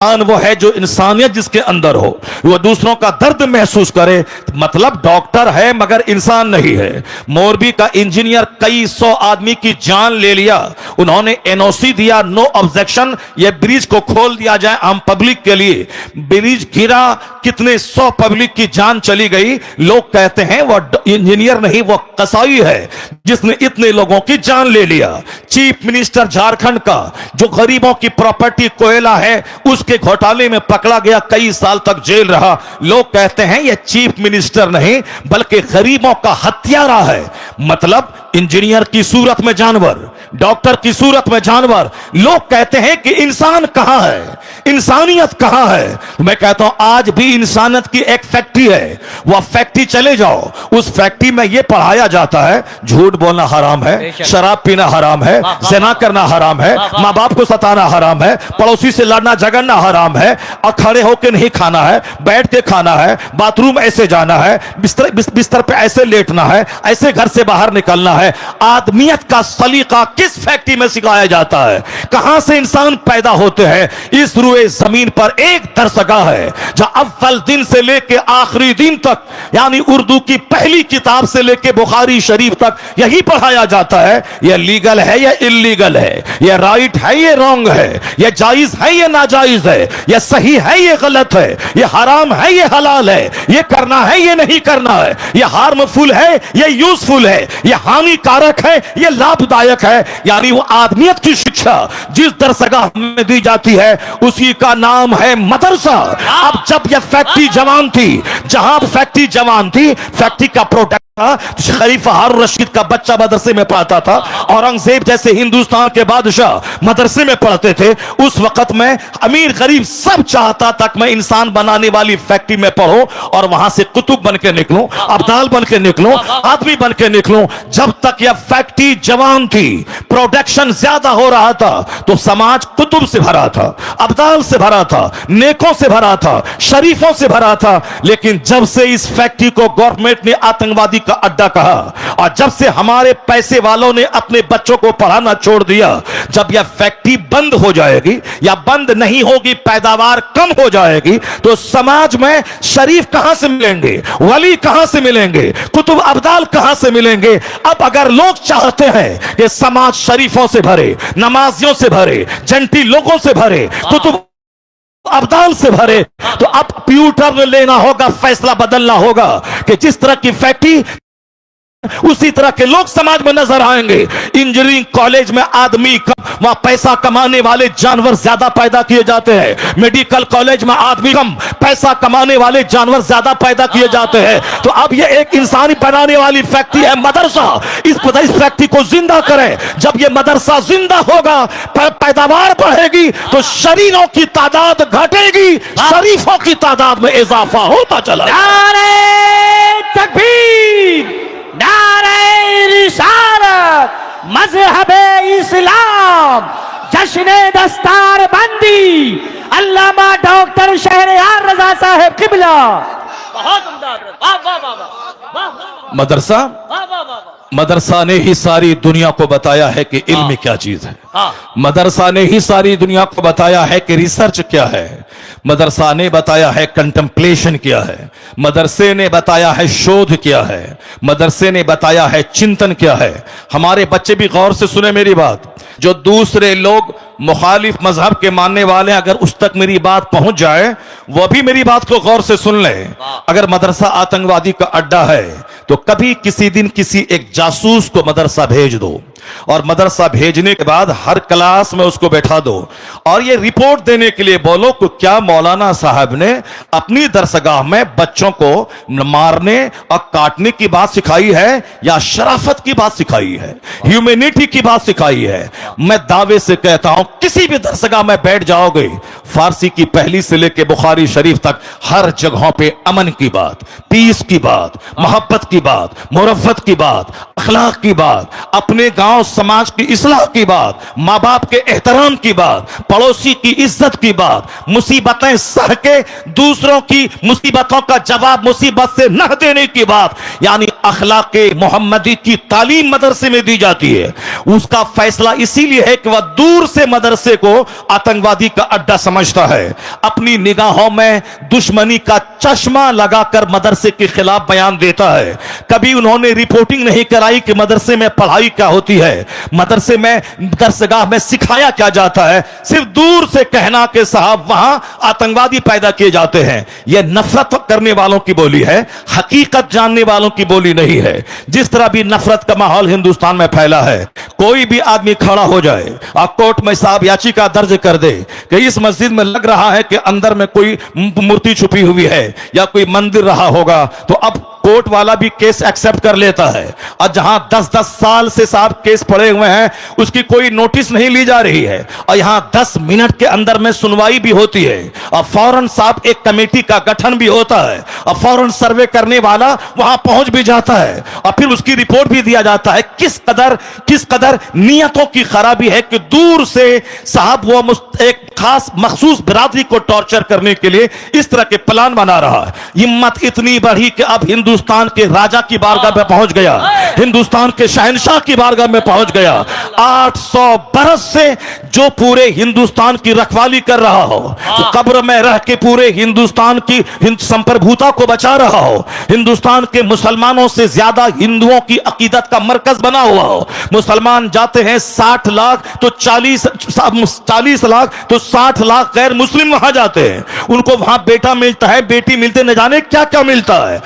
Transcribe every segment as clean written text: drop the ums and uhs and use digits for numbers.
वो है जो इंसानियत जिसके अंदर हो, वो दूसरों का दर्द महसूस करे। मतलब डॉक्टर है मगर इंसान नहीं है। मोरबी का इंजीनियर कई 100 आदमी की जान ले लिया, उन्होंने एनओसी दिया, नो ऑब्जेक्शन, ये ब्रिज को खोल दिया जाए आम पब्लिक के लिए। ब्रिज गिरा, कितने 100 पब्लिक की जान चली गई। लोग कहते हैं वो इंजीनियर नहीं, वो कसाई है जिसने इतने लोगों की जान ले लिया। चीफ मिनिस्टर झारखंड का जो गरीबों की प्रॉपर्टी कोयला है उसके घोटाले में पकड़ा गया, कई साल तक जेल रहा। लोग कहते हैं यह चीफ मिनिस्टर नहीं बल्कि गरीबों का हत्यारा है। मतलब इंजीनियर की सूरत में जानवर, डॉक्टर की सूरत में जानवर। लोग कहते हैं कि इंसान कहां है, इंसानियत कहां है। मैं कहता हूं आज भी इंसानियत की एक फैक्ट्री है, वह फैक्ट्री चले जाओ, उस फैक्ट्री में यह पढ़ाया जाता है झूठ बोलना हराम है, शराब पीना हराम है, ज़िना करना हराम है, मां बाप को सताना हराम है, पड़ोसी से लड़ना झगड़ना हराम है, और खड़े होकर नहीं खाना है, बैठ के खाना है, बाथरूम ऐसे जाना है, बिस्तर पे ऐसे लेटना है, ऐसे घर से बाहर निकलना है। आदमियत का सलीका किस फैक्ट्री में सिखाया जाता है? कहां से इंसान पैदा होते हैं? इस रुए जमीन पर एक दरसगाह है जहां अव्वल दिन से लेके आखिरी दिन तक, यानी उर्दू की पहली किताब से लेके बुखारी शरीफ तक यही पढ़ाया जाता है। यह लीगल है या इल्लीगल है, यह राइट है ये रॉन्ग है, यह जायज है ये नाजायज है, यह सही है ये गलत है, यह हराम है ये हलाल है, यह करना है ये नहीं करना है, यह हार्मफुल है यह यूजफुल है, यह हानिकारक है यह लाभदायक है। यानी वो आदमियत की शिक्षा जिस दरसगाह में दी जाती है उसी का नाम है मदरसा। अब जब यह फैक्ट्री जवान थी, जहां फैक्ट्री जवान थी, फैक्ट्री का प्रोडक्ट खलीफा हारून रशीद का बच्चा मदरसे में पढ़ता था, औरंगजेब जैसे हिंदुस्तान के बादशाह मदरसे में पढ़ते थे। उस वक्त में अमीर गरीब सब चाहता था मैं इंसान बनाने वाली फैक्ट्री में पढ़ूं और वहां से कुतुब बन के निकलूं, अब्दाल बन के निकलूं, आदमी बन के निकलूं। जब तक यह फैक्ट्री जवान थी, प्रोडक्शन ज्यादा हो रहा था, तो समाज कुतुब से भरा था, अब्दाल से भरा था, नेकों से भरा था, शरीफों से भरा था। लेकिन जब से इस फैक्ट्री को गवर्नमेंट ने आतंकवादी का अड्डा कहा और जब से हमारे पैसे वालों ने अपने बच्चों को पढ़ाना छोड़ दिया, जब यह फैक्ट्री बंद हो जाएगी या बंद नहीं होगी, पैदावार कम हो जाएगी, तो समाज में शरीफ कहां से मिलेंगे, वली कहां से मिलेंगे, कुतुब अब्दाल कहां से मिलेंगे। अब अगर लोग चाहते हैं कि समाज शरीफों से भरे, नमाजियों से भरे, जंटी लोगों से भरे, कुतुब अब्दाल से भरे, तो अब कंप्यूटर लेना होगा, फैसला बदलना होगा कि जिस तरह की फैक्ट्री उसी तरह के लोग समाज में नजर आएंगे। इंजीनियरिंग कॉलेज में आदमी कम, वहां पैसा कमाने वाले जानवर ज्यादा पैदा किए जाते हैं। मेडिकल कॉलेज में आदमी कम, पैसा कमाने वाले जानवर ज्यादा पैदा किए जाते हैं। तो अब ये एक इंसानी बनाने वाली फैक्ट्री है मदरसा। इस फैक्ट्री को जिंदा करें। जब ये मदरसा जिंदा होगा, पैदावार बढ़ेगी, तो शरीरों की तादाद घटेगी, शरीफों की तादाद में इजाफा होता चला। नारे तकबीर, नारे रिसालत, मज़हबे इस्लाम, जश्ने दस्तार बंदी, अल्लामा डॉक्टर शहरयार रजा साहब किबला। बहुत उम्दा, वाह वाह वाह वाह। मदरसा, मदरसा ने ही सारी दुनिया को बताया है कि इल्म क्या चीज है। मदरसा ने ही सारी दुनिया को बताया है कि रिसर्च क्या है। मदरसा ने बताया है कंटेम्पलेशन क्या है। मदरसे ने बताया है शोध क्या है। मदरसे ने बताया है चिंतन क्या है। हमारे बच्चे भी गौर से सुने मेरी बात। जो दूसरे लोग मुखालिफ मजहब के मानने वाले, अगर उस तक मेरी बात पहुंच जाए, वह भी मेरी बात को गौर से सुन ले। अगर मदरसा आतंकवादी का अड्डा है तो कभी किसी दिन किसी एक जासूस को मदरसा भेज दो, और मदरसा भेजने के बाद हर क्लास में उसको बैठा दो और ये रिपोर्ट देने के लिए बोलो कि क्या मौलाना साहब ने अपनी दरसगाह में बच्चों को मारने और काटने की बात सिखाई है या शराफत की बात सिखाई है, ह्यूमैनिटी की बात सिखाई है। मैं दावे से कहता हूं किसी भी दरसगाह में बैठ जाओगे, फारसी की पहली से लेकर बुखारी शरीफ तक हर जगहों पे अमन की बात, पीस की बात, मोहब्बत की बात, मुरफ़्फ़त की बात, अखलाक की बात, अपने गांव गांव समाज की इस्लाह की बात, माँ बाप के एहतराम की बात, पड़ोसी की इज्जत की बात, मुसीबतें सह के दूसरों की मुसीबतों का जवाब मुसीबत से न देने की बात, यानी अखलाके मोहम्मदी की तालीम मदरसे में दी जाती है। उसका फैसला इसीलिए है कि वह दूर से मदरसे को आतंकवादी का अड्डा समझता है। अपनी निगाहों में दुश्मनी का चश्मा लगाकर मदरसे के खिलाफ बयान देता है। कभी उन्होंने रिपोर्टिंग नहीं कराई कि मदरसे में पढ़ाई क्या होती है, मदरसे में दरसगाह में सिखाया क्या जाता है। सिर्फ दूर से कहना कि साहब वहां आतंकवादी पैदा किए जाते हैं। यह नफरत करने वालों की बोली है, हकीकत जानने वालों की बोली नहीं है। जिस तरह भी नफरत का माहौल हिंदुस्तान में फैला है, कोई भी आदमी खड़ा हो जाए और कोर्ट में साहब याचिका दर्ज कर दे कि इस मस्जिद में लग रहा है कि अंदर में कोई मूर्ति छुपी हुई है या कोई मंदिर रहा होगा, तो अब कोर्ट वाला भी केस एक्सेप्ट कर लेता है। और जहां 10-10 साल से साहब केस पड़े हुए हैं, उसकी कोई नोटिस नहीं ली जा रही है, और यहां 10 मिनट के अंदर में सुनवाई भी होती है, और फौरन साहब एक कमेटी का गठन भी होता है, और फौरन सर्वे करने वाला वहां पहुंच भी जाता है, और फिर उसकी रिपोर्ट भी दिया जाता है। किस कदर नियतों की खराबी है कि दूर से साहब वो एक खास मखसूस बिरादरी को टॉर्चर करने के लिए इस तरह के प्लान बना रहा है। हिम्मत इतनी बढ़ी कि अब हिंदुस्तान के राजा की बारगाह में पहुंच गया, हिंदुस्तान के शहंशाह की बारगाह में पहुंच गया। 800 बरस से जो पूरे हिंदुस्तान की रखवाली कर रहा हो, जो कब्र में रह के पूरे हिंदुस्तान की संप्रभुता को बचा रहा हो, हिंदुस्तान के मुसलमानों से ज्यादा हिंदुओं की अकीदत का मरकज बना हुआ हो। मुसलमान जाते हैं 60 लाख तो 40 लाख तो 60 लाख गैर मुस्लिम वहां जाते हैं। उनको वहां बेटा मिलता है, बेटी मिलते, न जाने क्या क्या मिलता है।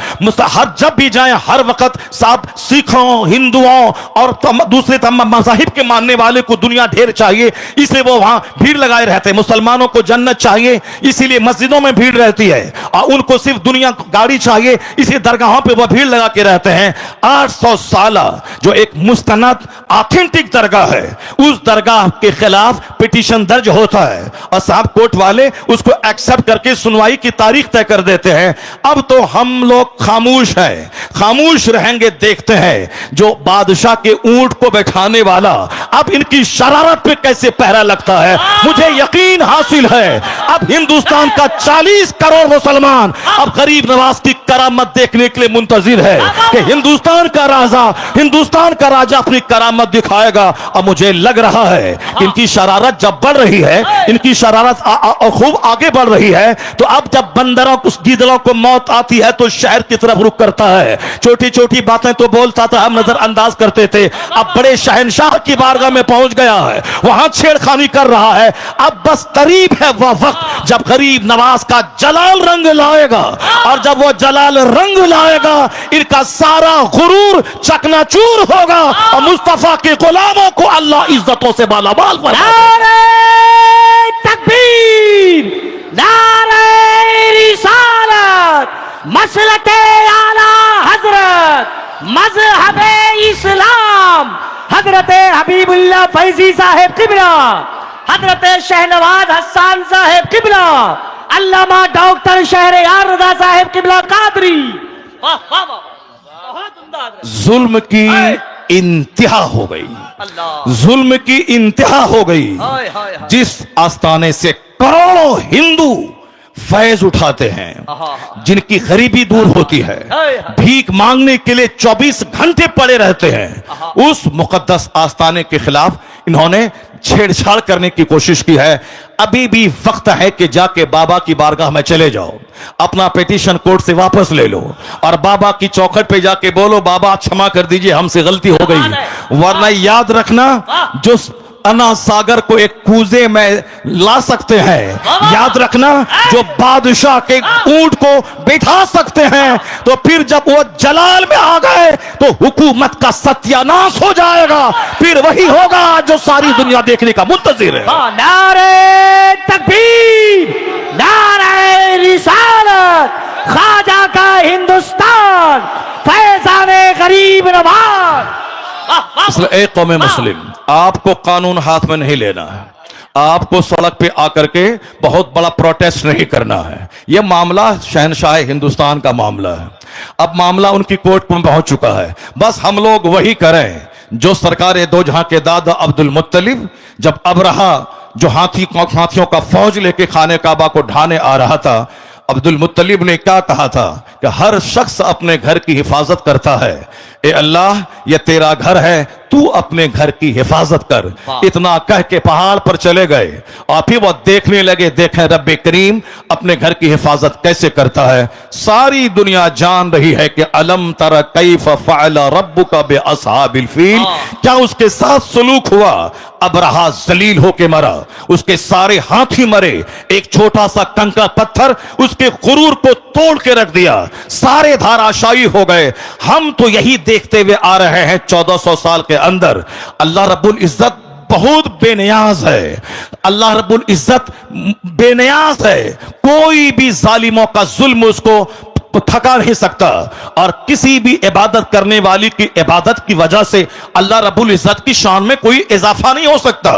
हर जब भी जाएं हर वक्त साहब सिखों, हिंदुओं और दूसरे तमाम मज़ाहिब के मानने वाले को दुनिया ढेर चाहिए, इसलिए वो वहां भीड़ लगाए रहते हैं। मुसलमानों को जन्नत चाहिए, इसीलिए मस्जिदों में भीड़ रहती है, और उनको सिर्फ दुनिया गाड़ी चाहिए, इसी दरगाहों पे वो भीड़ लगा के रहते हैं। 800 साल जो एक मुस्तनद ऑथेंटिक दरगाह है, उस दरगाह के खिलाफ पिटीशन दर्ज होता है, और साहब कोर्ट वाले उसको एक्सेप्ट करके सुनवाई की तारीख तय कर देते हैं। अब तो हम लोग खामोश हैं, खामोश रहेंगे, देखते हैं जो बादशाह के ऊंट को बैठाने वाला अब इनकी शरारत पे कैसे पहरा लगता है। मुझे यकीन हासिल है अब हिंदुस्तान का 40 करोड़ मुसलमान अब गरीब नवाज की करामत देखने के लिए मुंतजिर है कि हिंदुस्तान का राजा अपनी करामत दिखाएगा। और मुझे लग रहा है कि इनकी शरारत जब बढ़ रही है, इनकी शरारत खूब आगे बढ़ रही है, तो अब जब बंदरों को, गीदड़ों को मौत आती है तो शहर की तरफ रुख करता है। छोटी छोटी बातें तो बोलता था, हम नजरअंदाज करते थे, अब बड़े शहंशाह की बारगाह में पहुंच गया है, वहां छेड़खानी कर रहा है। अब बस करीब है वह वक्त जब गरीब नवाज का जलाल रंग लाएगा, और जब वो जलाल रंग लाएगा इनका सारा गुरूर चकनाचूर होगा, और मुस्तफा के गुलामों को अल्लाह इज्जतों से मालामाल बनाएगा। नारे तकबीर, नारे रिसालत, मसलके आला हजरत, मजहबे इस्लाम, हजरत हबीबुल्लाह फैजी साहेब किबला, हजरत शहनवाज हसन साहेब किबला, अल्लामा डॉक्टर शहरयार रजा साहेब किबला कादरी। वाह वाह वाह, बहुत उम्दा। जुल्म की इंतहा हो गई, जुल्म की इंतहा हो गई। जिस आस्थाने से करोड़ों हिंदू फैज उठाते हैं, जिनकी गरीबी दूर होती है, भीख मांगने के लिए 24 घंटे पड़े रहते हैं, उस मुकद्दस आस्थाने के खिलाफ इन्होंने छेड़छाड़ करने की कोशिश की है। अभी भी वक्त है कि जाके बाबा की बारगाह में चले जाओ, अपना पिटीशन कोर्ट से वापस ले लो, और बाबा की चौखट पे जाके बोलो, बाबा क्षमा कर दीजिए, हमसे गलती हो गई। वरना याद रखना, जो अना सागर को एक कूजे में ला सकते हैं, याद रखना, जो बादशाह के ऊंट को बैठा सकते हैं, तो फिर जब वो जलाल में आ गए तो हुकूमत का सत्यानाश हो जाएगा। फिर वही होगा जो सारी दुनिया देखने का मुंतजिर है। नारे तकबीर, नारे रिसालत, ख्वाजा का हिंदुस्तान, फैजाने गरीब नवाज। इसलिए एक कौम मुस्लिम, आपको कानून हाथ में नहीं लेना है, आपको सड़क पे आकर के बहुत बड़ा प्रोटेस्ट नहीं करना है। यह मामला शहनशाह हिंदुस्तान का मामला है, अब मामला उनकी कोर्ट में पहुंच चुका है। बस हम लोग वही करें जो सरकार दो जहां के दादा अब्दुल मुत्तलिब जब अबरहा जो हाथियों का फौज लेके खाने काबा को ढाने आ रहा था, अब्दुल मुत्तलिब ने क्या कहा था कि हर शख्स अपने घर की हिफाजत करता है, ए अल्लाह ये तेरा घर है, तू अपने घर की हिफाजत कर। इतना कह के पहाड़ पर चले गए और फिर वो देखने लगे, देखें रब्बे करीम अपने घर की हिफाजत कैसे करता है। सारी दुनिया जान रही है कि अलम तरा कैफ फअल रब्बुका बिअसहाबिल फील, क्या उसके साथ सलूक हुआ। अबरहा जलील होके मरा, उसके सारे हाथी मरे, एक छोटा सा कंकड़ पत्थर उसके गुरूर को तोड़ के रख दिया, सारे धाराशायी हो गए। हम तो यही देखते हुए आ रहे हैं 1400 साल के अंदर। अल्लाह रब्बुल इज्जत बहुत बेनियाज है, अल्लाह रब्बुल इज्जत बेनियाज है, कोई भी जालिमों का जुल्म उसको थका नहीं सकता। और किसी भी इबादत करने वाली की इबादत की वजह से अल्लाह रब्बुल इज्जत की शान में कोई इजाफा नहीं हो सकता।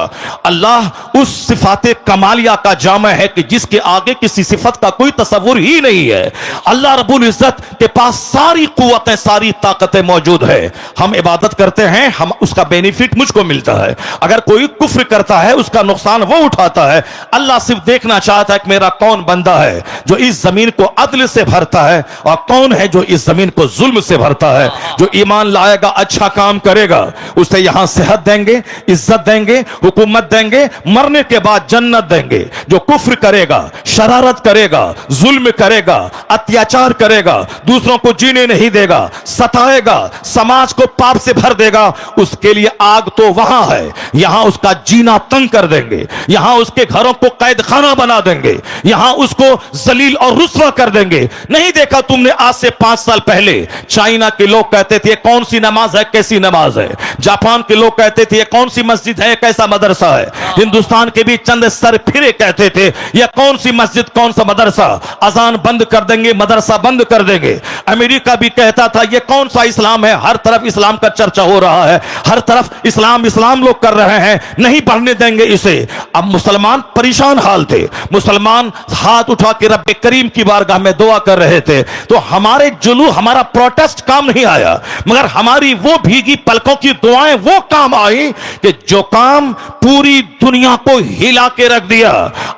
अल्लाह उस सिफाते कमालिया का जामा है कि जिसके आगे किसी सिफत का कोई तस्वुर ही नहीं है। अल्लाह रब्बुल इज्जत के पास सारी कुव्वतें, सारी ताकतें मौजूद है। हम इबादत करते हैं, हम उसका बेनिफिट मुझको मिलता है। अगर कोई कुफ्र करता है उसका नुकसान वो उठाता है। अल्लाह सिर्फ देखना चाहता है कि मेरा कौन बंदा है जो इस जमीन को अदल से भरता है और कौन है जो इस जमीन को जुल्म से भरता है। जो ईमान लाएगा, अच्छा काम करेगा, उसे यहां सेहत देंगे, इज्जत देंगे, हुकूमत देंगे, मरने के बाद जन्नत देंगे। जो कुफ्र करेगा, शरारत करेगा, जुल्म करेगा, अत्याचार करेगा, दूसरों को जीने नहीं देगा, सताएगा, समाज को पाप से भर देगा, उसके लिए आग तो वहां है, यहां उसका जीना तंग कर देंगे, यहां उसके घरों को कैद खाना बना देंगे, यहां उसको जलील और रुस्वा कर देंगे। नहीं देखा तुमने आज से 5 साल पहले चाइना के लोग कहते थे कौन सी नमाज है, कैसी नमाज है। जापान के लोग कहते थे कौन सी मस्जिद है, कैसा मदरसा है। हिंदुस्तान के भी चंद सर फिरे कहते थे यह कौन सी मस्जिद, कौन सा मदरसा, अजान बंद कर देंगे, मदरसा बंद कर देंगे। अमेरिका भी कहता था यह कौन सा इस्लाम है, हर तरफ इस्लाम का चर्चा हो रहा है, हर तरफ इस्लाम इस्लाम लोग कर रहे हैं, नहीं बढ़ने देंगे इसे। अब मुसलमान परेशान हाल थे, मुसलमान हाथ उठा के रब्बे करीम की बारगाह में दुआ कर रहे थे। तो हमारे जुलूस, हमारा प्रोटेस्ट काम नहीं आया, मगर हमारी वो भीगी पलकों की दुआएं वो काम आई कि जो काम पूरी दुनिया को हिला के रख दिया।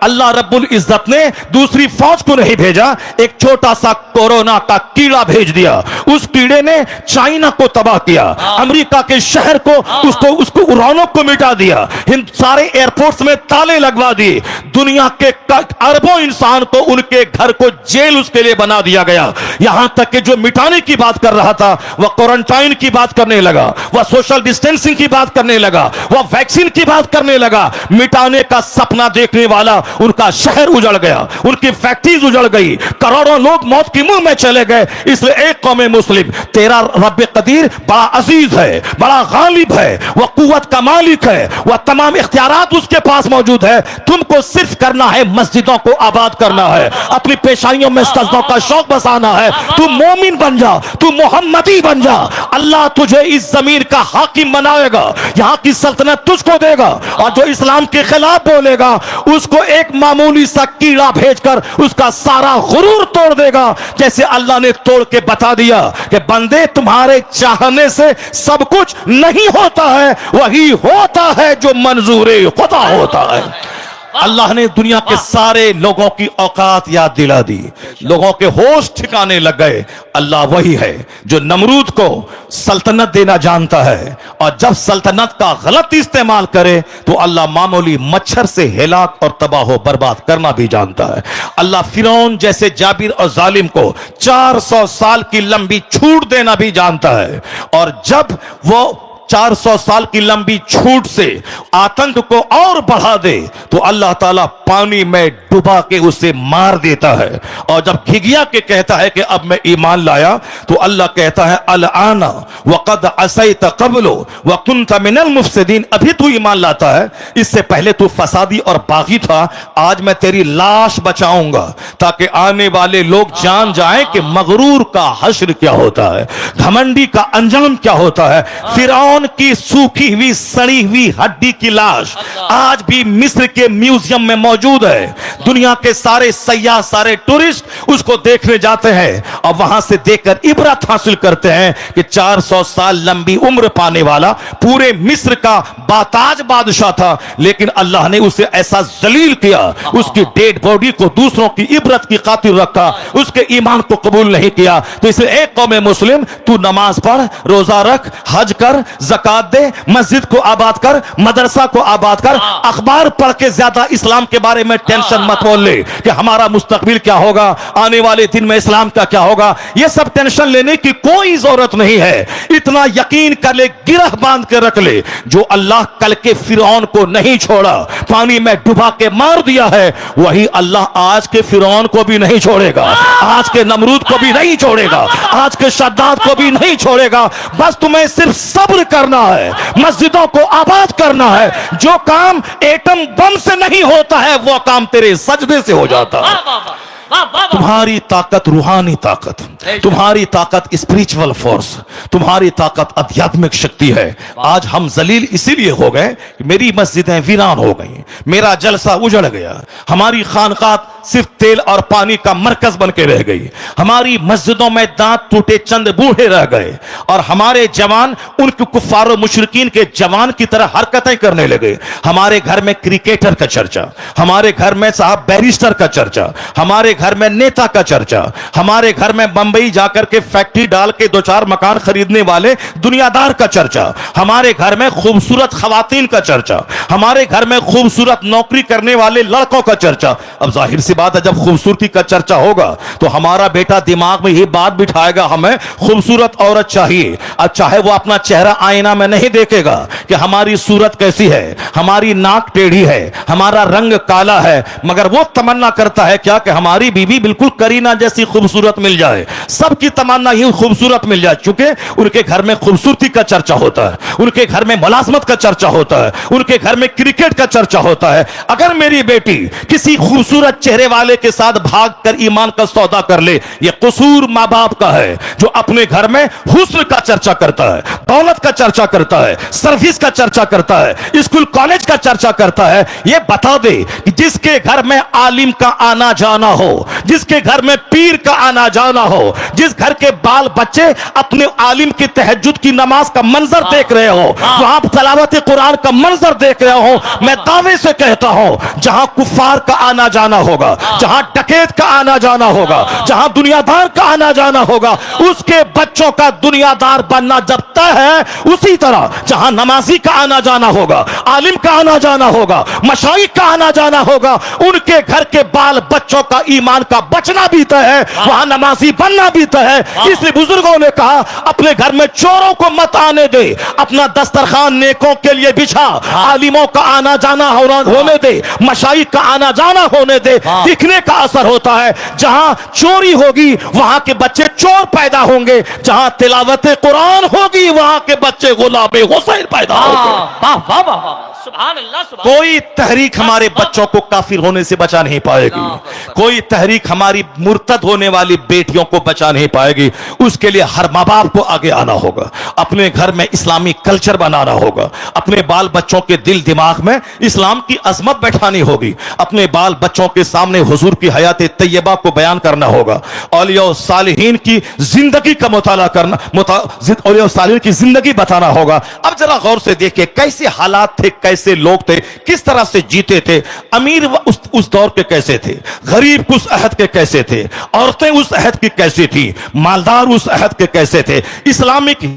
अल्लाह रब्बुल इज्जत ने दूसरी फौज को नहीं भेजा, एक छोटा सा कोरोना का कीड़ा भेज दिया। उस कीड़े ने चाइना को तबाह किया, अमेरिका के शहर को, उसको उड़ानों को मिटा दिया, सारे एयरपोर्ट्स में ताले लगवा दिए, दुनिया के अरबों इंसान को उनके घर को जेल उसके लिए बना दिया गया। यहां तक कि जो मिटाने की बात कर रहा था वह क्वारंटाइन की बात करने लगा, वह सोशल डिस्टेंसिंग की बात करने लगा, वह वैक्सीन की बात करने लगा। मिटाने का सपना देखने वाला उनका शहर उजड़ गया, उनकी फैक्ट्रीज उजड़ गई, करोड़ों लोग मौत की मुंह में चले गए। इसलिए एक कौम मुस्लिम, तेरा रब्बे कदीर बड़ा अजीज है, बड़ा गालिब है, वह कुव्वत का मालिक है, वह तमाम इख्तियारात उसके पास मौजूद है। तुमको सिर्फ करना है मस्जिदों को आबाद करना है, अपनी पेशानियों में सजदों का शौक बसाना है। तू मोमिन बन जा, तू मोहम्मदी बन जा, अल्लाह तुझे इस जमीन का हाकिम बनाएगा, यहां की सल्तनत तुझको देगा। और जो इस्लाम के खिलाफ बोलेगा उसको एक मामूली सा कीड़ा भेजकर उसका सारा गुरूर तोड़ देगा। जैसे अल्लाह ने तोड़ के बता दिया कि बंदे तुम्हारे चाहने से सब कुछ नहीं होता है, वही होता है जो मंजूरे खुदा होता है। अल्लाह ने दुनिया के सारे लोगों की औकात याद दिला दी, लोगों के होश ठिकाने लग गए। अल्लाह वही है जो नमरूद को सल्तनत देना जानता है, और जब सल्तनत का गलत इस्तेमाल करे तो अल्लाह मामूली मच्छर से हिलाक और तबाह बर्बाद करना भी जानता है। अल्लाह फिरौन जैसे जाबिर और जालिम को 400 साल की लंबी छूट देना भी जानता है, और जब वो 400 साल की लंबी छूट से आतंक को और बढ़ा दे तो अल्लाह ताला पानी में डुबा के उसे मार देता है। और जब घिघिया के कहता है कि अब मैं ईमान लाया, तो अल्लाह कहता है अल आना वक़द असैत क़ब्लु व कुन्त मिनल मुफ़्सिदीन, अभी तू ईमान लाता है, इससे पहले तू फसादी और बागी था। आज मैं तेरी लाश बचाऊंगा ताकि आने वाले लोग जान जाएं कि मगरूर का हश्र क्या होता है, घमंडी का अंजाम क्या होता है। फिरौन फिरौन की सूखी हुई सड़ी हुई हड्डी की लाश आज भी मिस्र के म्यूजियम में मौजूद है। दुनिया के सारे सयाह, सारे टूरिस्ट उसको देखने जाते हैं और वहां से देखकर इबरत हासिल करते हैं कि 400 साल लंबी उम्र पाने वाला पूरे मिस्र का बाताज बादशाह था, लेकिन अल्लाह ने उसे ऐसा जलील किया, उसकी डेड बॉडी को दूसरों की इबरत की खातिर रखा, उसके ईमान को कबूल नहीं किया। तो इसलिए एक कौम मुस्लिम, तू नमाज पढ़, रोजा रख, हज कर, ज़कात दे, मस्जिद को आबाद कर, मदरसा को आबाद कर, अखबार पढ़ के ज्यादा इस्लाम के बारे में टेंशन मत मोल ले कि हमारा मुस्तकबिल क्या होगा, आने वाले दिन में इस्लाम का क्या होगा। यह सब टेंशन लेने की कोई जरूरत नहीं है। इतना यकीन कर ले, गिरह बांध के रख ले, जो अल्लाह कल के फिरौन को नहीं छोड़ा, पानी में डुबा के मार दिया है, वही अल्लाह आज के फिरौन को भी नहीं छोड़ेगा, आज के नमरूद को भी नहीं छोड़ेगा, आज के शद्दाद को भी नहीं छोड़ेगा। बस तुम्हें सिर्फ सब्र करना है, मस्जिदों को आबाद करना है। जो काम एटम बम से नहीं होता है, वो काम तेरे सजदे से हो जाता है। तुम्हारी ताकत रूहानी ताकत, तुम्हारी ताकत स्पिरिचुअल फोर्स, तुम्हारी ताकत आध्यात्मिक शक्ति है। आज हम जलील इसीलिए हो गए कि मेरी मस्जिदें वीरान हो गई, मेरा जलसा उजड़ गया, हमारी खानकाह सिर्फ तेल और पानी का मरकज बन के रह गई, हमारी मस्जिदों में दांत टूटे चंद बूढ़े रह गए, और हमारे जवान उनके कुफ्फार मुशरिकीन के जवान की तरह हरकतें करने लगे। हमारे घर में क्रिकेटर का चर्चा, हमारे घर में साहब बैरिस्टर का चर्चा, हमारे घर में नेता का चर्चा, हमारे घर में बंबई जाकर के फैक्ट्री डाल के 2-4 मकान खरीदने वाले दुनियादार का चर्चा, हमारे घर में खूबसूरत खवातीन का चर्चा, हमारे घर में खूबसूरत नौकरी करने वाले लड़कों का चर्चा। अब जाहिर सी बात है, जब खूबसूरती का चर्चा होगा तो हमारा बेटा दिमाग में ये बात बिठाएगा, हमें खूबसूरत औरत चाहिए। अब चाहे वो अपना चेहरा आईना में नहीं देखेगा कि हमारी सूरत कैसी है, हमारी नाक टेढ़ी है, हमारा रंग काला है, मगर वो तमन्ना करता है क्या कि हमारी बीवी बिल्कुल करीना जैसी खूबसूरत मिल जाए। सबकी तमन्ना ही खूबसूरत मिल जाए, क्योंकि उनके घर में खूबसूरती का चर्चा होता है, उनके घर में मुलाजमत का चर्चा होता है, उनके घर में क्रिकेट का चर्चा होता है। अगर मेरी बेटी किसी खूबसूरत चेहरे वाले के साथ भागकर ईमान का सौदा कर ले, यह कसूर मां बाप का है, जो अपने घर में हुस्न का चर्चा करता है, दौलत का चर्चा करता है, सर्विस का चर्चा करता है, स्कूल कॉलेज का चर्चा करता है। यह बता दे कि जिसके घर में आलिम का आना जाना हो, जिसके घर में पीर का आना जाना हो, जिस घर के बाल बच्चे अपने आलिम की तहज्जुद की नमाज का मंजर देख रहे हो, वहां तलावत कुरान का मंजर देख रहे हो, मैं दावे से कहता हूं जहां कुफ्फार का आना जाना होगा, जहां डकैत का आना जाना होगा, जहां दुनियादार का आना जाना होगा, उसके बच्चों का दुनियादार बनना जब तय है, उसी तरह जहां नमाजी का आना जाना होगा, आलिम का आना जाना होगा, मशाइख का आना जाना होगा, उनके घर के बाल बच्चों का ईमान का बचना भी तय है, वहां नमाजी बनना भी तय है। इसलिए बुजुर्गों ने कहा, अपने घर में चोरों को मत आने दे, अपना दस्तरखान नेकों के लिए बिछा, आलिमों का आना जाना होने दे, मशाइख का आना जाना होने दे। दिखने का असर होता है, जहां चोरी होगी वहां के बच्चे चोर पैदा होंगे, जहां तिलावत कुरान होगी वहां के बच्चे गुलाबे हुसैन पैदा होंगे। कोई तहरीक हमारे बच्चों को काफिर होने से बचा नहीं पाएगी, कोई तहरीक हमारी मुर्तद होने वाली बेटियों को बचा नहीं पाएगी। उसके लिए हर माँ बाप को आगे आना होगा, अपने घर में इस्लामी कल्चर बनाना होगा, अपने बाल बच्चों के दिल दिमाग में इस्लाम की अजमत बैठानी होगी, अपने बाल बच्चों के सामने हुजूर की हयात तैयबा को बयान करना होगा, औलिया और सालिहीन की जिंदगी का मुताला करना, औलिया और सालिहीन की जिंदगी बताना होगा। अब जरा गौर से देखिए कैसे हालात थे, कैसे लोग थे, किस तरह से जीते थे। अमीर उस दौर के कैसे थे, गरीब उस अहद के कैसे थे, औरतें उस अहद की कैसी थी, मालदार उस अहद के कैसे थे। इस्लामिक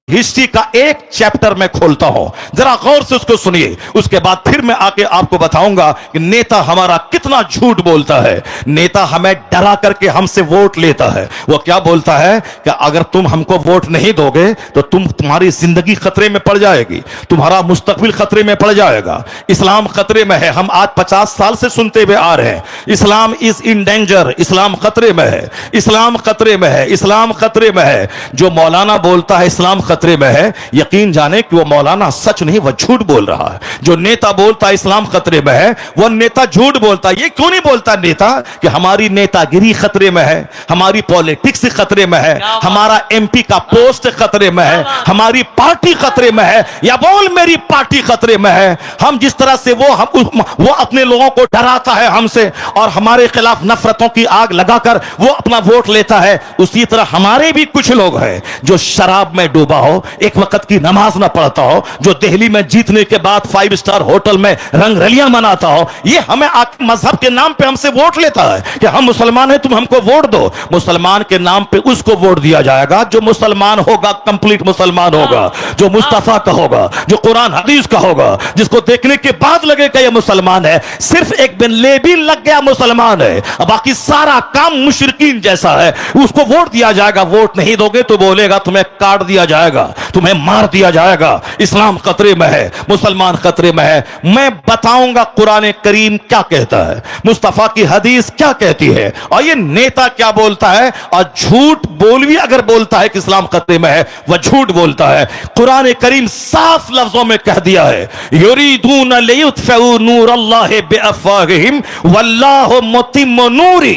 हिस्ट्री का एक चैप्टर में खोलता हूं, जरा गौर से उसको सुनिए, उसके बाद फिर मैं आके आपको बताऊंगा कि नेता हमारा कितना झूठ बोलता है। नेता हमें डरा करके हमसे वोट लेता है। वो क्या बोलता है कि अगर तुम हमको वोट नहीं दोगे तो तुम्हारी जिंदगी खतरे में पड़ जाएगी, तुम्हारा मुस्तकबिल खतरे में पड़ जाएगा, इस्लाम खतरे में है। हम आज 50 साल से सुनते हुए आ रहे हैं, इस्लाम इज इन डेंजर, इस्लाम खतरे में है, इस्लाम खतरे में है, इस्लाम खतरे में है। जो मौलाना बोलता है इस्लाम खतरे में है, यकीन जाने कि वो मौलाना सच नहीं, वह झूठ बोल रहा है। जो नेता बोलता है इस्लाम खतरे में है, वह नेता झूठ बोलता है। ये क्यों नहीं बोलता नेता कि हमारी नेतागिरी खतरे में है, हमारी पॉलिटिक्स खतरे में है, हमारा एमपी का पोस्ट खतरे में है, हमारी पार्टी खतरे में है, या बोल मेरी पार्टी खतरे में है। हम जिस तरह से वो अपने लोगों को डराता है हमसे और हमारे खिलाफ नफरतों की आग लगाकर वो अपना वोट लेता है, उसी तरह हमारे भी कुछ लोग हैं जो शराब में डूबा हो, एक वक्त की नमाज ना पढ़ता हो, जो दिल्ली में जीतने के बाद 5 स्टार होटल में रंगरलियां मनाता हो, ये हमें मजहब के नाम पे हमसे वोट लेता है कि हम मुसलमान हैं, तुम हमको वोट दो। मुसलमान के नाम पे उसको वोट दिया जाएगा जो मुसलमान होगा, कंप्लीट मुसलमान होगा, जो मुस्तफा का होगा, जो कुरान हदीस का होगा, जिसको देखने के बाद लगेगा ये मुसलमान है। सिर्फ एक बिन लेबिन लग गया मुसलमान है, बाकी सारा काम मुशरिकीन जैसा है, उसको वोट दिया जाएगा। वोट नहीं दोगे तो बोलेगा तुम्हें काट दिया जाएगा, तुम्हें मार दिया जाएगा, इस्लाम खतरे में है, मुसलमान खतरे में है। मैं बताऊंगा कुरान करीम क्या कहता है, मुस्तफा की हदीस क्या कहती है, और ये नेता क्या बोलता है। और झूठ बोल भी अगर बोलता है कि इस्लाम खतरे में है, वह झूठ बोलता है। कुरान करीम साफ लफ्जों में कह दिया है, युरीदून लियुत्फिउ नूरल्लाहि बिअफ़वाहिहिम वल्लाहु मुतिम्मु नूरी।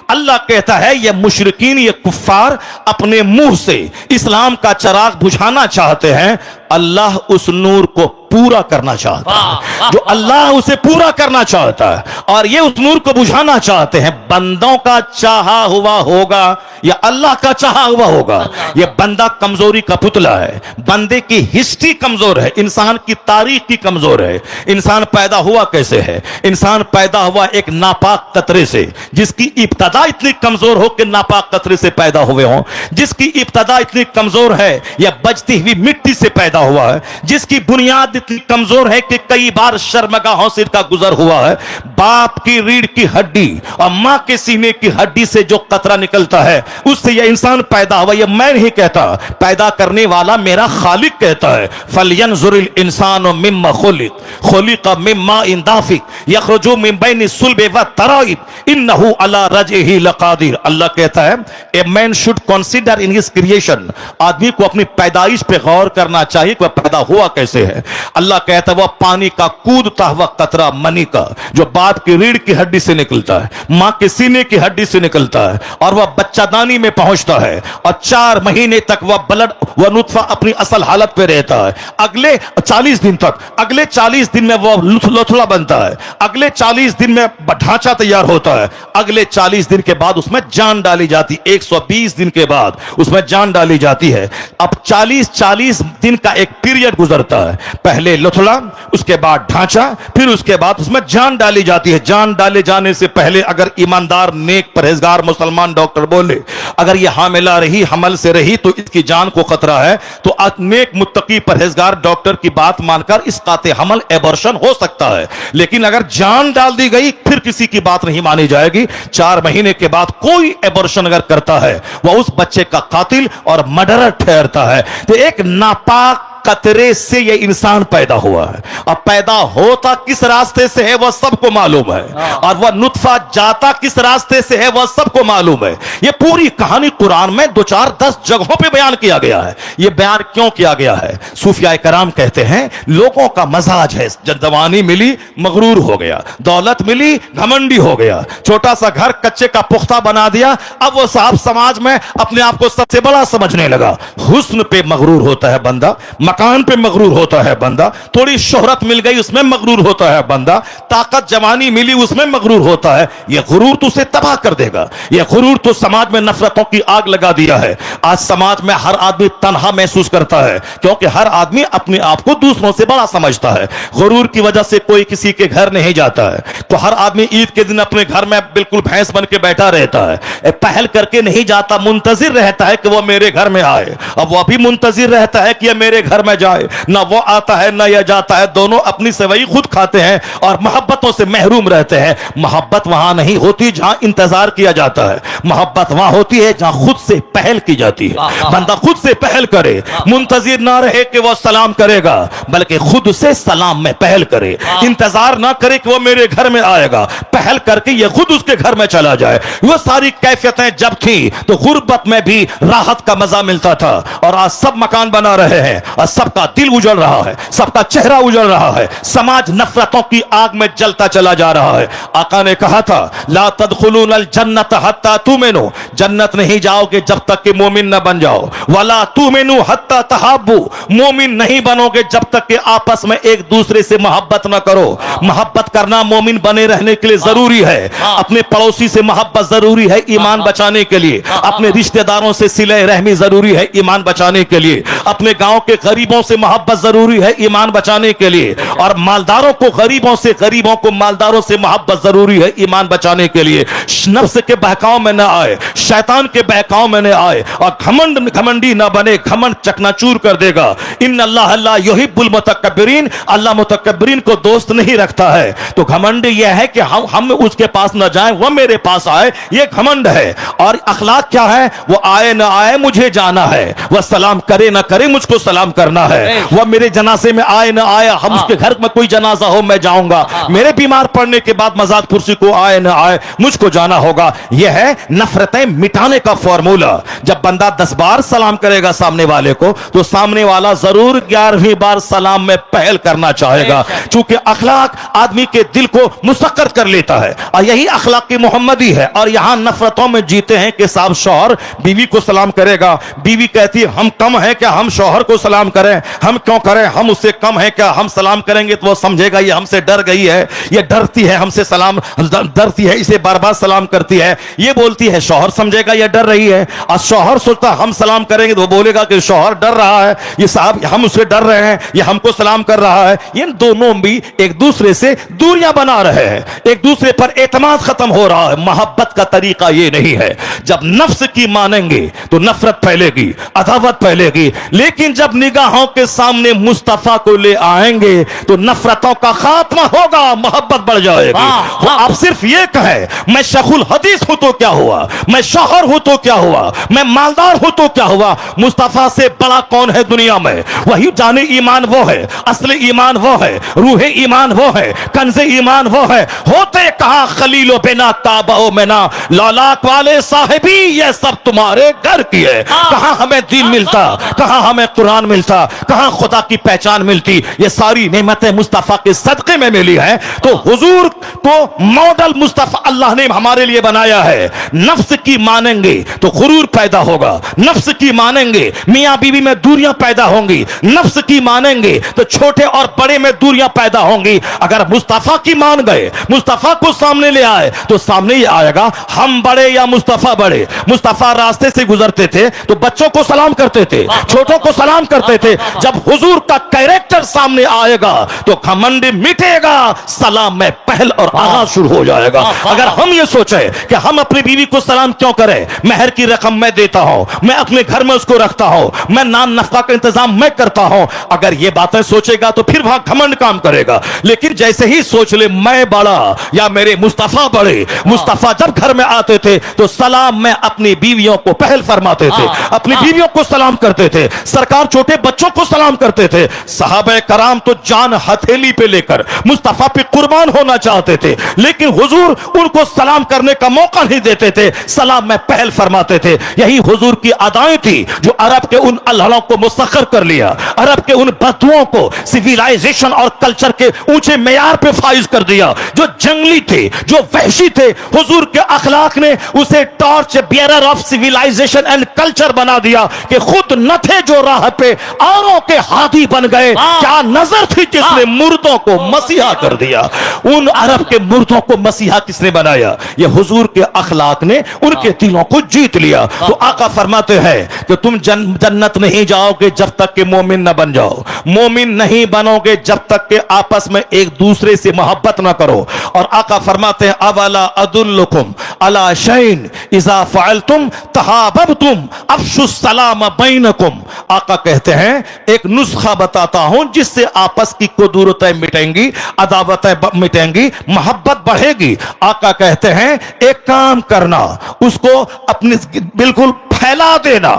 अल्लाह कहता है ये मुशरिकीन, ये कुफ्फार अपने मुंह से इस्लाम का चिराग बुझाना चाहते हैं, अल्लाह उस नूर को पूरा करना चाहता है। जो अल्लाह उसे पूरा करना चाहता है और ये उस नूर को बुझाना चाहते हैं। बंदों का चाहा हुआ होगा या अल्लाह का चाहा हुआ होगा, ये बंदा कमजोरी का पुतला है। बंदे की हिस्ट्री कमजोर है, इंसान की तारीख की कमजोर है। इंसान पैदा हुआ कैसे है? इंसान पैदा हुआ एक नापाक कतरे से, जिसकी इब्तदा इतनी कमजोर हो कि नापाक कतरे से पैदा हुए हों, जिसकी इब्तदा इतनी कमजोर है या बजती हुई मिट्टी से पैदा हुआ है, जिसकी बुनियाद इतनी कमजोर है कि कई बार शर्मगाहों से का गुजर हुआ है। बाप की रीढ़ की हड्डी और मां के सीने की हड्डी से जो कतरा निकलता है, उससे यह इंसान पैदा हुआ। यह मैं नहीं कहता, पैदा करने वाला मेरा खालिक कहता है। फलयंजुरिल इंसानु मिम्मा खुलिक़ मिम्मा इन दाफिक यखरुजु मिन बैनि सुल्बि व तराइब इन्नहु अला रजइही लकादिर। अल्लाह कहता है a man should consider in his creation. आदमी को अपनी पैदाइश पे गौर करना चाहिए कि वह पैदा हुआ कैसे है। अल्लाह कहता है वह पानी का कूदता हुआ कतरा मनी का, जो बाप की रीढ़ की हड्डी से निकलता है, मां के सीने की हड्डी से निकलता है, और वह बच्चादानी में पहुंचता है, और 4 महीने तक वह ब्लड, वह नुत्फा अपनी असल हालत पे रहता है। अगले 40 दिन तक, अगले 40 दिन में वह लोथड़ा बनता है, अगले 40 दिन में ढांचा तैयार होता है, अगले 40 दिन के बाद उसमें जान डाली जाती, 120 दिन के बाद उसमें जान डाली जाती है। अब 40 दिन का एक पीरियड गुजरता है, पहले लुथड़ा, उसके बाद ढांचा, फिर उसके बाद उसमें जान डाली जाती है। जान डाले जाने से पहले अगर ईमानदार नेक परहेजगार मुसलमान डॉक्टर बोले अगर यह हामिला रही, हमल से रही तो इसकी जान को खतरा है, तो नेक मुत्तकी परहेजगार डॉक्टर की बात मानकर इस काते हमल एबॉर्शन हो सकता है। लेकिन अगर जान डाल दी गई फिर किसी की बात नहीं मानी जाएगी। 4 महीने के बाद कोई एबॉर्शन अगर करता है वह उस बच्चे का कातिल और मर्डरर ठहरता है। तो एक नापाक कतरे से यह इंसान पैदा हुआ है, और पैदा होता किस रास्ते से है वह सबको मालूम है, और वह नुत्फा जाता किस रास्ते से है वह सबको मालूम है। यह पूरी कहानी कुरान में 2, 4, 10 जगहों पे बयान किया गया है। यह बयान क्यों किया गया है? सूफिया कराम कहते हैं लोगों का मजाज है, जब जवानी मिली मगरूर हो गया, दौलत मिली घमंडी हो गया, छोटा सा घर कच्चे का पुख्ता बना दिया, अब वो साहब समाज में अपने आप को सबसे बड़ा समझने लगा। हुस्न पे मगरूर होता है बंदा, मकान पे मगरूर होता है बंदा, थोड़ी शोहरत मिल गई उसमें मगरूर होता है बंदा, ताकत जवानी मिली उसमें मगरूर होता है। यह गुरूर तो उसे तबाह कर देगा। यह गुरूर तो समाज में नफरतों की आग लगा दिया है। आज समाज में हर आदमी तन्हा महसूस करता है, क्योंकि हर आदमी अपने आप को दूसरों से बड़ा समझता है। गुरूर की वजह से कोई किसी के घर नहीं जाता है, तो हर आदमी ईद के दिन अपने घर में बिल्कुल भैंस बन के बैठा रहता है, पहल करके नहीं जाता, मुंतजिर रहता है कि वह मेरे घर में आए। अब वह भी मुंतजिर रहता है कि यह मेरे घर घर में जाए, ना वो आता है ना यह जाता है, दोनों अपनी सेवई खुद खाते हैं और मोहब्बतों से महरूम रहते हैं। मोहब्बत वहां नहीं होती जहां इंतजार किया जाता है, मोहब्बत वहां होती है जहां खुद से पहल की जाती है। बंदा खुद से पहल करे, मुंतजिर ना रहे कि वो सलाम करेगा, बल्कि खुद से सलाम में पहल करे। इंतजार ना करे कि वो मेरे घर में आएगा, पहल करके ये खुद उसके घर में चला जाए। वो सारी कैफियतें जब थी तो गुर्बत में भी राहत का मजा मिलता था, और आज सब मकान बना रहे हैं और सबका दिल उजड़ रहा है, सबका चेहरा उजड़ रहा है, समाज नफरतों की आग में जलता चला जा रहा है। आका ने कहा था ला तदखुलूनल जन्नत हत्ता तुमिनु, जन्नत नहीं जाओगे जब तक कि मोमिन न बन जाओ, वला तुमिनु हत्ता तहाब्बू, मोमिन नहीं बनोगे जब तक कि आपस में एक दूसरे से मोहब्बत न करो। मोहब्बत करना मोमिन बने रहने के लिए जरूरी है। अपने पड़ोसी से मोहब्बत जरूरी है ईमान बचाने के लिए, अपने रिश्तेदारों से सिले रहमी जरूरी है ईमान बचाने के लिए, अपने गांव के गरीबों से मोहब्बत जरूरी है ईमान बचाने के लिए, और मालदारों को गरीबों से, गरीबों को मालदारों से मोहब्बत जरूरी है ईमान बचाने के लिए। नफ्स के बहकाव में न आए, शैतान के बहकाव में न आए, और घमंडी न बने, घमंड चकनाचूर कर देगा। इन अल्लाह ला युहिब्बुल मुतकब्बिरीन, अल्लाह मुतकब्बिरीन को दोस्त नहीं रखता है। तो घमंड यह है कि हम उसके पास न जाएं, वह मेरे पास आए, यह घमंड है। और अखलाक क्या है? वो आए न आए मुझे जाना है, वह सलाम करे न करे मुझको सलाम करना है, वह मेरे जनाजे में आए न आए, हम उसके घर में कोई जनाजा हो मैं जाऊंगा, मेरे बीमार पड़ने के बाद मजाक कुर्सी को आए न आए मुझको जाना होगा। यह है नफरतें मिटाने का फॉर्मूला। जब बंदा 10 बार सलाम करेगा सामने वाले को, तो सामने वाला जरूर 11वीं बार सलाम में पहल करना चाहेगा, क्योंकि अखलाक आदमी के दिल को मुसक्कर कर लेता है, और यही अखलाक की मोहम्मदी है। और यहां नफरतों में जीते हैं कि साहब शौहर बीवी को सलाम करेगा, बीवी कहती है हम कम है क्या हम शौहर को सलाम करें, हम क्यों करें, हम उससे कम है क्या, हम सलाम करेंगे तो वो समझेगा ये हमसे डर गई है, ये डरती है हमसे सलाम, डरती है इसे बार बार सलाम करती है, ये बोलती है शौहर समझेगा ये डर रही है। और शौहर सोचता हम सलाम करेंगे तो वो बोलेगा कि शौहर डर रहा है, ये साहब हम उससे डर रहे हैं, ये हमको सलाम कर रहा है। ये दोनों भी एक दूसरे से दूरियां बना रहे हैं, एक दूसरे पर एतमाद खत्म हो रहा है। मोहब्बत का तरीका ये नहीं है। जब नफ्स की मानेंगे तो नफरत फैलेगी, अदावत फैलेगी, लेकिन जब निगाहों के सामने मुस्तफा को ले आएंगे तो नफरतों का खात्मा होगा, मोहब्बत बढ़ जाएगी। वो आप सिर्फ ये कहें मैं शेखुल हदीस हूं तो क्या हुआ, मैं शौहर हूं तो क्या हुआ, मैं मालदार हूं तो क्या हुआ, मुस्तफा से बड़ा कौन है दुनिया में? वही जाने ईमान वो है, असली ईमान वो है, रूह ईमान वो है, कंज़े ईमान वो है। होते कहा खलीलो बिना काबो में ना, लौलाक वाले साहिबी ये सब तुम्हारे घर की है। कहां हमें दीन मिलता, कहां हमें कुरान मिलता, कहां खुदा की पहचान मिलती। ये सारी नेमतें मुस्तफा के सदके में मिली है। तो हुजूर को मॉडल मुस्तफा अल्लाह ने हमारे लिए बनाया है। नफ्स की मानेंगे तो गुरूर पैदा होगा, नफ्स की मानेंगे मियां बीवी में दूरियां पैदा होंगी, नफ्स की मानेंगे तो छोटे और बड़े में दूरियां पैदा होंगी। अगर मुस्तफा की मान गए, मुस्तफा को सामने ले आए तो सामने ही आएगा हम बड़े या मुस्तफा बड़े। मुस्तफा रास्ते से गुजरते थे तो बच्चों को सलाम करते थे, छोटों को सलाम करते थे। जब हुजूर का कैरेक्टर सामने आएगा तो घमंड मिटेगा, सलाम में पहल और आगाज शुरू हो जाएगा। अगर हम ये सोचे कि हम अपनी बीवी को सलाम क्यों करें, महर की रकम मैं देता हूं, मैं अपने घर में उसको रखता हूं, मैं नान नफका का इंतजाम मैं करता हूं, अगर ये बातें सोचेगा तो फिर वहां घमंड काम करेगा। लेकिन जैसे ही सोच ले मैं बड़ा या मेरे मुस्तफा बड़े, मुस्तफा जब घर में आते थे तो सलाम में अपनी बीवियों को पहल फरमाते थे, अपनी बीवियों को सलाम करते थे, सरकार छोटे बच्चों को सलाम करते थे। सहाबे कराम तो जान हथेली पे लेकर मुस्तफा पे कुर्बान होना चाहते थे, लेकिन हुजूर उनको सलाम करने का मौका नहीं देते थे, सलाम में पहल फरमाते थे। यही हुजूर की अदाएं थी जो अरब के उन अल्लाहों को मुसख्खर कर लिया, अरब के उन बदुओं को सिविलाइजेशन और कल्चर के ऊंचे मेयार पे फाइज कर दिया। जो जंगली थे, जो वहशी थे, हुजूर के अखलाक ने उसे torch bearer of civilisation and culture बना दिया कि खुद न थे जो राह पे औरों के हादी बन गए। क्या नजर थी जिसने मुर्दों को मसीहा कर दिया। उन अरब के मुर्दों को मसीहा किसने बनाया? ये हुजूर के अखलाक ने उनके दिलों को जीत लिया। तो आका फरमाते हैं कि तुम जन्नत नहीं जाओगे जब तक कि मोमिन न बन जाओ, मोमिन नहीं बनोगे जब तक कि आपस में एक दूसरे से मोहब्बत न करो। और आका फरमाते हैं अवला अदुल्लुकुम अला शैइन इज़ा फ़अलतुम तहाबबतुम अफ़शुस सलाम बैनकुम। आका कहते हैं एक नुस्खा बताता हूं जिससे आपस की कुदूरतें मिटेंगी, अदावतें मिटेंगी, मोहब्बत बढ़ेगी। आका कहते हैं एक काम करना, उसको अपनी बिल्कुल फैला देना,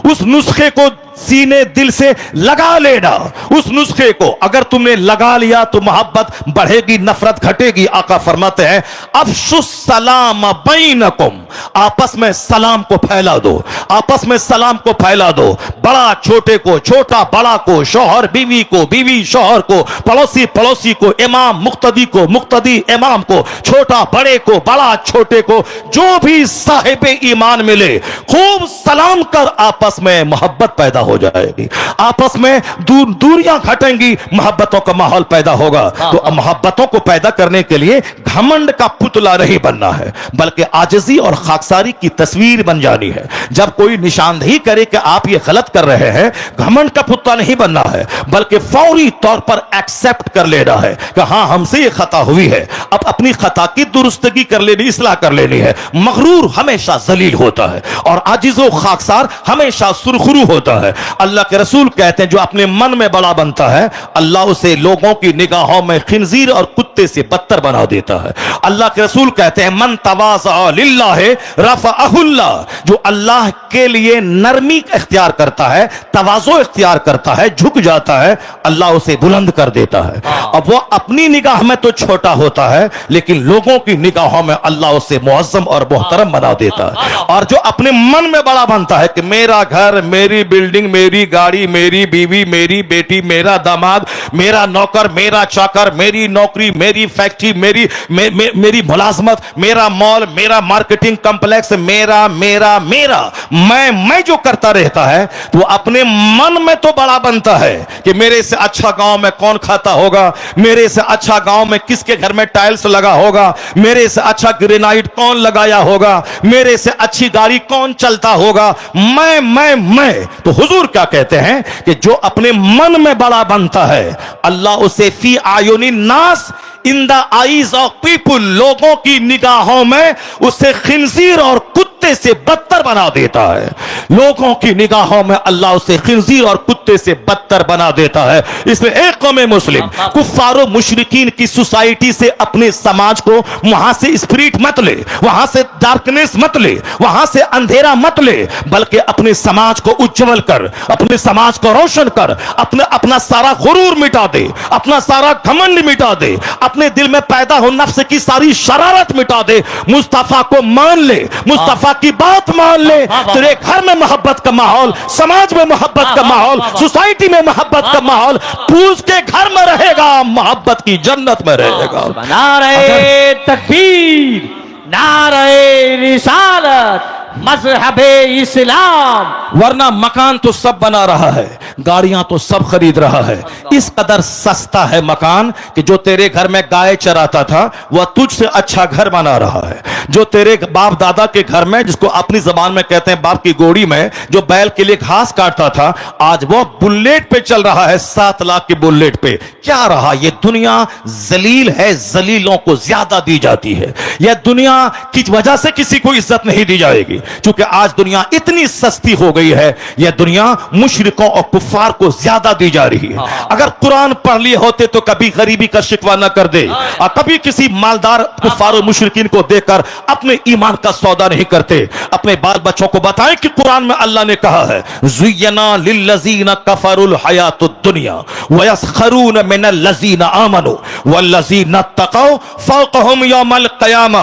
उस नुस्खे को सीने दिल से लगा लेना। उस नुस्खे को अगर तुमने लगा लिया तो मोहब्बत बढ़ेगी, नफरत घटेगी। आका फरमाते हैं अफशुस सलाम बैनकुम, आपस में सलाम को फैला दो, आपस में सलाम को फैला दो। बड़ा छोटे को, छोटा बड़ा को, शौहर बीवी को, बीवी शौहर को, पड़ोसी पड़ोसी को, इमाम मुक्तदी को, मुक्तदी इमाम को, छोटा बड़े को, बड़ा छोटे को, जो भी साहिब ईमान मिले खूब सलाम कर आपस में मोहब्बत पैदा हो जाएगी, आपस में दूरियां घटेंगी, मोहब्बतों का माहौल पैदा होगा। तो मोहब्बतों को पैदा करने के लिए घमंड का पुतला नहीं बनना है, बल्कि आजिज़ी और खाकसारी की तस्वीर बन जानी है। जब कोई निशानदेही करे कि आप ये गलत कर रहे हैं, घमंड का पुतला नहीं बनना है, बल्कि फौरी तौर पर एक्सेप्ट कर लेना है कि हां हमसे ये खता हुई है, अब अपनी खता की दुरुस्तगी कर लेनी, इस्लाह कर लेनी है। मगरूर हमेशा जलील होता है और आजिज़ो खाकसार हमेशा सुरखरू होता है। अल्लाह के रसूल कहते हैं जो अपने मन में बड़ा बनता है, अल्लाह उसे लोगों की निगाहों में खिंजीर और कुत्ते से बदतर बना देता है। अल्लाह के रसूल कहते हैं मन तवाज़ा लिल्लाह रफ़अहुल्लाह, जो अल्लाह के लिए नरमी इख्तियार करता है, तवाज़ो इख्तियार करता है, झुक जाता है, अल्लाह उसे बुलंद कर देता है। अब वो अपनी निगाह में तो छोटा होता है, लेकिन लोगों की निगाहों में अल्लाह उसे मुअज़्ज़म और मोहतरम बना देता है। और जो अपने मन में बड़ा बनता है कि मेरा घर, मेरी बिल्डिंग, मेरी गाड़ी, मेरी बीवी, मेरी बेटी, मेरा दामाद, मेरा नौकर, मेरा चाकर, मेरी नौकरी, मेरी फैक्ट्री, मेरी मुलाजमत, मेरा मॉल, मेरा मार्केटिंग कॉम्प्लेक्स, मेरा मेरा मेरा मैं जो करता रहता है, तो अपने मन में तो बड़ा बनता है कि मेरे से अच्छा गांव में कौन खाता होगा, मेरे से अच्छा गांव में किसके घर में टाइल्स लगा होगा, मेरे से अच्छा ग्रेनाइट कौन लगाया होगा, मेरे से अच्छी गाड़ी कौन चलता होगा। मैं तो हुजूर क्या कहते हैं कि जो अपने मन में बड़ा बनता है, अल्लाह उसे फी आयुनी नास, in the eyes of people, लोगों की निगाहों में उसे खिंजीर और कुत्ते से बदतर बना देता है। लोगों की निगाहों में अल्लाह उसे खिंजीर और कुत्ते से बदतर बना देता है। इसलिए एक कौम मुस्लिम कुफ्फारो मुशरिकीन की सोसाइटी से अपने समाज को, वहां से स्पिरिट मत ले, वहां से डार्कनेस मत ले, वहां से अंधेरा मत ले, बल्कि अपने समाज को उज्जवल कर, अपने समाज को रोशन कर, अपना सारा गुरूर मिटा दे, अपना सारा घमंड मिटा दे, अपने दिल में पैदा हो नफ्स की सारी शरारत मिटा दे, मुस्तफा को मान ले, मुस्तफा की बात मान ले। तेरे घर में मोहब्बत का माहौल, समाज में मोहब्बत का माहौल, सोसाइटी में मोहब्बत का माहौल, पूज के घर में रहेगा, मोहब्बत की जन्नत में रहेगा। नारे तकबीर, नारे रिसालत, मज़हबे इस्लाम। वरना मकान तो सब बना रहा है, गाड़ियां तो सब खरीद रहा है, इस कदर सस्ता है मकान कि जो तेरे घर में गाय चराता था वह तुझसे अच्छा घर बना रहा है। जो तेरे बाप दादा के घर में, जिसको अपनी जबान में कहते हैं बाप की गोड़ी में, जो बैल के लिए घास काटता था, आज वो बुलेट पे चल रहा है, 7 लाख की बुलेट पे। क्या रहा? ये दुनिया जलील है, जलीलों को ज्यादा दी जाती है। यह दुनिया की वजह से किसी को इज्जत नहीं दी जाएगी, क्योंकि आज दुनिया इतनी सस्ती हो गई है। यह दुनिया मुशरिकों और कुफ्फार को ज्यादा दी जा रही है। अगर कुरान पढ़ लिए होते तो कभी गरीबी का शिकवा न कर दे, और कभी किसी मालदार कुफ्फार और मुशरिकीन को देखकर अपने ईमान का सौदा नहीं करते। अपने बाल बच्चों को बताएं कि कुरान में अल्लाह ने कहा है ज़ुय्यना लिल्लज़ीना कफ़रुल हयातुद दुनिया व यस्खरून मिनल लज़ीना आमनू वल्लज़ीना तक़ौ फ़ौक़हुम यौमल क़यामा।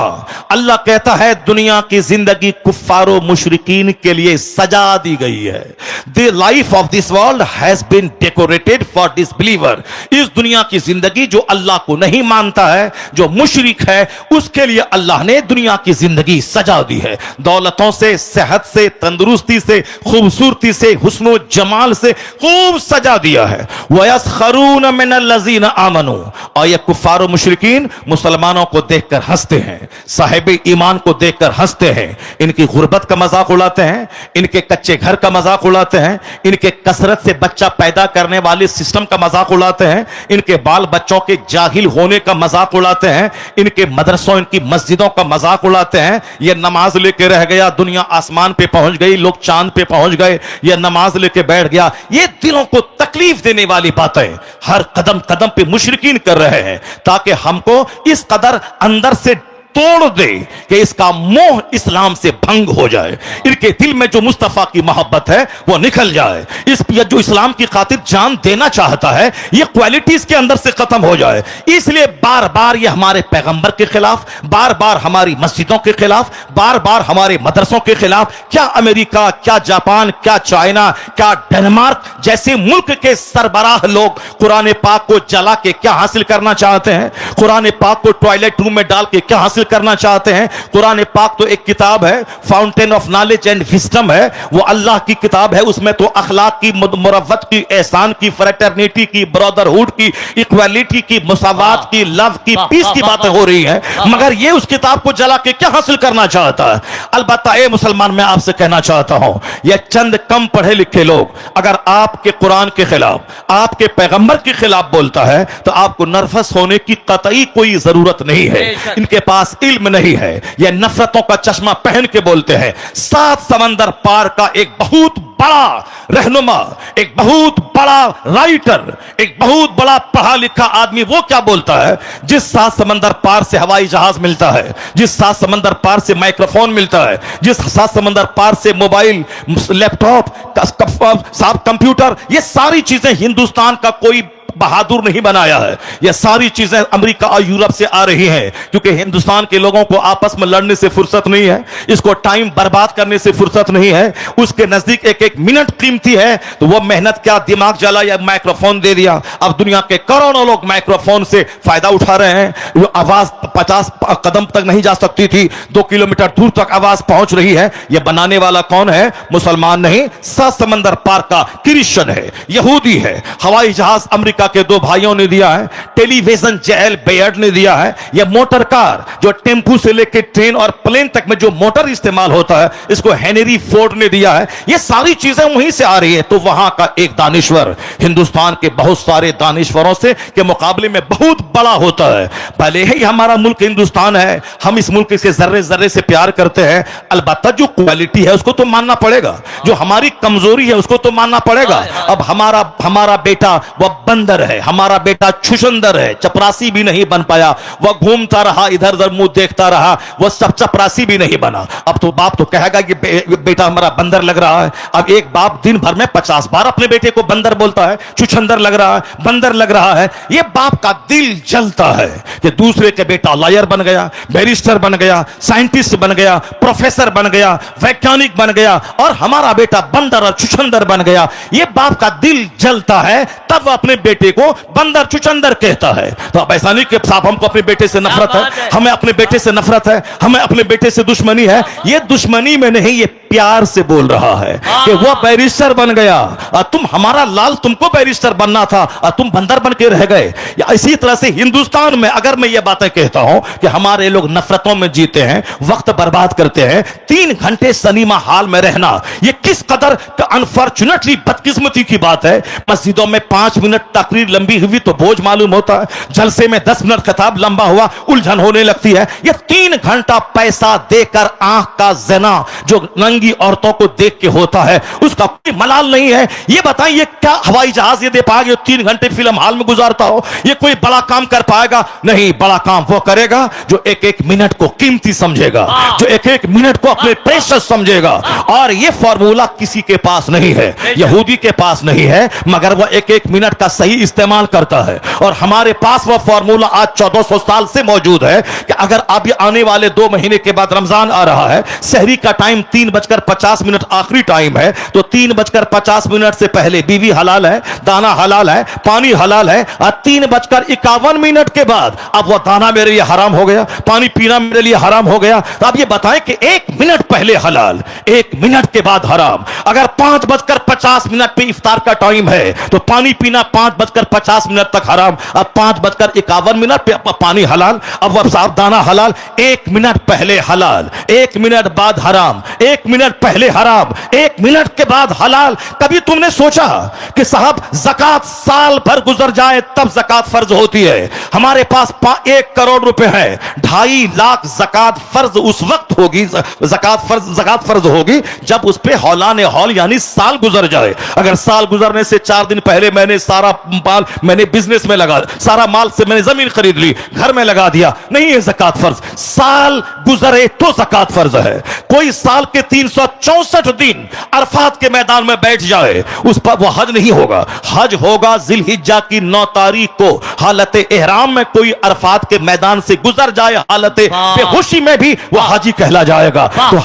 अल्लाह कहता है दुनिया की जिंदगी कुफ्फारो मुशरिकीन के लिए सजा दी गई है। The life of this world has been decorated for disbeliever. इस दुनिया की जिंदगी जो अल्लाह को नहीं मानता है, जो मुशरिक है, उसके लिए अल्लाह ने दुनिया की जिंदगी सजा दी है। दौलतों से, सेहत से, तंदुरुस्ती से, खूबसूरती से, हुस्नो जमाल से खूब सजा दिया है। वयस्खरून मिनल लज़ीना आमनू, और ये कुफ्फार और मुशरिकीन मुसलमानों को देखकर हंसते हैं, साहिब ईमान को देखकर हंसते हैं, इनकी गुर्बत का मजाक उड़ाते हैं, इनके कच्चे घर का मजाक उड़ाते हैं, इनके कसरत मेहनत से बच्चा पैदा करने वाले सिस्टम का मजाक उड़ाते हैं, इनके बाल बच्चों के जाहिल होने का मजाक उड़ाते हैं, इनके मदरसों इनकी मस्जिदों का मजाक उड़ाते हैं। यह नमाज लेके रह गया, दुनिया आसमान पे पहुंच गई, लोग चांद पे पहुंच गए, यह नमाज लेके बैठ गया। ये दिलों को तकलीफ देने वाली बातें हर कदम कदम पे मुशरिकीन कर रहे हैं, ताकि हमको इस कदर अंदर से तोड़ दे कि इसका मोह इस्लाम से भंग हो जाए, इनके दिल में जो मुस्तफा की मोहब्बत है वो निकल जाए, इस जो इस्लाम की खातिर जान देना चाहता है ये क्वालिटीज के अंदर से खत्म हो जाए। इसलिए बार बार ये हमारे पैगंबर के खिलाफ, बार बार हमारी मस्जिदों के खिलाफ, बार बार हमारे मदरसों के खिलाफ, क्या अमेरिका, क्या जापान, क्या चाइना, क्या डेनमार्क जैसे मुल्क के सरबराह लोग कुरान पाक को जला के क्या हासिल करना चाहते हैं, कुरान पाक को टॉयलेट रूम में डाल के क्या हासिल करना चाहते हैं। कुरान पाक तो एक किताब है, fountain of knowledge and wisdom है, वो अल्लाह की किताब है, उसमें तो अखलाक की, मुरव्वत की, एहसान की, फ्रेटर्निटी की, ब्रदरहुड की, इक्वालिटी की, मुसावात की, लव की, पीस की बातें हो रही हैं, मगर ये उस किताब को जला के क्या हासिल करना चाहता है। अलबत्ता ए मुसलमान, मैं आपसे कहना चाहता हूं, ये चंद कम पढ़े लिखे लोग अगर आपके कुरान के खिलाफ, आपके पैगंबर के खिलाफ बोलता है तो आपको नर्वस होने की कतई कोई जरूरत नहीं है। इनके पास इल्म नहीं है, यह नफरतों का चश्मा पहन के बोलते हैं। 7 समंदर पार का एक बहुत बड़ा रहनुमा, एक बहुत बड़ा राइटर, एक बहुत बड़ा पढ़ा लिखा आदमी वो क्या बोलता है, जिस 7 समंदर पार से हवाई जहाज मिलता है, जिस 7 समंदर पार से माइक्रोफोन मिलता है, जिस 7 समंदर पार से मोबाइल, लैपटॉप, कंप्यूटर, ये सारी चीजें हिंदुस्तान का कोई बहादुर नहीं बनाया है, यह सारी चीजें अमेरिका और यूरोप से आ रही हैं, क्योंकि हिंदुस्तान के लोगों को आपस में लड़ने से फुर्सत नहीं है, इसको टाइम बर्बाद करने से फुर्सत नहीं है, उसके नजदीक एक एक मिनट कीमती है, तो वो मेहनत क्या दिमाग जला या माइक्रोफोन दे दिया। अब दुनिया के करोड़ों लोग माइक्रोफोन से फायदा उठा रहे हैं, वो आवाज 50 कदम तक नहीं जा सकती थी, 2 किलोमीटर दूर तक आवाज पहुंच रही है। यह बनाने वाला कौन है? मुसलमान नहीं, 7 समंदर पार का क्रिश्चियन है, यहूदी है। हवाई जहाज अमेरिका के 2 भाइयों ने दिया है, टेलीविजन जेल बेयर्ड ने दिया है, यह मोटर कार जो टेम्पू से लेकर ट्रेन और प्लेन तक में जो मोटर इस्तेमाल होता है इसको हेनरी फोर्ड ने दिया है। ये सारी चीजें वहीं से आ रही है। तो वहां का एक दानिश्वर हिंदुस्तान के बहुत सारे दानिश्वरों से के मुकाबले में बहुत बड़ा होता है। भले ही हमारा मुल्क हिंदुस्तान है, हम इस मुल्क से जर्रे जर्रे से प्यार करते हैं, अलबत्ता जो क्वालिटी है उसको तो मानना पड़ेगा, जो हमारी कमजोरी है उसको तो मानना पड़ेगा। अब हमारा बेटा वह बंदर है, हमारा बेटा छुछंदर है, चपरासी भी नहीं बन पाया, वह घूमता रहा, इधर उधर मुंह देखता रहा, वह सब चपरासी भी नहीं बना। अब तो बाप तो कहेगा कि बेटा हमारा बंदर लग रहा है। अब एक बाप दिन भर में 50 बार अपने बेटे को बंदर बोलता है, छुछंदर लग रहा है, बंदर लग रहा है। यह बाप का दिल जलता है कि दूसरे के बेटा लॉयर बन गया, बैरिस्टर बन गया, साइंटिस्ट बन गया, प्रोफेसर बन गया, वैज्ञानिक बन गया, और हमारा बेटा बंदर और छुछंदर बन गया। यह बाप का दिल जलता है, तब वह अपने बेटे को बंदर छुछंदर कहता है। तो अब ऐसा नहीं कि साहब हमको अपने बेटे से नफरत है, हमें अपने बेटे से नफरत है, हमें अपने बेटे से दुश्मनी है। ये दुश्मनी में नहीं, ये प्यार से बोल रहा है कि वो बैरिस्टर बन गया और तुम, हमारा लाल तुमको बैरिस्टर बनना था और तुम बंदर बन के रह गए। इसी तरह से हिंदुस्तान में अगर मैं ये बातें कहता हूं कि हमारे लोग नफरतों में जीते हैं, वक्त बर्बाद करते हैं, 3 घंटे सिनेमा हॉल में रहना ये किस कदर अनफॉर्चुनेटली बदकिस्मती की बात है। मस्जिदों में 5 मिनट तकरीर लंबी हुई तो बोझ मालूम होता है, जलसे में 10 मिनट खिताब लंबा हुआ उलझन होने लगती है। ये 3 घंटा पैसा देकर आंख का जना जो नंगी औरतों को देख के होता है उसका कोई मलाल नहीं है। ये बताएं, ये क्या हवाई जहाज ये दे पाएगा 3 घंटे फिल्म हॉल में गुजारता हो? ये कोई बड़ा काम कर पाएगा? नहीं, बड़ा काम वो करेगा जो एक एक मिनट को कीमती समझेगा, जो एक एक मिनट को अपने प्रेशियस समझेगा। और ये फॉर्मूला किसी के पास नहीं है, यहूदी के पास नहीं है, मगर वो एक एक मिनट का सही इस्तेमाल करता है। और हमारे पास वो फॉर्मूला आज 1400 साल से मौजूद है कि अगर अब ये आने वाले 2 महीने के बाद रमजान आ रहा है, सहरी का टाइम 3:50 आखिरी टाइम है, तो 3:50 से पहले बीवी हलाल है, दाना हलाल है, पानी हलाल है। और 3:51 के बाद अब वो दाना मेरे लिए हराम हो गया, पानी पीना मेरे लिए हराम हो गया। तो आप ये बताएं कि 1 मिनट पहले हलाल, 1 मिनट के बाद हराम। अगर 5:50 पे इफ्तार का टाइम है तो पानी पीना 5:50 तक हराम, अब 5:51 पे पानी हलाल, अब सावधाना हलाल, 1 मिनट पहले हलाल, 1 मिनट बाद हराम, 1 मिनट पहले हराम, 1 मिनट के बाद हलाल। कभी तुमने सोचा कि साहब ज़कात साल भर गुजर जाए तब ज़कात फर्ज होती है? हमारे पास 1 करोड़ रुपए है, 2.5 लाख ज़कात फर्ज उस वक्त होगी, ज़कात फर्ज होगी जब उस पे हौलाने हौल यानी साल गुजर जाए। अगर साल गुजरने से 4 दिन पहले मैंने सारा माल मैंने बिजनेस में लगा, सारा माल से मैंने जमीन खरीद ली, घर में लगा दिया, नहीं है ज़कात फर्ज। साल गुजरे तो ज़कात फर्ज है। कोई साल के 364 दिन अरफात के मैदान में बैठ जाए, उस पर वो हज नहीं होगा। हज होगा जिलहिज्जा की 9 तारीख को, हालत एहराम में कोई अरफात के मैदान से गुजर जाए हालत बेहोशी में भी वो हाजी कहला जाएगा। तो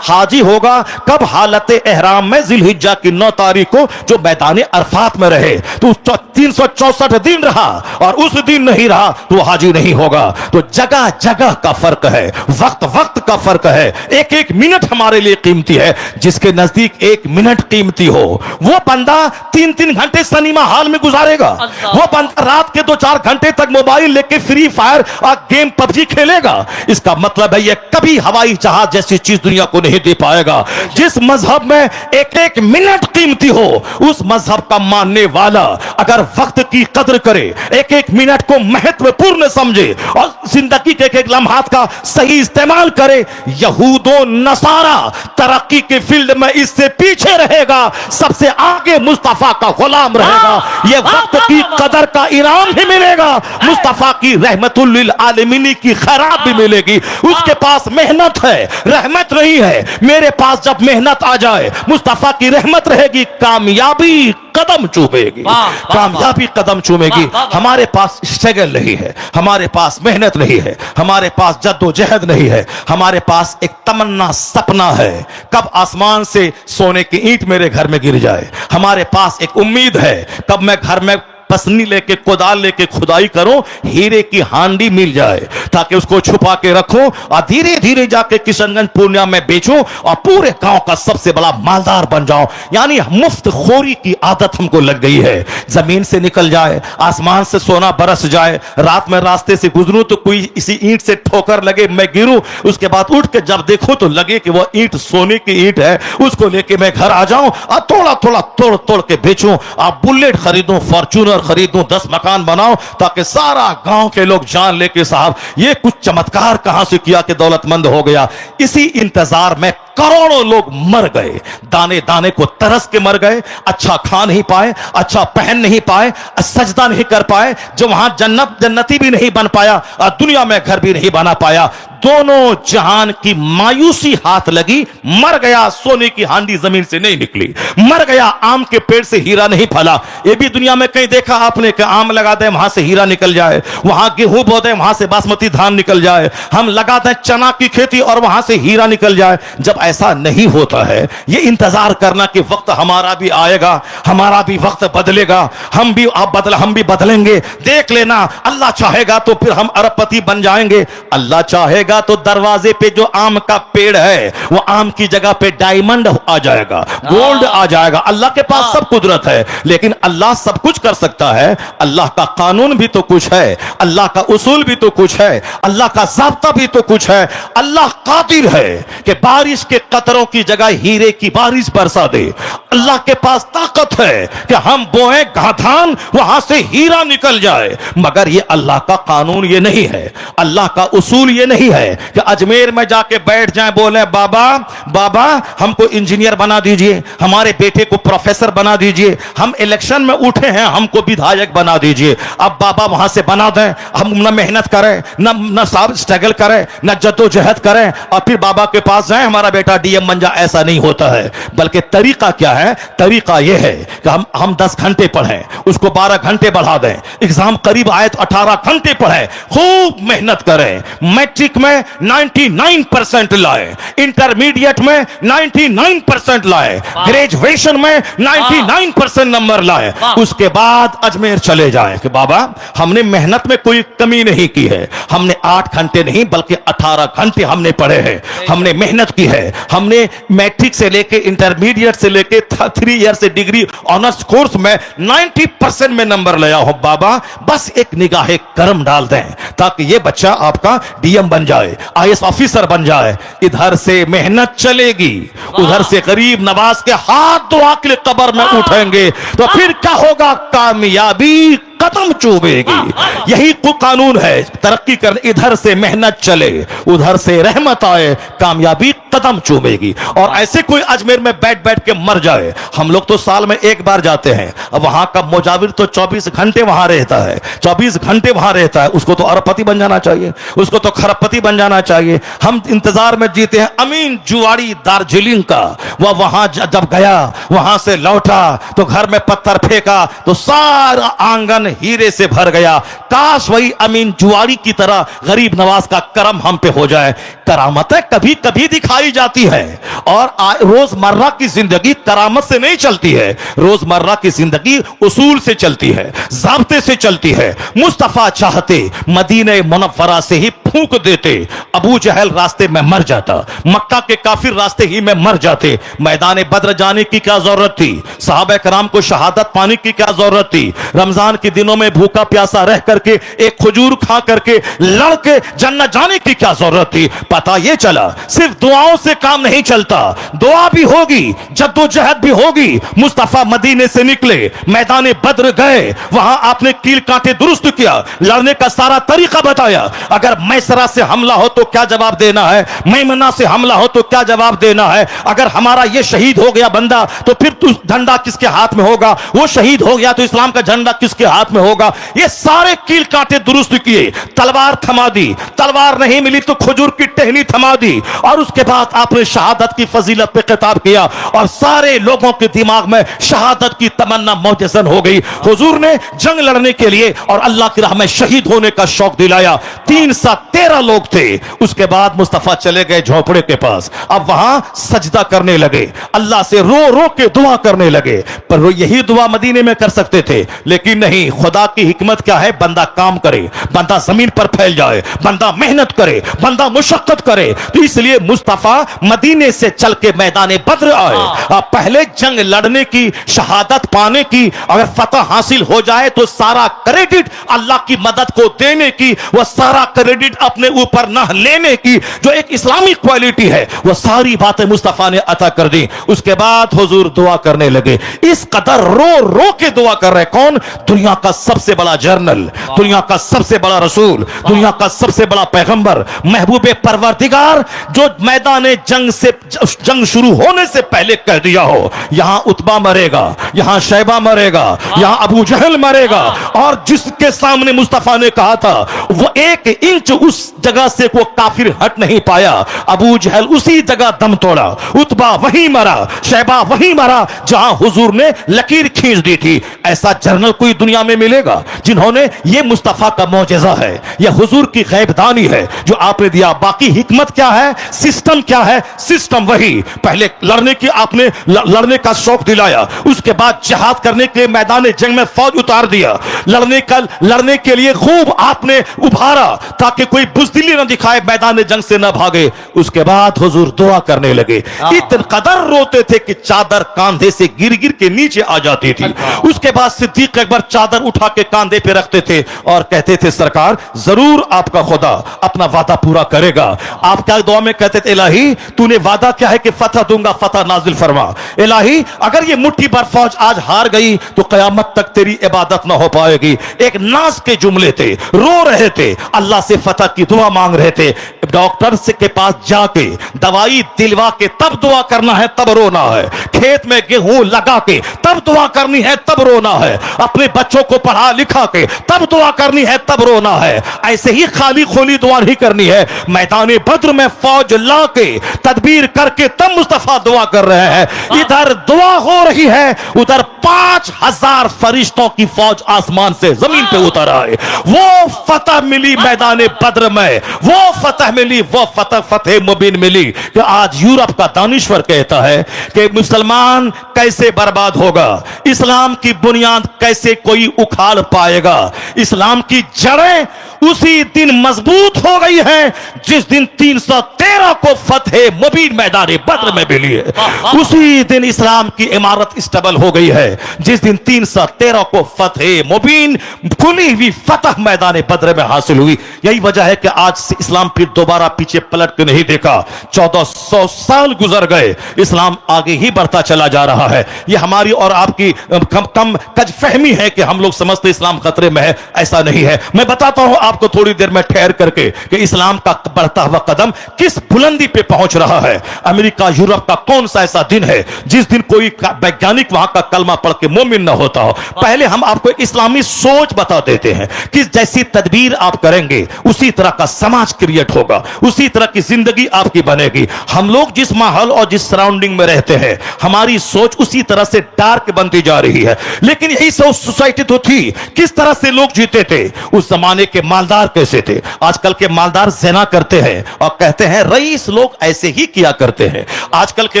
हाजी होगा कब? हालत एहराम में जिलहिज्जा की 9 तारीख को जो मैदान अरफात में रहे। तो 364 दिन रहा और उस दिन नहीं रहा तो हाजी नहीं होगा। तो जगह जगह का फर्क है, वक्त वक्त का फर्क है। एक एक मिनट हमारे लिए कीमती है। जिसके नजदीक 1 मिनट कीमती हो वो बंदा 3-3 घंटे सिनेमा हॉल में गुजारेगा। वो बंदा रात के 2-4 घंटे तक मोबाइल लेके फ्री फायर और गेम पबजी खेलेगा। इसका मतलब है ये कभी हवाई जहाज जैसी चीज दुनिया को नहीं दे पाएगा। जिस मजहब में एक एक मिनट कीमती हो, उस मजहब का मानने वाला अगर वक्त की कदर करे, एक एक मिनट को महत्वपूर्ण समझे और जिंदगी के एक लम्हात का सही इस्तेमाल करे, यहूदो नसारा तरक्की के फील्ड में इससे पीछे रहेगा, सबसे आगे मुस्तफा का गुलाम रहेगा। ये वक्त की कदर का इनाम भी मिलेगा, मुस्तफा की रहमतुल लिल आलमीन की खैरात भी मिलेगी। उसके पास मेहनत है, रहमत नहीं है। मेरे पास जब मेहनत आ जाए, मुस्तफा की रहमत रहेगी, कामयाबी कदम चूमेगी, कामयाबी कदम चूमेगी। हमारे पास स्ट्रगल नहीं है, हमारे पास मेहनत नहीं है, हमारे पास जद्दोजहद नहीं है। हमारे पास एक तमन्ना, सपना है कब आसमान से सोने की ईंट मेरे घर में गिर जाए। हमारे पास एक उम्मीद है कब मैं घर में पसनी लेके, कोदाल लेके खुदाई करूं, हीरे की हांडी मिल जाए, ताकि उसको छुपा के रखूं और धीरे धीरे जाके किशनगंज पूर्णिया में बेचूं और पूरे गांव का सबसे बड़ा मालदार बन जाऊं। यानी मुफ्त खोरी की आदत हमको लग गई है। जमीन से निकल जाए, आसमान से सोना बरस जाए, रात में रास्ते से गुजरूं तो कोई इसी ईंट से ठोकर लगे, मैं गिरूं, उसके बाद उठ के जब देखूं तो लगे कि वो ईंट सोने की ईंट है, उसको लेके मैं घर आ जाऊं और थोड़ा थोड़ा तोड़ तोड़ के बेचूं और बुलेट खरीदूं, फॉर्च्यूनर खरीदूं, 10 मकान बनाओ, ताकि सारा गांव के लोग जान ले कि साहब ये कुछ चमत्कार कहां से किया कि दौलतमंद हो गया। इसी इंतजार में करोड़ों लोग मर गए, दाने दाने को तरस के मर गए, अच्छा खा नहीं पाए, अच्छा पहन नहीं पाए, सजदा नहीं कर पाए, जो वहां जन्नती भी नहीं बन पाया और दुनिया में घर भी नहीं बना पाया। दोनों जहान की मायूसी हाथ लगी, मर गया, सोने की हांडी जमीन से नहीं निकली, मर गया, आम के पेड़ से हीरा नहीं फला। ये भी दुनिया में कहीं देखा आपने कि आम लगा दे वहां से हीरा निकल जाए, वहां गेहूं बो दे वहां से बासमती धान निकल जाए, हम लगा दें चना की खेती और वहां से हीरा निकल जाए। जब ऐसा नहीं होता है, ये इंतजार करना कि वक्त हमारा भी आएगा, हमारा भी वक्त बदलेगा, हम भी बदलेंगे, देख लेना, अल्लाह चाहेगा तो फिर हम अरबपति बन जाएंगे। अल्लाह चाहेगा तो दरवाजे पे जो आम का पेड़ है वो आम की जगह पे डायमंड आ जाएगा, गोल्ड आ जाएगा। अल्लाह के पास सब कुदरत है, लेकिन अल्लाह सब कुछ कर सकता है। अल्लाह का कानून भी तो कुछ है, अल्लाह का उसूल भी तो कुछ है, अल्लाह का ज़ाब्ता भी तो कुछ है। अल्लाह कादिर है कि बारिश के कतरों की जगह हीरे की बारिश बरसा दे। अल्लाह के पास ताकत है कि हम बोए धान, वहां से हीरा निकल जाए। मगर ये अल्लाह का कानून ये नहीं है, अल्लाह का उसूल ये नहीं है कि अजमेर में जाके बैठ जाए, बोले बाबा बाबा हमको इंजीनियर बना दीजिए, हमारे बेटे को प्रोफेसर बना दीजिए, हम इलेक्शन में उठे हैं हमको विधायक बना दीजिए। अब बाबा वहां से बना दें, हम न मेहनत करें, न साहब स्ट्रगल करें, न जद्दोजहद करें और फिर बाबा के पास जाए हमारा बेटा डीएम बन जाए। ऐसा नहीं होता है। बल्कि तरीका क्या है? तरीका यह है कि हम 10 घंटे पढ़ें, उसको 12 घंटे बढ़ा दें, एग्जाम करीब आए तो 18 घंटे पढ़ें, खूब मेहनत करें, मैट्रिक में 99% लाए, इंटरमीडिएट में 99% लाए, ग्रेजुएशन में 99% नंबर लाए। उसके बाद अजमेर चले जाएं कि बाबा हमने मेहनत में कोई कमी नहीं की है, हमने 8 घंटे नहीं बल्कि 18 घंटे हमने पढ़े हैं, हमने मेहनत की है, हमने मैट्रिक से लेके इंटरमीडिएट से लेके 3 ईयर से डिग्री ऑनर्स कोर्स में 90% में नंबर लाया हूं बाबा, बस एक निगाहे करम डाल दें ताकि ये बच्चा आपका डीएम बन जाए, आईएएस ऑफिसर बन जाए। इधर से मेहनत चलेगी, उधर से गरीब नवाज के हाथ दुआ के लिए कब्र में उठेंगे, तो फिर क्या होगा? कामयाबी कदम चूमेगी। यही कानून है तरक्की करने, इधर से मेहनत चले उधर से रहमत आए, कामयाबी कदम चूमेगी। और ऐसे कोई अजमेर में बैठ बैठ के मर जाए, हम लोग तो साल में एक बार जाते हैं, अब वहां का मुजाविर तो 24 घंटे वहां रहता है, 24 घंटे वहां रहता है, उसको तो अरबपति बन जाना चाहिए, उसको तो खरबपति बन जाना चाहिए। हम इंतजार में जीते हैं अमीन जुवाड़ी दार्जिलिंग का, वह वहां जब गया, वहां से लौटा तो घर में पत्थर फेंका तो सारा आंगन हीरे से भर गया। काश वही अमीन जुवाड़ी की तरह गरीब नवाज का करम हम पे हो जाए। करामतें कभी कभी दिखाई जाती है और रोजमर्रा की जिंदगी करामत से नहीं चलती है, रोजमर्रा की जिंदगी उसूल से चलती है, ज़ाब्ते से चलती है। मुस्तफा चाहते मदीने मुनव्वरा से ही फूंक देते, अबू जहल रास्ते में मर जाता, मक्का के काफिर रास्ते ही में मर जाते। मैदान बद्र जाने की क्या जरूरत थी? सहाबा कराम को शहादत पाने की क्या जरूरत थी? रमजान के दिनों में भूखा प्यासा रह करके एक खजूर खा करके लड़ के जन्नत जाने की क्या जरूरत थी? पता यह चला सिर्फ दुआओं से काम नहीं चलता, दुआ भी होगी, जद्दोजहद भी होगी। मुस्तफा मदीने से निकले, मैदान बद्र गए, वहां आपने कील कांटे दुरुस्त किया, लड़ने का सारा तरीका बताया। अगर मैसरा से हमला हो तो क्या जवाब देना है, मैमना से हमला हो तो क्या जवाब देना है, अगर हमारा ये शहीद हो गया बंदा तो फिर तू झंडा किसके हाथ में होगा, वो शहीद हो गया तो इस्लाम का झंडा किसके हाथ में होगा। ये सारे कील कांटे दुरुस्त किए, तलवार थमा दी, तलवार नहीं मिली तो खजूर की टहनी थमा दी, और उसके बाद आपने शहादत की फजीलत पे खिताब किया और सारे लोगों के दिमाग में शहादत की तमन्ना मौजसन हो गई। हुजूर ने जंग लड़ने के लिए और अल्लाह की राह में शहीद होने का शौक दिलाया। 313 लोग थे। उसके बाद मुस्तफा चले गए झोपड़े के पास, अब वहां सजदा करने लगे, अल्लाह से रो रो के दुआ करने लगे। पर वो यही दुआ मदीने में कर सकते थे, लेकिन नहीं। खुदा की हिकमत क्या है? बंदा काम करे, बंदा जमीन पर फैल जाए, बंदा मेहनत करे, बंदा मुशक्कत करे। तो इसलिए मुस्तफा मदीने से चल के मैदान बद्र आए। पहले जंग लड़ने की, शहादत पाने की, अगर फतह हासिल हो जाए तो सारा क्रेडिट अल्लाह की मदद को देने की, वह सारा क्रेडिट अपने ऊपर न लेने की, जो एक इस्लामी क्वालिटी है, वह सारी बातें मुस्तफा ने अता कर दी। उसके बाद हुजूर दुआ करने लगे, इस कदर रो रो के दुआ कर रहे। कौन? दुनिया का सबसे बड़ा जर्नल, दुनिया का सबसे बड़ा रसूल, दुनिया का सबसे बड़ा पैगंबर, महबूबे परवरदिगार, जो मैदान जंग से, जंग शुरू होने से पहले कह दिया हो यहां उतबा मरेगा, यहां शैबा मरेगा, यहां अबू जहल मरेगा, और जिसके सामने मुस्तफा ने कहा था वो 1 इंच उस जगह से वो काफिर हट नहीं पाया। अबू जहल उसी जगह दम तोड़ा, उतबा वहीं मरा, शैबा वहीं मरा जहां हुजूर ने लकीर खींच दी थी। ऐसा जर्नल कोई दुनिया में मिलेगा जिन्होंने, ये मुस्तफा का मौजज़ा है, यह हुजूर की गैबदानी है जो आपने दिया। बाकी हिकमत क्या है, सिस्टम क्या है? सिस्टम वही, पहले लड़ने की आपने लड़ने का शौक दिलाया, उसके बाद जिहाद करने के लिए मैदान जंग में फौज उतार दिया, लड़ने के लिए खूब आपने उभारा ताकि कोई बुज़दिली न दिखाए, मैदान जंग से न भागे। उसके बाद हुजूर दुआ करने लगे, इतने कदर रोते थे कि चादर कांधे से गिर गिर के नीचे आ जाती थी। उसके बाद सिद्दीक अकबर चादर उठा के कांधे पे रखते थे और कहते थे सरकार जरूर आपका खुदा अपना वादा पूरा करेगा। आप क्या दुआ में कहते थे? इलाही तूने वादा क्या है कि फतह दूंगा, फतह नाजिल फरमा। इलाही अगर ये मुट्ठी भर फौज आज हार गई तो कयामत तक तेरी इबादत ना हो पाएगी। एक नाज के जुमले थे, रो रहे थे, अल्लाह से फतह की दुआ मांग रहे थे। डॉक्टर से के पास जाके दवाई दिलवा के तब दुआ करना है, तब रोना है। खेत में गेहूं लगा के तब दुआ करनी है, तब रोना है। अपने बच्चों को पढ़ा लिखा के तब दुआ करनी है, तब रोना है। ऐसे ही खाली खोली दुआ नहीं करनी है। मैदान बद्र में फौज ला के तदबीर करके तब मुस्तफा दुआ कर रहे हैं। इधर दुआ हो रही है, उधर 5000 फरिश्तों की फौज आसमान से जमीन पे उतर आए। वो फतह मिली मैदान बद्र में, वो फतह मिली, वो फतह मुबीन मिली कि आज यूरोप का दानिश्वर कहता है कि मुसलमान कैसे बर्बाद होगा, इस्लाम की बुनियाद कैसे कोई उखाड़ पाएगा, इस्लाम की जड़ें उसी दिन मजबूत हो गई है जिस दिन 313 को फतेह मुबीन मैदान बद्र में मिली है। उसी दिन इस्लाम की इमारत स्टेबल हो गई है जिस दिन 313 को फतेह मुबीन खुली हुई फतह मैदान बद्र में हासिल हुई। यही वजह है कि आज से इस्लाम फिर दोबारा पीछे पलट के नहीं देखा। 1400 साल गुजर गए, इस्लाम आगे ही बढ़ता चला जा रहा है। यह हमारी और आपकी कम कजफहमी है कि हम लोग समझते इस्लाम खतरे में है, ऐसा नहीं है। मैं बताता हूं आपको थोड़ी देर में ठहर करके कि इस्लाम का बढ़ता हुआ कदम किस बुलंदी पे पहुंच रहा है। अमेरिका यूरोप का कौन सा ऐसा दिन है जिस दिन कोई वैज्ञानिक वहां का कलमा पढ़ के मोमिन न होता हो। पहले हम आपको एक इस्लामी सोच बता देते हैं कि जैसी तदबीर आप करेंगे उसी तरह का समाज क्रिएट होगा, उसी तरह की जिंदगी आपकी बनेगी। हम लोग जिस माहौल और जिस सराउंडिंग में रहते हैं हमारी सोच उसी तरह से डार्क बनती जा रही है। लेकिन यही सोसाइटी तो थी। किस तरह से लोग जीते थे उस जमाने के मालदार कैसे थे? आजकल के मालदार ज़िना करते हैं और कहते हैं रईस लोग ऐसे ही किया करते हैं। आजकल के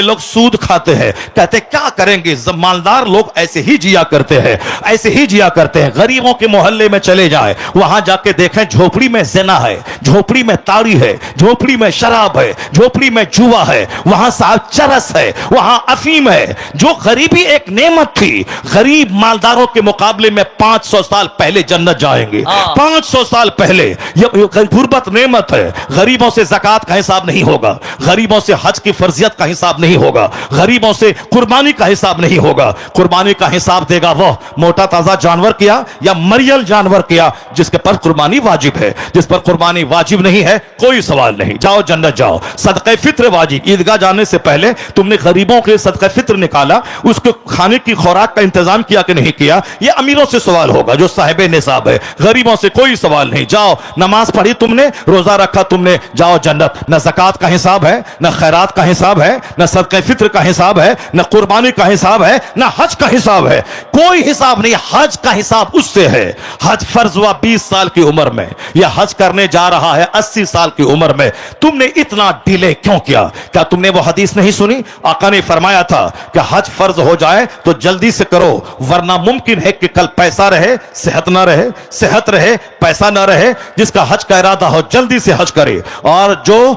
लोग सूद खाते हैं, कहते क्या करेंगे, मालदार लोग ऐसे ही जिया करते हैं, ऐसे ही जिया करते हैं। गरीबों के मोहल्ले में चले जाए, वहां जाके देखें झोपड़ी में ज़िना है, झोपड़ी में ताड़ी है, झोपड़ी में शराब है, झोपड़ी में जुआ है, वहां साहब चरस है, वहां अफीम है। जो गरीबी एक नेमत थी, गरीब मालदारों के मुकाबले में 500 साल पहले जन्नत जाएंगे। 500 साल पहले यह गुर्बत नेमत है। गरीबों से ज़कात का हिसाब नहीं होगा, गरीबों से हज की फर्जियत का हिसाब नहीं होगा, गरीबों से कुर्बानी का हिसाब नहीं होगा। कुर्बानी का हिसाब देगा वह मोटा ताजा जानवर किया या मरियल जानवर किया जिसके पर कुर्बानी वाजिब है। जिस पर कुर्बानी वाजिब नहीं है कोई सवाल नहीं, जाओ जन्नत जाओ। सदक़े फित्र वाजिब, ईदगाह जाने से पहले तुमने गरीबों के सदक़े फित्र निकाला, उसको खाने की खुराक का इंतजाम किया कि नहीं किया, यह अमीरों से सवाल होगा जो साहिबे निसाब है। गरीबों से कोई सवाल नहीं। जाओ, नमाज पढ़ी तुमने, रोजा रखा तुमने, जाओ जन्नत। न ज़कात का हिसाब है, न खैरात का हिसाब है, न सदक़े फित्र का हिसाब है, न कुर्बानी का हिसाब है, न हज का हिसाब है। कोई हिसाब नहीं। हज का हिसाब उससे है। हज फर्ज हुआ 20 साल की उम्र में, यह हज करने जा रहा है 80 साल की उम्र में। तुमने इतना डिले क्यों किया? क्या तुमने वो हदीस नहीं सुनी? आका ने फरमाया था कि हज फर्ज हो जाए तो जल्दी से करो, वरना मुमकिन है कि कल पैसा रहे सेहत ना रहे, सेहत रहे पैसा ना रहे। जिसका हज का इरादा हो जल्दी से हज करे, और जो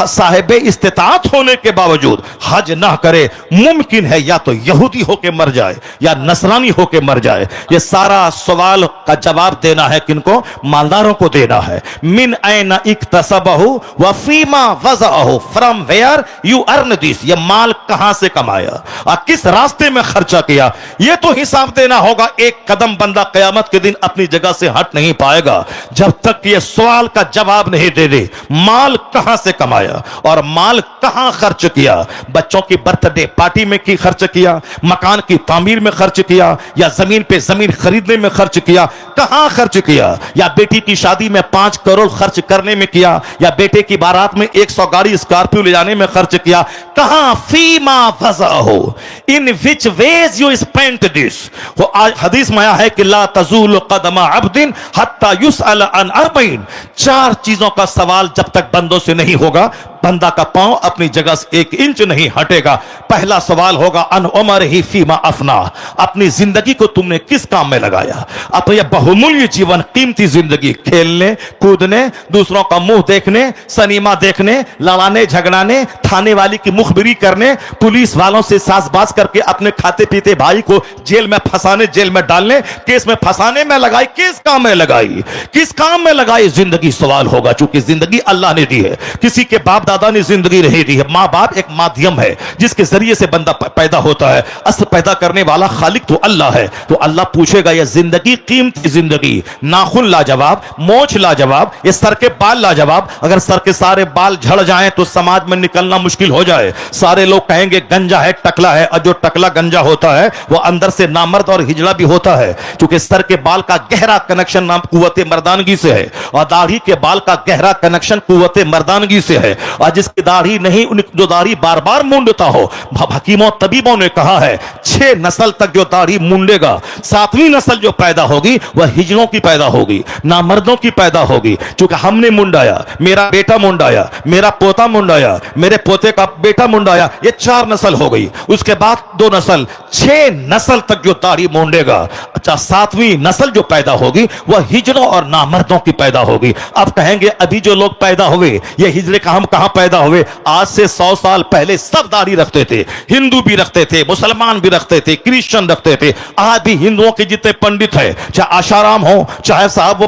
साहिबे इस्तिताअत होने के बावजूद हज ना करे, मुमकिन है या तो यहूदी होके मर जाए या नसरानी होके मर जाए। ये सारा सवाल का जवाब देना है किनको? मालदारों को देना है। मिन ऐन इक्तसबहु व फीमा वज़अहु, from where you earn this, ये माल कहां से कमाया और किस रास्ते में खर्चा किया, ये तो हिसाब देना होगा। एक कदम बंदा क़यामत के दिन अपनी जगह से हट नहीं पाएगा जब तक ये सवाल का जवाब नहीं दे दे। माल कहां से कमाया और माल कहां खर्च किया? बच्चों की बर्थडे पार्टी में की खर्च किया, मकान की तामीर में खर्च किया, या जमीन पे जमीन खरीदने में खर्च किया? कहां खर्च किया? या बेटी की शादी में 5 करोड़ खर्च करने में किया, या बेटे की बारात में 100 गाड़ी स्कॉर्पियो ले जाने में खर्च किया? कहां? फीमा वज़अहु, in which ways you spent this. वो हदीस में आया है कि ला तज़ूल क़दम अब्दिन हत्ता युसअल अन अर्बईन, 4 चीजों का सवाल जब तक बंदों से नहीं होगा, बंदा का पांव अपनी जगह से 1 इंच नहीं हटेगा। पहला सवाल होगा अन उमर ही फीमा अफना, अपनी जिंदगी को तुमने किस काम में लगाया? अपने बहुमूल्य जीवन, कीमती जिंदगी खेलने कूदने, दूसरों का मुंह देखने, सिनेमा देखने, लड़ाने झगड़ाने, थाने वाली की मुखबिरी करने, पुलिस वालों से साजबाज करके अपने खाते पीते भाई को जेल में फंसाने, जेल में डालने, केस में फंसाने में लगाई? किस काम में लगाई? किस काम में लगाई जिंदगी? सवाल होगा। चूंकि जिंदगी अल्लाह ने दी है, किसी के बाप दादा ने जिंदगी नहीं दी है। मां बाप एक माध्यम है जिसके जरिए से बंदा पैदा होता है, असल पैदा करने वाला खालिक तो अल्लाह है। तो अल्लाह पूछेगा ये जिंदगी, कीमती जिंदगी, नाखून लाजवाब, मोछ लाजवाब, ये सर के बाल लाजवाब। अगर सर के सारे बाल झड़ जाएं तो समाज में निकलना मुश्किल हो जाए। सारे लोग कहेंगे गंजा है, टकला है, और जो टकला गंजा होता है वो अंदर से नामर्द और हिजड़ा भी होता है। क्योंकि सर के बाल का गहरा कनेक्शन नाम कुव्वते मर्दानगी से है, और दाढ़ी के बाल का गहरा कनेक्शन कुव्वते मर्दानगी से है। और जिसकी दाढ़ी नहीं, जो दाढ़ी बार बार मूंडता हो, हकीमों तबीबों ने कहा है 6 नस्ल तक जो दाढ़ी मूंडेगा, 7वीं नस्ल जो पैदा होगी वह हिजड़ों की पैदा होगी, नामर्दों की पैदा होगी। क्योंकि हमने मुंडाया, मेरा बेटा मुंडाया, मेरा पोता मुंडाया, मेरे पोते का बेटा मुंडाया, ये 4 नस्ल हो गई। उसके बाद 2 नस्ल, 6 नस्ल तक जो दाढ़ी मूंडेगा। अच्छा, 7वीं नस्ल जो पैदा होगी वह हिजड़ों और नामर्दों की पैदा होगी। अब कहेंगे अभी जो लोग पैदा हुए ये हिजड़े का हम कहां पैदा हुए? आज से 100 साल पहले सब दाढ़ी रखते थे, हिंदू भी रखते थे, मुसलमान भी रखते थे, क्रिश्चियन रखते थे। आज भी हिंदुओं के जितने पंडित हैं, चाहे आशाराम हो, चाहे साहब वो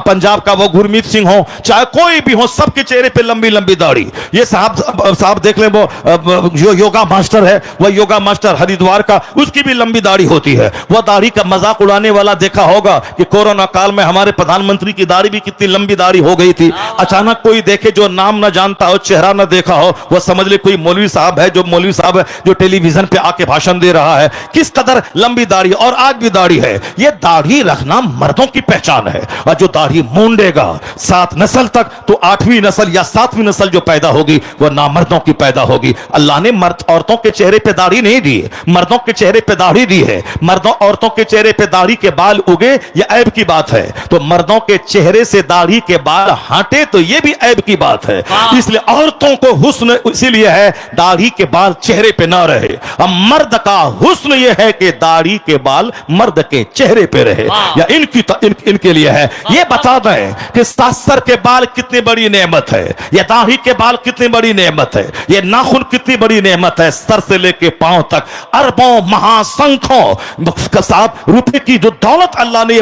पंजाब का वो गुरमीत सिंह हो, चाहे कोई भी हो, सबके चेहरे पे लंबी लंबी दाढ़ी। ये साहब देख लें, वो जो योगा मास्टर है, वह योगा मास्टर हरिद्वार का, उसकी भी लंबी दाढ़ी होती है। वह दाढ़ी का मजाक उड़ाने वाला देखा होगा कि कोरोना काल में हमारे प्रधानमंत्री की दाढ़ी भी कितनी लंबी दाढ़ी हो गई थी। अचानक कोई देखे जो नाम न जानता हो, चेहरा न देखा हो, वह समझ ले कोई मौलवी साहब है, जो टेलीविजन पे आके भाषण दे रहा है। किस कदर लंबी दाढ़ी, और आज भी दाढ़ी है। यह दाढ़ी रखना मर्दों की पहचान है। और जो दाढ़ी मूंडेगा 7 नस्ल तक, तो 8वीं नस्ल या 7वीं नस्ल जो पैदा होगी वह नामर्दों की पैदा होगी। अल्लाह ने मर्द औरतों के चेहरे पे दाढ़ी नहीं दी, मर्दों के चेहरे पे दाढ़ी दी है। मर्दों औरतों के चेहरे पे दाढ़ी के बाल उगे यह ऐब की बात है, तो मर्दों के चेहरे से दाढ़ी के बाल हटे तो यह भी ऐब की बात है। इसलिए औरतों को हुस्न इसीलिए है दाढ़ी के बाल चेहरे पे ना रहे। अब मर्द का हुस्न यह है कि दाढ़ी के बाल मर्द के चेहरे पे रहे, या इनके लिए है। ये बता दें कि सर के बाल कितनी बड़ी नेमत है, यह दाढ़ी के बाल कितनी बड़ी नेमत है, यह नाखून कितनी बड़ी नेमत है। सर से लेके पांव तक अरबों महासंख्यों साहब रुपए की जो दौलत अल्लाह ने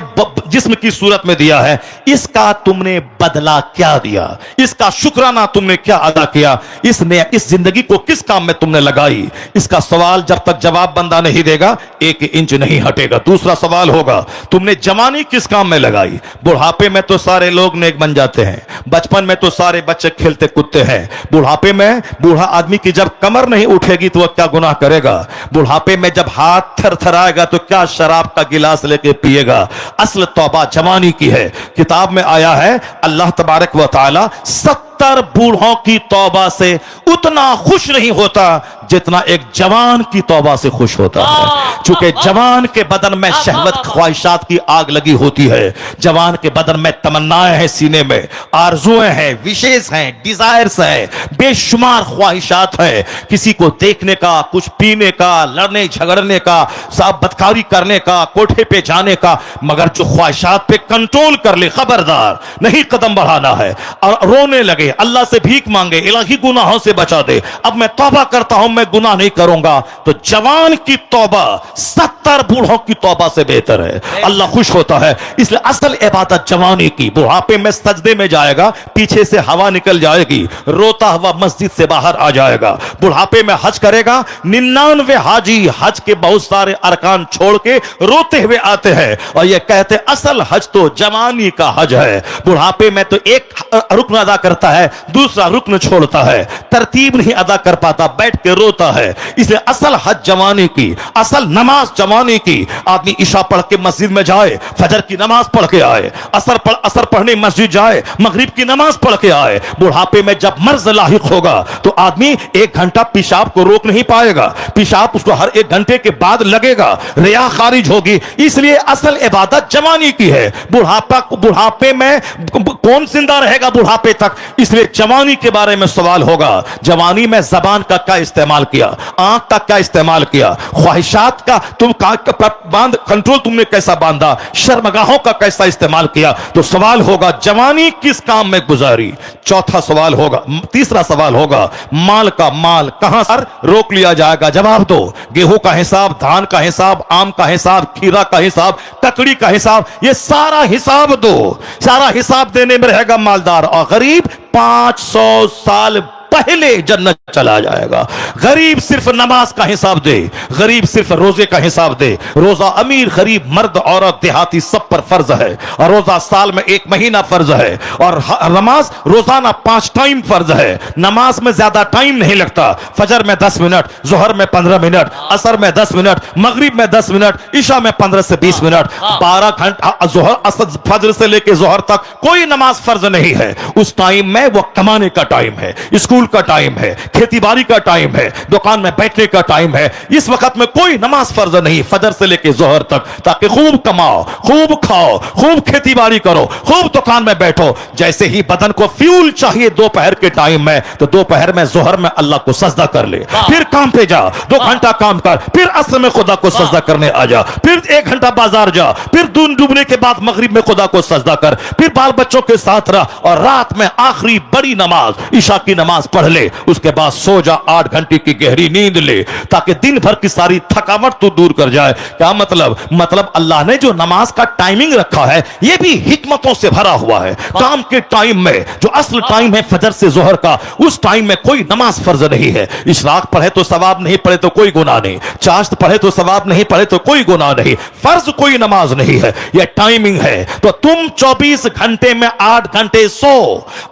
जिस्म की सूरत में दिया है, इसका तुमने बदला क्या दिया? इसका शुक्राना तुमने क्या अदा किया? इस जिंदगी को किस काम में तुमने लगाई? इसका सवाल जब तक जवाब बंदा नहीं देगा 1 इंच नहीं हटेगा। दूसरा सवाल होगा, तुमने जवानी किस काम में लगाई? बुढ़ापे में तो सारे लोग नेक बन जाते हैं, बचपन में तो सारे बच्चे खेलते कूदते हैं, बुढ़ापे में बूढ़ा आदमी की जब कमर नहीं उठेगी तो वह क्या गुनाह करेगा? बुढ़ापे में जब हाथ थरथराएगा तो क्या शराब का गिलास लेके पिएगा? असल तौबा जवानी की है। किताब में आया है अल्लाह तबारक व तआला 70 बूढ़ों की तौबा से उतना खुश नहीं होता जितना एक जवान की तौबा से खुश होता है। चूंकि जवान के बदन में शहवत ख्वाहिशात की आग लगी होती है, जवान के बदन में तमन्नाएं हैं, सीने में आरजुएं हैं, विशेष हैं, डिजायर्स हैं, बेशुमार ख्वाहिशात हैं। किसी को देखने का, कुछ पीने का, लड़ने झगड़ने का, सब बदकारी करने का, कोठे पे जाने का, मगर जो ख्वाहिशात पे कंट्रोल कर ले, खबरदार नहीं कदम बढ़ाना है। और रोने लगे, अल्लाह से भीख मांगे, इलाही गुनाहों से बचा दे, अब मैं तौबा करता हूं, मैं गुनाह नहीं करूंगा, तो जवान की तौबा 70 बूढ़ों की तौबा से बेहतर है। अल्लाह खुश होता है। इसलिए असल इबादत जवानी की। बुढ़ापे में सजदे में जाएगा, पीछे से हवा निकल जाएगी, रोता हुआ मस्जिद से बाहर आ जाएगा। बुढ़ापे में हज करेगा, 99 हाजी हज के बहुत सारे अरकान छोड़ के रोते हुए आते हैं और ये कहते असल हज तो जवानी का हज है। बुढ़ापे में तो एक रुक्न अदा करता है, दूसरा रुक्न छोड़ता है, तरतीब नहीं अदा कर पाता, बैठ के रोता है। इसलिए असल हज जवानी की, असल नमाज जवानी की। आदमी ईशा पढ़ के मस्जिद में जाए, फजर की नमाज पढ़ के आए, असर पढ़ने मस्जिद जाए, मगरिब की नमाज पढ़ के आए। बुढ़ापे में जब मर्ज लाहिक होगा तो आदमी 1 घंटा पेशाब को रोक नहीं पाएगा, पेशाब उसको हर 1 घंटे के बाद लगेगा, रिया खारिज होगी। इसलिए असल इबादत जवानी की है। बुढ़ापे में कौन जिंदा रहेगा बुढ़ापे तक? इसलिए जवानी के बारे में सवाल होगा। जवानी में जबान का क्या इस्तेमाल किया, आंख का क्या इस्तेमाल किया, ख्वाहिशात का तुम कंट्रोल तुमने कैसा बांधा, शर्मगाहों का कैसा इस्तेमाल किया? तो सवाल होगा जवानी किस काम में गुजारी। चौथा सवाल होगा, तीसरा सवाल होगा माल का माल कहां सर रोक लिया जाएगा? जवाब दो। गेहूं का हिसाब, धान का हिसाब, आम का हिसाब, खीरा का हिसाब, ककड़ी का हिसाब, ये सारा हिसाब दो। सारा हिसाब देने में रहेगा मालदार और गरीब 500 साल पहले जन्नत चला जाएगा। गरीब सिर्फ नमाज का हिसाब दे, गरीब सिर्फ रोजे का हिसाब दे। रोजा अमीर गरीब मर्द औरत देहाती सब पर फर्ज है, और रोजा साल में 1 महीना फर्ज है, और नमाज रोजाना 5 टाइम फर्ज है। नमाज में ज्यादा टाइम नहीं लगता। फजर में 10 मिनट, जोहर में 15 मिनट, असर में 10 मिनट, मगरिब में 10 मिनट, ईशा में 15 से 20 मिनट। 12 घंटा जोहर असर फजर से लेकर जोहर तक कोई नमाज फर्ज नहीं है। उस टाइम में वो कमाने का टाइम है, स्कूल का टाइम है, खेती बाड़ी का टाइम है, दुकान में बैठने का टाइम है। इस वक्त में कोई नमाज फर्ज नहीं, फजर से लेकर जोहर तक, ताकि खूब कमाओ, खूब खाओ, खूब खेती बाड़ी करो, खूब दुकान में बैठो। जैसे ही बदन को फ्यूल चाहिए दोपहर के टाइम में, तो दोपहर में जोहर में अल्लाह को सजदा कर ले, फिर काम पे जा, 2 घंटा काम कर, फिर असर में खुदा को सजदा करने आ जा, फिर 1 घंटा बाजार जा, फिर दून डूबने के बाद मगरिब में खुदा को सजदा कर, फिर बाल बच्चों के साथ रह, और रात में आखिरी बड़ी नमाज ईशा की नमाज पढ़ ले। उसके बाद सो जा, 8 घंटे की गहरी नींद ले, ताकि दिन भर की सारी थकावट तू दूर कर जाए। क्या मतलब अल्लाह ने जो नमाज का टाइमिंग रखा है, यह भी हिकमतों से भरा हुआ है। काम के टाइम में जो असल टाइम है फजर से जोहर का, उस टाइम में कोई नमाज फर्ज नहीं है। इशराक पढ़े तो सवाब नहीं, पढ़े तो कोई गुनाह नहीं। चाश्त पढ़े तो सवाब नहीं, पढ़े तो कोई गुनाह नहीं। फर्ज कोई नमाज नहीं है, यह टाइमिंग है। तो तुम 24 घंटे में 8 घंटे सो,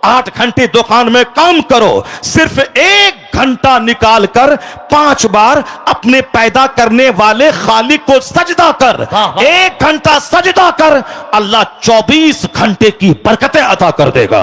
8 घंटे दुकान में काम करो। सिर्फ 1 घंटा निकाल कर 5 बार अपने पैदा करने वाले खालिक को सजदा कर। 1 घंटा सजदा कर, अल्लाह 24 घंटे की बरकतें अता कर देगा।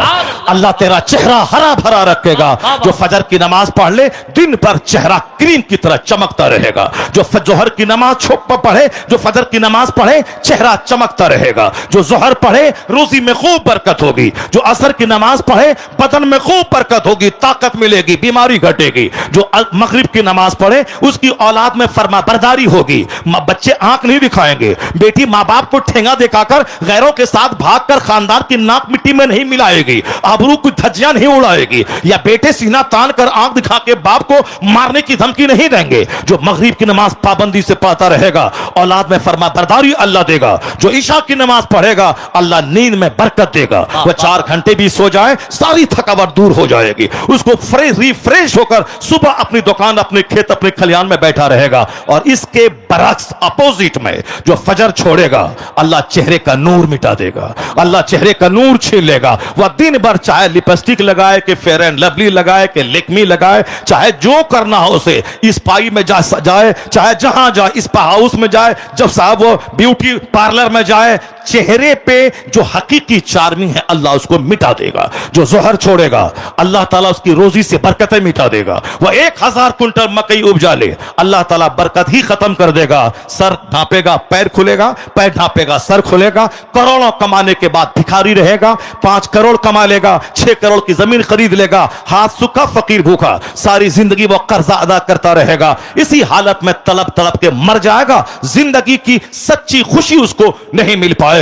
अल्लाह तेरा चेहरा हरा भरा रखेगा। जो फजर की नमाज पढ़ ले, दिन भर चेहरा क्रीम की तरह चमकता रहेगा। जो जोहर की नमाज पढ़े, जो फजर की नमाज पढ़े, चेहरा चमकता रहेगा। जो जोहर पढ़े, रोजी में खूब बरकत होगी। जो असर की नमाज पढ़े, बदन में खूब बरकत होगी, ताकत मिलेगी, बीमारी घटेगी। जो मगरिब की नमाज पढ़े, उसकी औलाद में फरमा बरदारी होगी। बच्चे आंख नहीं दिखाएंगे। बेटी माँ बाप को ठेंगा दिखाकर गैरों के साथ भागकर खानदान की नाक मिट्टी में नहीं मिलाएगी, आबरू की धज्जियां नहीं उड़ाएगी। या बेटे सीना तान कर आंख दिखा के बाप को मारने की धमकी नहीं देंगे। जो मगरिब की नमाज पाबंदी से पढ़ता रहेगा, औलाद में फरमा बरदारी अल्लाह देगा। जो ईशा की नमाज पढ़ेगा, अल्लाह नींद में बरकत देगा। वह 4 घंटे भी सो जाए, सारी थकावट दूर हो जाएगी। उसको रिफ्रेश होकर सुबह अपनी दुकान, अपने खेत, अपने खलियान में बैठा रहेगा। और इसके बरक्स अपोजिट में जो फजर छोड़ेगा, अल्लाह चेहरे का नूर मिटा देगा, अल्लाह चेहरे का नूर छीन लेगा। वह दिन भर चाहे लिपस्टिक लगाए, कि फेयर एंड लवली लगाए, कि लेकमी लगाए, चाहे जो करना हो उसे, इस पाई में जाए, चाहे जहां जाए, इस हाउस में जाए, जब साहब वो ब्यूटी पार्लर में जाए, चेहरे पे जो हकीकी चार्मिंग है अल्लाह उसको मिटा देगा। जो जोहर छोड़ेगा, अल्लाह ताला उसकी रोजी से बरकतें मिटा देगा। वह 1000 कुंटल मकई उपजा ले, अल्लाह ताला बरकत ही खत्म कर देगा। सर ढांपेगा पैर खुलेगा, पैर ढांपेगा सर खुलेगा। करोड़ों कमाने के बाद भिखारी रहेगा। 5 करोड़ कमा लेगा, 6 करोड़ की जमीन खरीद लेगा, हाथ सूखा फकीर भूखा, सारी जिंदगी वो कर्जा अदा करता रहेगा। इसी हालत में तड़प तड़प के मर जाएगा। जिंदगी की सच्ची खुशी उसको नहीं मिल पाएगी।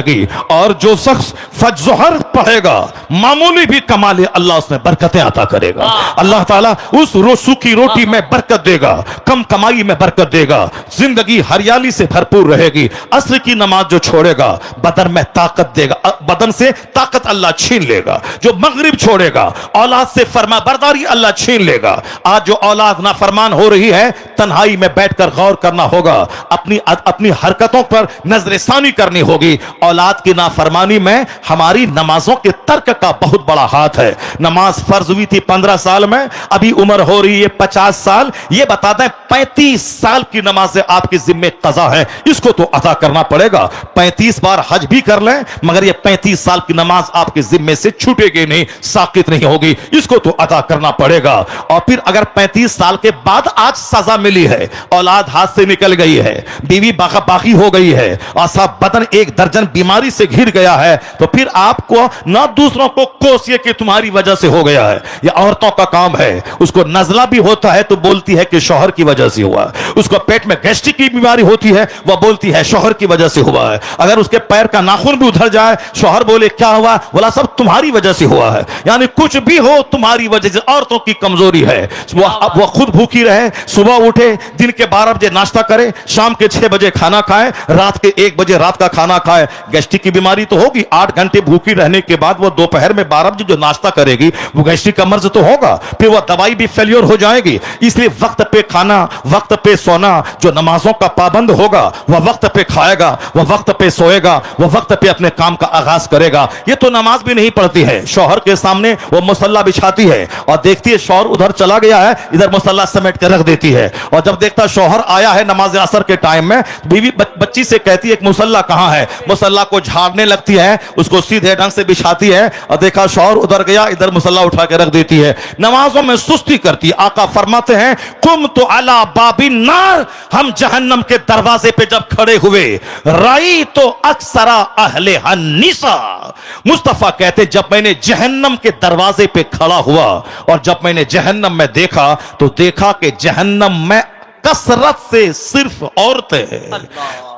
और जो शख्स फजर पढ़ेगा, मामूली भी कमा ले, अल्लाह उसमें बरकतें अता करेगा। अल्लाह ताला उस सूखी रोटी में बरकत देगा, कम कमाई में बरकत देगा, जिंदगी हरियाली से भरपूर रहेगी। असर की नमाज जो छोड़ेगा, बदन में ताकत देगा, बदन से ताकत अल्लाह छीन लेगा। जो मगरिब छोड़ेगा, औलाद से फरमा बरदारी अल्लाह छीन लेगा। आज जो औलाद नाफरमान हो रही है, तन्हाई में बैठकर गौर करना होगा, अपनी हरकतों पर नजरसानी करनी होगी। औलाद की नाफरमानी में हमारी नमाजों के तर्क का बहुत बड़ा हाथ है। नमाज फर्ज हुई थी 15 साल में, अभी उम्र हो रही है 50 साल। ये बता दें 35 साल की नमाज आपके जिम्मे कज़ा है, इसको तो अदा करना पड़ेगा। 35 बार हज भी कर लें, मगर ये 35 साल की नमाज आपके जिम्मे से छूटेगी नहीं, साकित नहीं होगी, इसको तो अदा करना पड़ेगा। और फिर अगर 35 साल के बाद आज सजा मिली है, औलाद हाथ से निकल गई है, बीवी बाकी हो गई है, और सब बदन एक दर्जन बीमारी से घिर गया है, तो फिर आपको ना दूसरों को कोसिए कि तुम्हारी वजह से हो गया है। यह औरतों का काम है, उसको नजला भी होता है तो बोलती है कि शौहर की वजह से हुआ। उसको पेट में गैस्ट्रिक की बीमारी होती है, वह बोलती है शौहर की वजह से हुआ है। अगर उसके पैर का नाखून भी उधर जाए, शौहर बोले क्या हुआ, बोला सब तुम्हारी वजह से हुआ है। यानी कुछ भी हो तुम्हारी वजह से। औरतों की कमजोरी है, वह खुद भूखी रहे, सुबह उठे, दिन के 12 बजे नाश्ता करे, शाम के 6 बजे खाना खाए, रात के 1 बजे रात का खाना खाए। गैस्ट्रिक की बीमारी तो होगी। 8 घंटे भूखी रहने के बाद वो दोपहर में 12 बजे जो नाश्ता करेगी वो गैस्ट्रिक का मर्ज तो होगा, फिर वह दवाई भी फेलियर हो जाएगी। इसलिए वक्त पे खाना, वक्त पे सोना, जो नमाजों का पाबंद होगा वह वक्त पे खाएगा, वह वक्त पे सोएगा, वह वक्त पे अपने काम का आगाज करेगा। ये तो नमाज भी नहीं पढ़ती है, शौहर के सामने वो मुसल्ला बिछाती है और देखती है शौहर उधर चला गया है, इधर मुसल्ला समेट कर रख देती है। और जब देखता शौहर आया है नमाज असर के टाइम में, बीवी बच्ची से कहती है कि मुसल्ला कहां है। मुसल्ला को झाड़ने लगती है, उसको सीधे ढंग से बिछाती है और देखा शौहर उधर गया, इधर मुसल्ला उठा के रख देती है। नमाजों में सुस्ती करती है। आका फरमाते हैं कुम तो अला बाबी नार, हम जहन्नम के दरवाजे पे जब खड़े हुए, राई तो अक्सरा अहले हन्निसा, मुस्तफा कहते जब मैंने जहन्नम के दरवाजे पे खड़ा हुआ और जब मैंने जहन्नम में देखा तो देखा कि जहन्नम में कसरत से सिर्फ औरतें हैं,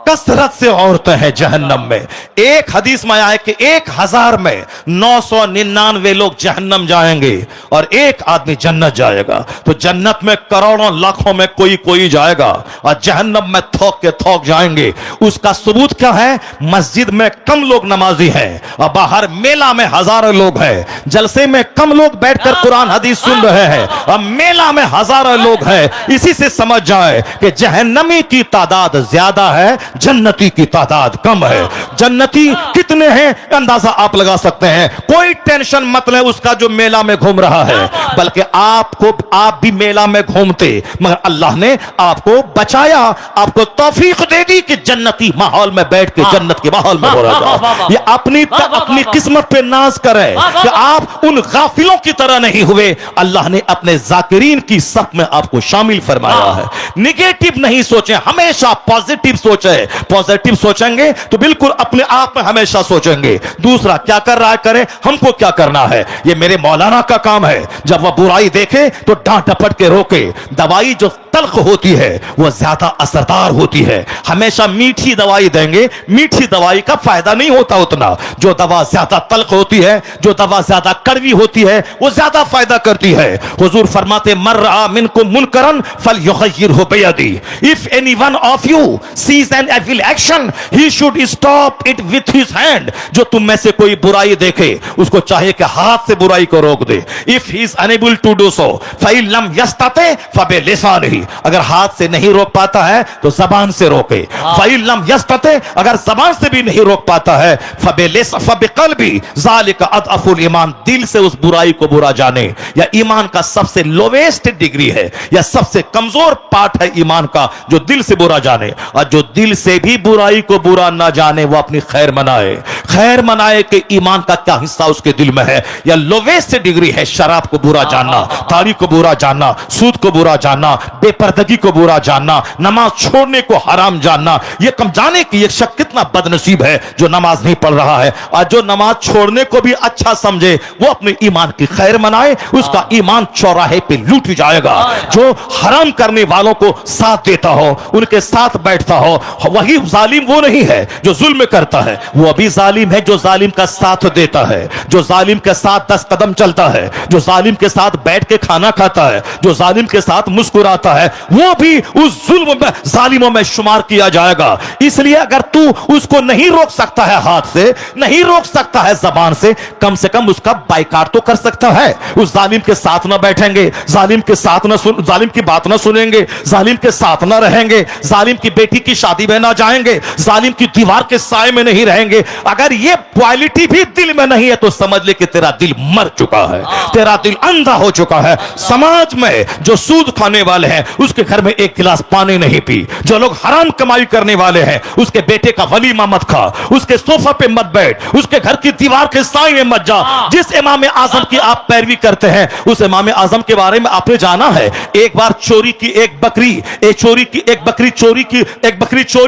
कसरत से औरतें हैं जहन्नम में। एक हदीस में आया है कि 1000 में 999 लोग जहन्नम जाएंगे और एक आदमी जन्नत जाएगा। तो जन्नत में करोड़ों लाखों में कोई कोई जाएगा और जहन्नम में थोक के थोक जाएंगे। उसका सबूत क्या है? मस्जिद में कम लोग नमाजी हैं और बाहर मेला में हजारों लोग हैं। जलसे में कम लोग बैठकर कुरान हदीस सुन रहे हैं और मेला में हजारों लोग हैं। इसी से समझ जाए कि जहन्नमी की तादाद ज्यादा है, जन्नती की तादाद कम है। जन्नती कितने हैं अंदाजा आप लगा सकते हैं। कोई टेंशन मत लें उसका जो मेला में घूम रहा है, बल्कि आप भी मेला में घूमते, मगर अल्लाह ने आपको बचाया, आपको तौफीक दे दी कि जन्नती माहौल में बैठ के जन्नत के माहौल में हो रहा। ये अपनी किस्मत पे नाज करें कि आप उन गाफिलों की तरह नहीं हुए। अल्लाह ने अपने जाकिरीन की सफ में आपको शामिल फरमाया है। निगेटिव नहीं सोचें, हमेशा पॉजिटिव सोचें। पॉजिटिव सोचेंगे तो बिल्कुल अपने आप में हमेशा सोचेंगे। दूसरा क्या कर रहा है करे, हमको क्या करना है, ये मेरे मौलाना का काम है। जब वह बुराई देखे तो डांट डपट के रोके। दवाई जो तल्ख होती है वह ज्यादा असरदार होती है। हमेशा मीठी दवाई देंगे, मीठी दवाई का फायदा नहीं होता उतना। जो दवा ज्यादा तल्ख होती है, जो दवा ज्यादा कड़वी होती है, वो ज्यादा फायदा करती है। हुजूर फरमाते मर रहा मिनकुम मुनकरन फलयुगय्यिरहु बियदी। If anyone of you sees an evil action he should stop it with his hand. जो तुम में से कोई बुराई देखे उसको चाहे कि हाथ से बुराई को रोक दे। If he is unable to do so फइन लम यस्तते फबिलिसानिही। अगर हाथ से नहीं रोक पाता है तो जबान से रोके। फइन लम यस्तते, अगर जबान से भी नहीं रोक पाता है फबिकल्बी ज़ालिका अदअफुल ईमान। दिल से उस बुराई को बुरा जाने। या ईमान का सबसे लोवेस्ट डिग्री है या सबसे कमजोर पार्ट है ईमान का, जो दिल से बुरा जाने। और जो दिल से भी बुराई को बुरा ना जाने वो अपनी खैर मनाए। खैर मनाए कि ईमान का क्या हिस्सा उसके दिल में है। या लोवेस्ट डिग्री है शराब को बुरा जानना, ताड़ी को बुरा जानना, सूद को बुरा जानना, बेपर्दगी को बुरा जानना, नमाज छोड़ने को हराम जानना। ये कम जाने की एक शख्स कितना बदनसीब है जो नमाज नहीं पढ़ रहा है। और जो नमाज छोड़ने को भी अच्छा समझे वो अपने ईमान की खैर मनाए, उसका ईमान चौराहे पे लूट जाएगा। जो हराम करने वालों को साथ देता हो, उनके साथ बैठता हो, वही जालिम वो नहीं है जो जुल्म करता है। वो अभी जालिम है जो जालिम का साथ देता है, जो जालिम के साथ 10 कदम चलता है, जो जालिम के साथ बैठ के खाना खाता है, जो जालिम के साथ मुस्कुराता है, वो भी उस जुल्म में जालिमों में शुमार किया जाएगा। इसलिए अगर तू उसको नहीं रोक सकता है, हाथ से नहीं रोक सकता है, जबान से, कम कम उसका बाइकाट तो कर सकता है। उस जालिम के साथ ना बैठेंगे, जालिम के साथ ना जालिम की बात ना सुनेंगे, जालिम के साथ ना रहेंगे, जालिम की बेटी की शादी में ना जाएंगे, जालिम की दीवार के साए में नहीं रहेंगे। अगर ये क्वालिटी भी दिल में नहीं है तो समझ ले कि तेरा दिल मर चुका है, तेरा दिल अंधा हो चुका है। समाज में जो सूद खाने वाले हैं उसके घर में एक गिलास पानी नहीं पी। जो लोग हराम कमाई करने वाले हैं उसके बेटे का वलीमा मत खा, उसके सोफा पे मत बैठ, उसके घर की दीवार के साए में मत जा। जिस इमाम आजम की आप पैरवी करते हैं उस इमाम आजम के बारे में आपने जाना है। एक बार चोरी की एक बकरी चोरी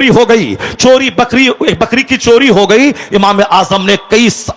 हो गई, एक बकरी की चोरी हो गई। इमाम आजम हमने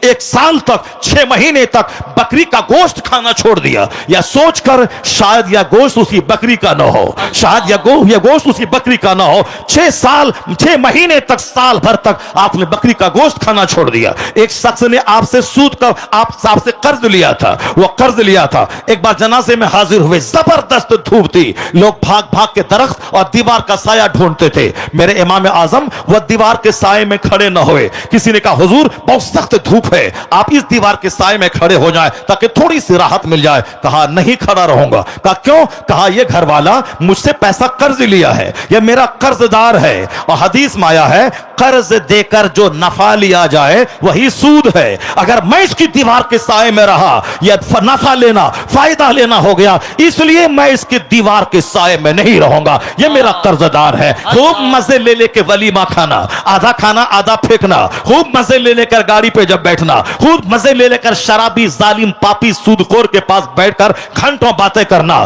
एक साल तक 6 महीने तक बकरी का गोश्त खाना छोड़ दिया, या सोचकर शायद यह गोश्त उसी बकरी का ना हो, शायद यह गोश्त उसी बकरी का ना हो। 6 महीने तक, साल भर तक आपने बकरी का गोश्त खाना छोड़ दिया। एक शख्स ने आपसे सूद का आपसे कर्ज लिया था, वो कर्ज लिया था। एक बार जनाजे में हाजिर हुए, जबरदस्त धूप थी, लोग भाग भाग के दरख्त और दीवार का साया ढूंढते थे। मेरे इमाम आजम वह दीवार के साए में खड़े न हुए। किसी ने कहा हुजूर बहुत सख्त धूप है, आप इस दीवार के साए में खड़े हो जाएं ताकि थोड़ी सी राहत मिल जाए। कहा नहीं खड़ा रहूंगा। कहा क्यों? कहा यह घर वाला मुझसे पैसा कर्ज लिया है, यह मेरा कर्जदार है, और हदीस में आया है कर्ज देकर जो नफा लिया जाए वही सूद है। अगर मैं इसकी दीवार के साए में रहा, यह नफा लेना, फायदा लेना हो गया, इसलिए मैं इसकी दीवार के साए में नहीं रहूंगा। यह मेरा कर्जदार है। खूब मजे ले लेके वलीमा खाना, आधा खाना आधा फेंकना, खूब मजे ले लेकर गाड़ी पे जब बैठना, खूब मजे ले लेकर शराबी जालिम पापी सूदखोर के पास बैठकर घंटों बातें करना।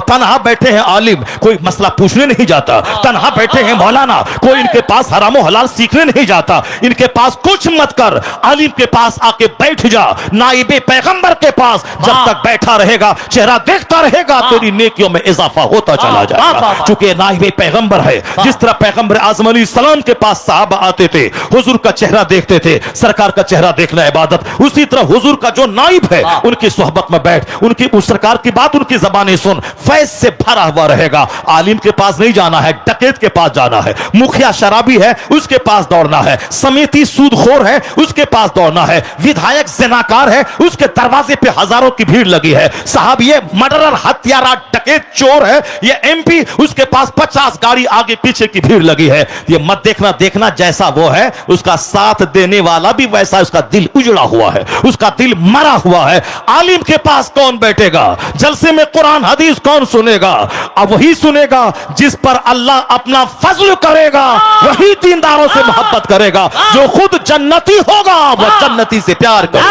तन्हा बैठे हैं आलिम, कोई मसला पूछने नहीं जाता। तन्हा बैठे हैं मौलाना, कोई इनके पास हरामो हलाल सीखने नहीं जाता। इनके पास कुछ मत कर, आलिम के पास आके बैठ जा, नाइबे पैगंबर के पास जब तक बैठा रहेगा, चेहरा देखता रहेगा, तेरी नेकियों में इजाफा होता चला जाएगा। चूंकि नाइबे पैगंबर है, जिस तरह पैगंबर आज़म अलैहिस्सलाम के पास साहबा आते थे, हुजूर का चेहरा देखते थे, सरकार का चेहरा देखना इबादत, उसी तरह हुजूर का जो नाइब है उनकी सोहबत में बैठ, उनकी उस सरकार की बात उनकी ज़बानें सुन, फैज से भरा हुआ रहेगा। आलिम के पास नहीं जाना है, डकैत के पास जाना है, मुखिया शराबी है उसके पास दौड़ना है, समिति सूदखोर है उसके पास दौड़ना है, विधायक ज़िनाकार है उसके दरवाजे पे हजारों की भीड़ लगी है, साहब ये मर्डरर हत्यारा डकैत चोर है, ये एमपी उसके पास 50 गाड़ी आगे पीछे की भीड़ लगी है। ये मत देखना, देखना जैसा वो है उसका साथ देने वाला भी वैसा, उसका दिल उजड़ा हुआ है, उसका दिल मरा हुआ है। आलिम के पास कौन बैठेगा? जलसे में कुरान हदीस कौन सुनेगा? अब वही सुनेगा जिस पर अल्लाह अपना फजल करेगा, वही दीनदारों से मोहब्बत करेगा। जो खुद जन्नती होगा वह जन्नती से प्यार करेगा,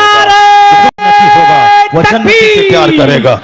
जन्नती होगा वह जन्नती से प्यार करेगा।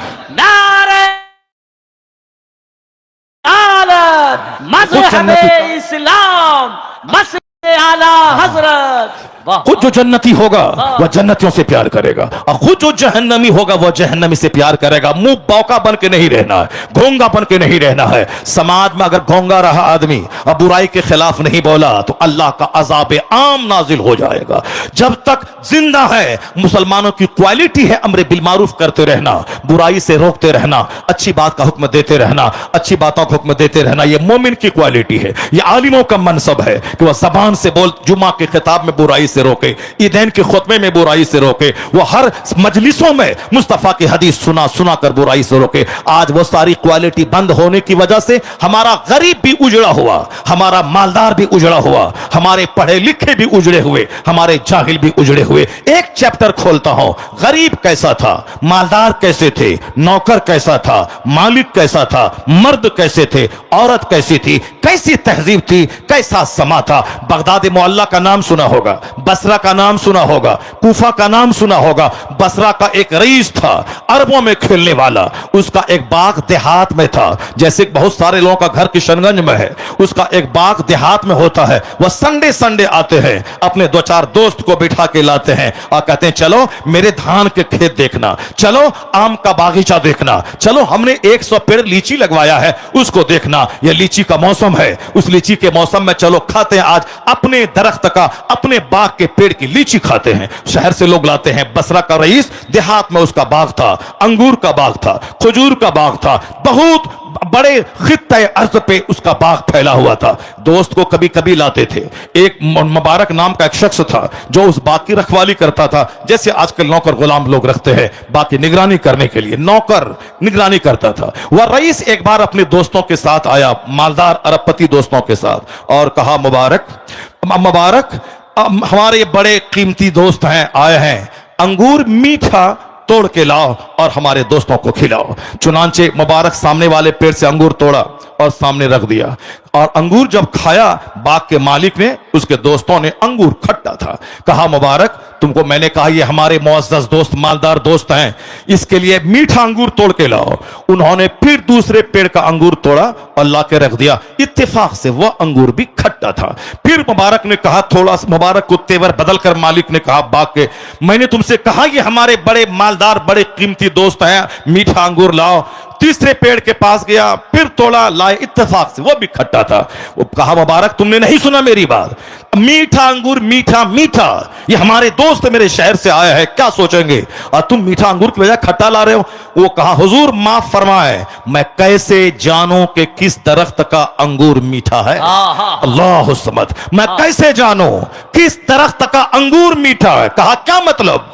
मज़हब-ए इस्लाम, मसले आला हजरत। खुद जो जन्नती होगा वह जन्नतियों से प्यार करेगा, और खुद जो जहन्नमी होगा वह जहन्नमी से प्यार करेगा। मुंह बौका बन के नहीं रहना है, घोंगा बन के नहीं रहना है। समाज में अगर घोंगा रहा आदमी और बुराई के खिलाफ नहीं बोला तो अल्लाह का अजाब आम नाजिल हो जाएगा। जब तक जिंदा है मुसलमानों की क्वालिटी है अम्र बिल मारूफ करते रहना, बुराई से रोकते रहना, अच्छी बात का हुक्म देते रहना, अच्छी बातों का हुक्म देते रहना। यह मोमिन की क्वालिटी है, यह आलिमों का मनसब है कि वह जबान से बोल, जुमा के खिताब में बुराई से रोके, ईदैन के खुतबे में बुराई से रोके, वो हर मजलिसों में मुस्तफा की हदीस सुना कर बुराई से रोके। आज वो सारी क्वालिटी बंद होने की वजह से हमारा गरीब भी उजड़ा हुआ, हमारा मालदार भी उजड़ा हुआ, हमारे पढ़े लिखे भी उजड़े हुए, हमारे जाहिल भी उजड़े हुए। एक चैप्टर खोलता हूं, गरीब कैसा था, मालदार कैसे थे, नौकर कैसा था, मालिक कैसा था, मर्द कैसे थे, औरत कैसी थी, कैसी तहजीब थी, कैसा समा था। बगदाद मोहल्ला का नाम सुना होगा, बसरा का नाम सुना होगा, कूफा का नाम सुना होगा। बसरा का एक रईस था, अरबों में खेलने वाला, उसका एक बाग देहात में था, जैसे बहुत सारे लोगों का घर किशनगंज में है, उसका एक बाग देहात में होता है। वह संडे संडे आते हैं, अपने 2-4 दोस्त को बिठा के लाते हैं और कहते हैं चलो मेरे धान के खेत देखना, चलो आम का बागीचा देखना, चलो हमने 100 पेड़ लीची लगवाया है उसको देखना, यह लीची का मौसम है, उस लीची के मौसम में चलो खाते हैं आज अपने दरख्त का, अपने बाग के पेड़ की लीची खाते हैं। शहर से लोग लाते हैं। बसरा का रईस देहात में उसका बाग था, अंगूर का बाग था, खजूर का बाग था, बहुत बड़े खित्ते अर्ज पे उसका बाग फैला हुआ था। दोस्त को कभी कभी लाते थे। एक मुबारक नाम का एक शख्स था जो उस बाग की रखवाली करता था, जैसे आजकल नौकर गुलाम लोग रखते हैं बाकी निगरानी करने के लिए, नौकर निगरानी करता था। वह रईस एक बार अपने दोस्तों के साथ आया, मालदार अरबपति दोस्तों के साथ, और कहा मुबारक हमारे बड़े कीमती दोस्त हैं, आए हैं, अंगूर मीठा तोड़ के लाओ और हमारे दोस्तों को खिलाओ। चुनांचे मुबारक सामने वाले पेड़ से अंगूर तोड़ा और सामने रख दिया। और अंगूर जब खाया बाग के मालिक ने, उसके दोस्तों ने अंगूर खट्टा था। कहा मुबारक, तुमको मैंने कहा ये हमारे मुअज़्ज़ज़ दोस्त, मालदार दोस्त हैं, इसके लिए मीठा अंगूर तोड़ के लाओ। उन्होंने फिर दूसरे पेड़ का अंगूर तोड़ा और ला के रख दिया। इत्तेफाक से वह अंगूर भी खट्टा था। फिर मुबारक ने कहा, थोड़ा मुबारक को तेवर बदल कर मालिक ने कहा बाग के, मैंने तुमसे कहा ये हमारे बड़े मालदार, बड़े कीमती दोस्त हैं, मीठा अंगूर लाओ। तीसरे पेड़ के पास गया, फिर तोड़ा, लाए, इत्तेफाक से वो भी खट्टा था। वो कहा मुबारक, तुमने नहीं सुना मेरी बात, मीठा अंगूर मीठा मीठा, ये हमारे दोस्त मेरे शहर से आया है, क्या सोचेंगे, और तुम मीठा अंगूर की बजाय खट्टा ला रहे हो। वो कहा हुजूर माफ फरमाए, मैं कैसे जानूं कि किस दरख्त का अंगूर मीठा है। अल्लाह समद, मैं कैसे जानूं किस दरख्त का अंगूर मीठा है। कहा क्या मतलब?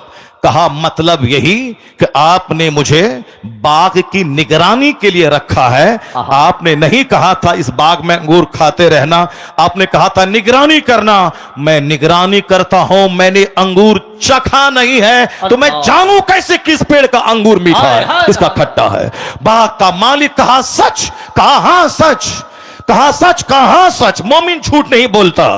कहा मतलब यही कि आपने मुझे बाग की निगरानी के लिए रखा है। आपने नहीं कहा था इस बाग में अंगूर खाते रहना, आपने कहा था निगरानी करना। मैं निगरानी करता हूं, मैंने अंगूर चखा नहीं है, तो मैं जानूं कैसे किस पेड़ का अंगूर मीठा है, किसका खट्टा है। बाग का मालिक कहा सच? कहा हां सच। कहा सच? कहा हां सच। मोमिन झूठ नहीं बोलता।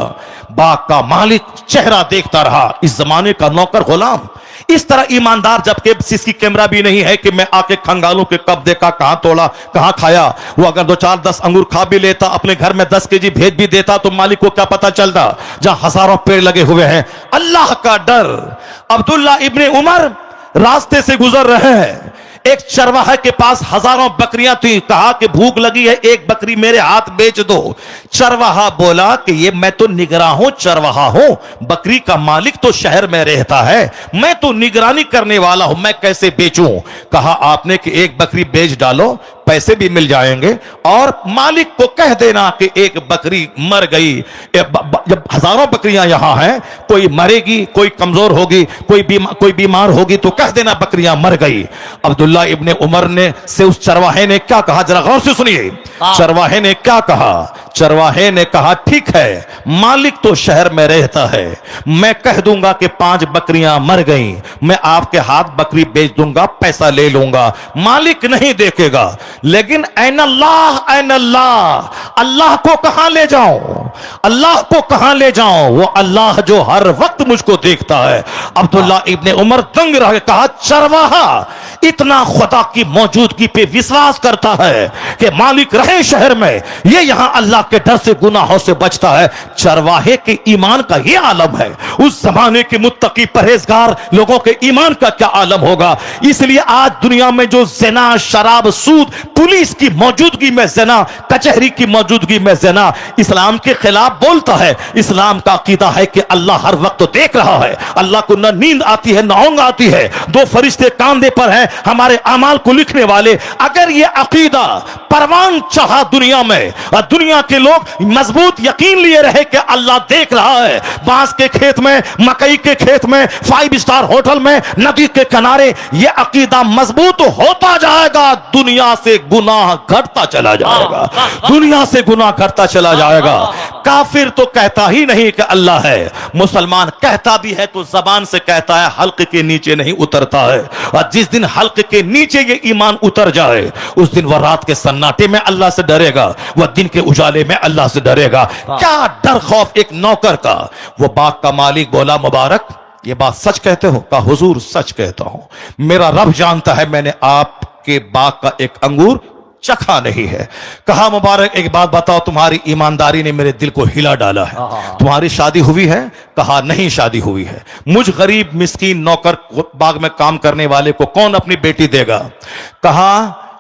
बाग का मालिक चेहरा देखता रहा, इस जमाने का नौकर गुलाम, इस तरह ईमानदार, जबकि सीसी कैमरा भी नहीं है कि मैं आके खंगालों के कब देखा, कहां तोड़ा, कहां खाया। वो अगर 2-4-10 अंगूर खा भी लेता, अपने घर में 10 केजी भेज भी देता, तो मालिक को क्या पता चलता जहां हजारों पेड़ लगे हुए हैं। अल्लाह का डर। अब्दुल्ला इब्ने उमर रास्ते से गुजर रहे हैं, एक चरवाहे के पास हजारों बकरियां थी। कहा कि भूख लगी है, एक बकरी मेरे हाथ बेच दो। चरवाहा बोला कि ये मैं तो निगरान चरवाहा हूं, बकरी का मालिक तो शहर में रहता है, मैं तो निगरानी करने वाला हूं, मैं कैसे बेचूं। कहा आपने कि एक बकरी बेच डालो, पैसे भी मिल जाएंगे, और मालिक को कह देना कि एक बकरी मर गई। जब हजारों बकरियां यहां हैं, कोई मरेगी, कोई कमजोर होगी, कोई बीमार होगी, तो कह देना बकरियां मर गई। अब्दुल्ला इब्ने उमर ने से उस चरवाहे ने क्या कहा, जरा गौर से सुनिए। चरवाहे ने क्या कहा? चरवाहे ने कहा ठीक है, मालिक तो शहर में रहता है, मैं कह दूंगा कि 5 बकरियां मर गई, मैं आपके हाथ बकरी बेच दूंगा, पैसा ले लूंगा, मालिक नहीं देखेगा। लेकिन ऐन अल्लाह, ऐन अल्लाह, अल्लाह को कहां ले जाऊं? अल्लाह को कहां ले जाऊं? वो अल्लाह जो हर वक्त मुझको देखता है। अब्दुल्ला इब्ने उमर दंग रह गए। कहा चरवाहा इतना खुदा की मौजूदगी पे विश्वास करता है कि मालिक रहे शहर में, ये यहां अल्लाह के डर से, गुनाहों से बचता है। चरवाहे के ईमान का ये आलम है, उस जमाने के मुत्तकी परहेजगार लोगों के ईमान का क्या आलम होगा। इसलिए आज दुनिया में जो ज़िना, शराब, सूद, पुलिस की मौजूदगी में ज़िना, कचहरी की मौजूदगी में ज़िना, इस्लाम के खिलाफ बोलता है। इस्लाम का अकीदा है कि अल्लाह हर वक्त देख रहा है, अल्लाह को न नींद आती है न ऊंघ आती है, 2 फरिश्ते कांधे पर हैं हमारे अमाल को लिखने वाले। अगर ये अकीदा परवान चाहा दुनिया में, और दुनिया के लोग मजबूत यकीन लिए रहे कि अल्लाह देख रहा है, बांस के खेत में, मकई के खेत में, 5 स्टार होटल में, नदी के किनारे, ये अकीदा मजबूत होता जाएगा, दुनिया से गुनाह घटता चला जाएगा, दुनिया से गुनाह घटता चला जाएगा। काफिर तो कहता ही नहीं कि अल्लाह है, मुसलमान कहता भी है तो जबान से कहता है, हल्क के नीचे नहीं उतरता है। और जिस दिन हल्क के नीचे ये ईमान उतर जाए, उस दिन वह रात के सन्नाटे में अल्लाह से डरेगा, वह दिन के उजाले में अल्लाह से डरेगा। क्या डर खौफ एक नौकर का। वो बाग का मालिक बोला मुबारक ये बात सच कहते हो? कहा हुजूर सच कहता हूं, मेरा रब जानता है मैंने आपके बाग का एक अंगूर चखा नहीं है। कहा मुबारक एक बात बताओ, तुम्हारी ईमानदारी ने मेरे दिल को हिला डाला है, तुम्हारी शादी हुई है? कहा नहीं शादी हुई है। मुझ गरीब मिस्कीन नौकर बाग में काम करने वाले को कौन अपनी बेटी देगा? कहा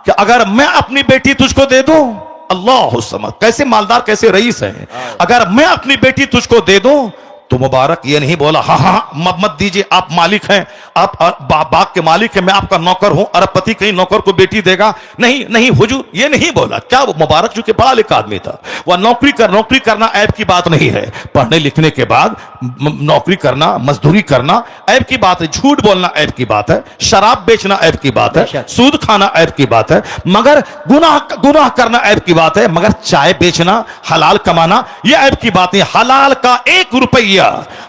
कि अगर मैं अपनी बेटी तुझको दे दूं, अल्लाह समद, कैसे मालदार कैसे रईस है, अगर मैं अपनी बेटी तुझको दे दूं, तो मुबारक ये नहीं बोला हाँ हाँ मत दीजिए, आप मालिक हैं, आप बाग के मालिक हैं, मैं आपका नौकर हूं, अरबपति कहीं नौकर को बेटी देगा? नहीं नहीं हुजूर, ये नहीं बोला। क्या वो मुबारक जो कि पढ़ा लिखा आदमी था, वह नौकरी करना ऐब की बात नहीं है। पढ़ने लिखने के बाद नौकरी करना, मजदूरी करना ऐब की बात है, झूठ बोलना ऐब की बात है, शराब बेचना ऐब की बात है, सूद खाना ऐब की बात है, मगर गुनाह करना ऐब की बात है, मगर चाय बेचना, हलाल कमाना यह ऐब की बात नहीं। हलाल का 1 रुपया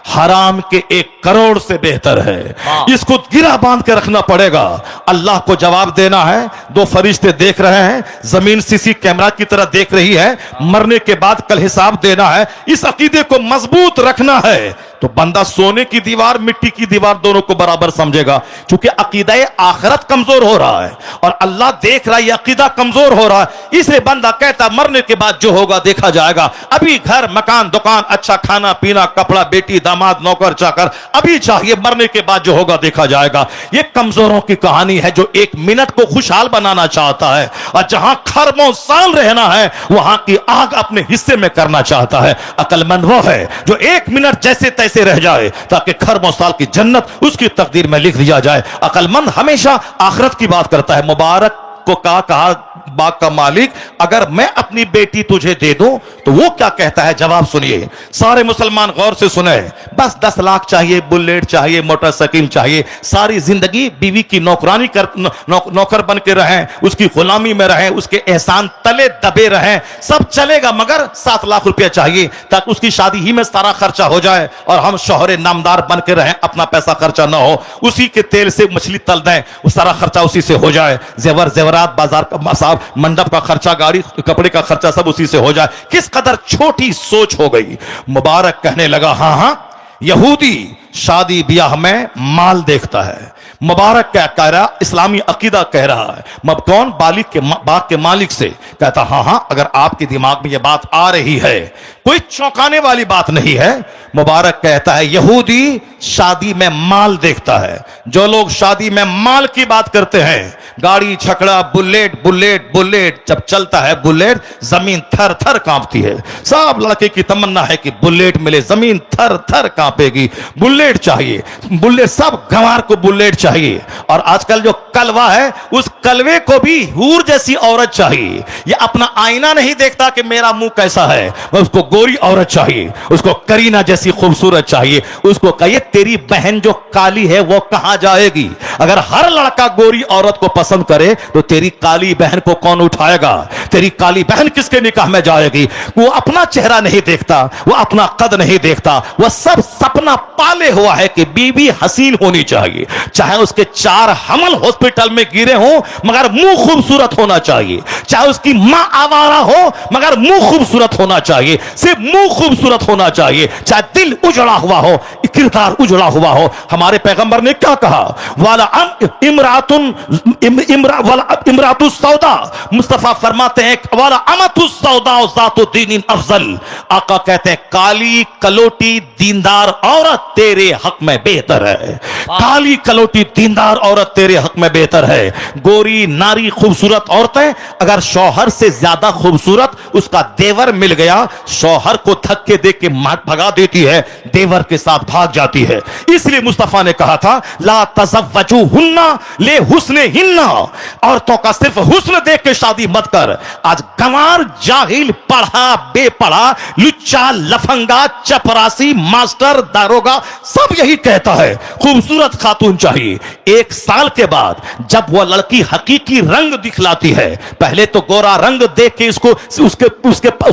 हराम के 1 करोड़ से बेहतर है। इसको गिरा बांध के रखना पड़ेगा। अल्लाह को जवाब देना है। 2 फरिश्ते देख रहे हैं, जमीन सीसी कैमरा की तरह देख रही है। मरने के बाद कल हिसाब देना है। इस अकीदे को मजबूत रखना है तो बंदा सोने की दीवार, मिट्टी की दीवार दोनों को बराबर समझेगा। क्योंकि अकीदा आखिरत कमजोर हो रहा है और अल्लाह देख रहा है, यह अकीदा कमजोर हो रहा है। इसलिए बंदा कहता मरने के बाद जो होगा देखा जाएगा। अभी घर, मकान, दुकान, अच्छा खाना पीना, कपड़ा, बेटी, दामाद, नौकर, चाकर अभी चाहिए, मरने के बाद जो होगा देखा जाएगा। यह कमजोरों की कहानी है जो 1 मिनट को खुशहाल बनाना चाहता है और जहां खरबों साल रहना है वहां की आग अपने हिस्से में करना चाहता है। अक्लमंद वो है जो 1 मिनट जैसे तैसे रह जाए ताकि खरबों साल की जन्नत उसकी तकदीर में लिख दिया जाए। अक्लमंद हमेशा आखिरत की बात करता है। मुबारक को कहा बाग का मालिक, अगर मैं अपनी बेटी तुझे दे दूं तो वो क्या कहता है, जवाब सुनिए। सारे मुसलमान गौर से सुने। बस 10 लाख चाहिए, बुलेट चाहिए, मोटरसाइकिल चाहिए, सारी जिंदगी बीवी की नौकरानी कर नौकर बन के रहें, उसकी गुलामी में रहें, उसके एहसान तले दबे रहें, सब चलेगा, मगर 7 लाख रुपया चाहिए ताकि उसकी शादी ही में सारा खर्चा हो जाए और हम शोहरे नामदार बन के रहें, अपना पैसा खर्चा ना हो, उसी के तेल से मछली तल दें, वो सारा खर्चा उसी से हो जाए, जेवरात, बाजार का मंडप का खर्चा, गाड़ी, कपड़े का खर्चा सब उसी से हो जाए। किस कदर छोटी सोच हो गई। मुबारक कहने लगा, हां हां, यहूदी शादी ब्याह में माल देखता है। मुबारक क्या कह रहा, इस्लामी अकीदा कह रहा है। मब कौन, बाग के मालिक से कहता, हां हां, अगर आपके दिमाग में यह बात आ रही है, कोई चौंकाने वाली बात नहीं है। मुबारक कहता है यहूदी शादी में माल देखता है। जो लोग शादी में माल की बात करते हैं, गाड़ी, छकड़ा, बुलेट जब चलता है बुलेट, जमीन थर थर कांपती है। सब लड़के की तमन्ना है कि बुलेट मिले, जमीन थर थर कांपेगी, बुलेट चाहिए, बुलेट, सब गंवार को बुलेट चाहिए। और आजकल जो कलवा है, उस कलवे को भी हूर जैसी औरत चाहिए। ये अपना आईना नहीं देखता कि मेरा मुंह कैसा है, उसको गोरी औरत चाहिए, उसको करीना जैसी खूबसूरत चाहिए। उसको कहिए तेरी बहन जो काली है वो कहां जाएगी। अगर हर लड़का गोरी औरत को पसंद करे तो तेरी काली बहन को कौन उठाएगा। तेरी काली बहन किसके निकाह में जाएगी। वो अपना चेहरा नहीं देखता, वो अपना कद नहीं देखता, वह सब सपना पाले हुआ है कि बीवी हसीन होनी चाहिए, चाहे उसके 4 हमल हॉस्पिटल में गिरे हो मगर मुंह खूबसूरत होना चाहिए, चाहे उसकी मां आवारा हो मगर मुंह खूबसूरत होना चाहिए, सिर्फ मुंह खूबसूरत होना चाहिए, चाहे दिल उजड़ा हुआ हो, किरदार उजड़ा हुआ हो। हमारे पैगंबर ने क्या कहा, वाला इमरातुस सौदा, मुस्तफा फरमाते हैं वाला अमतुस सौदा ज़ातु दीनिन अफजल। आका कहते हैं काली कलोटी दीनदार औरत तेरे हक में बेहतर है। काली कलोटी दीनदार औरत तेरे हक में बेहतर है। गोरी नारी खूबसूरत औरतें अगर शौहर से ज्यादा खूबसूरत उसका देवर मिल गया, शौहर को धक्के दे के भगा देती है, देवर के साथ भाग जाती है। इसलिए मुस्तफा ने कहा था ला तज़व्वजुहुन्ना ले हुस्ने हिन्ना, औरतों का सिर्फ हुस्न देख के शादी मत कर। आज गंवार, जाहिल, पढ़ा बेपढ़ा, लुच्चा, लफंगा, चपरासी, मास्टर, दारोगा सब यही कहता है खूबसूरत खातून चाहिए। 1 साल के बाद जब वह लड़की हकीकी रंग दिखलाती है, पहले तो गोरा रंग देख के इसको उस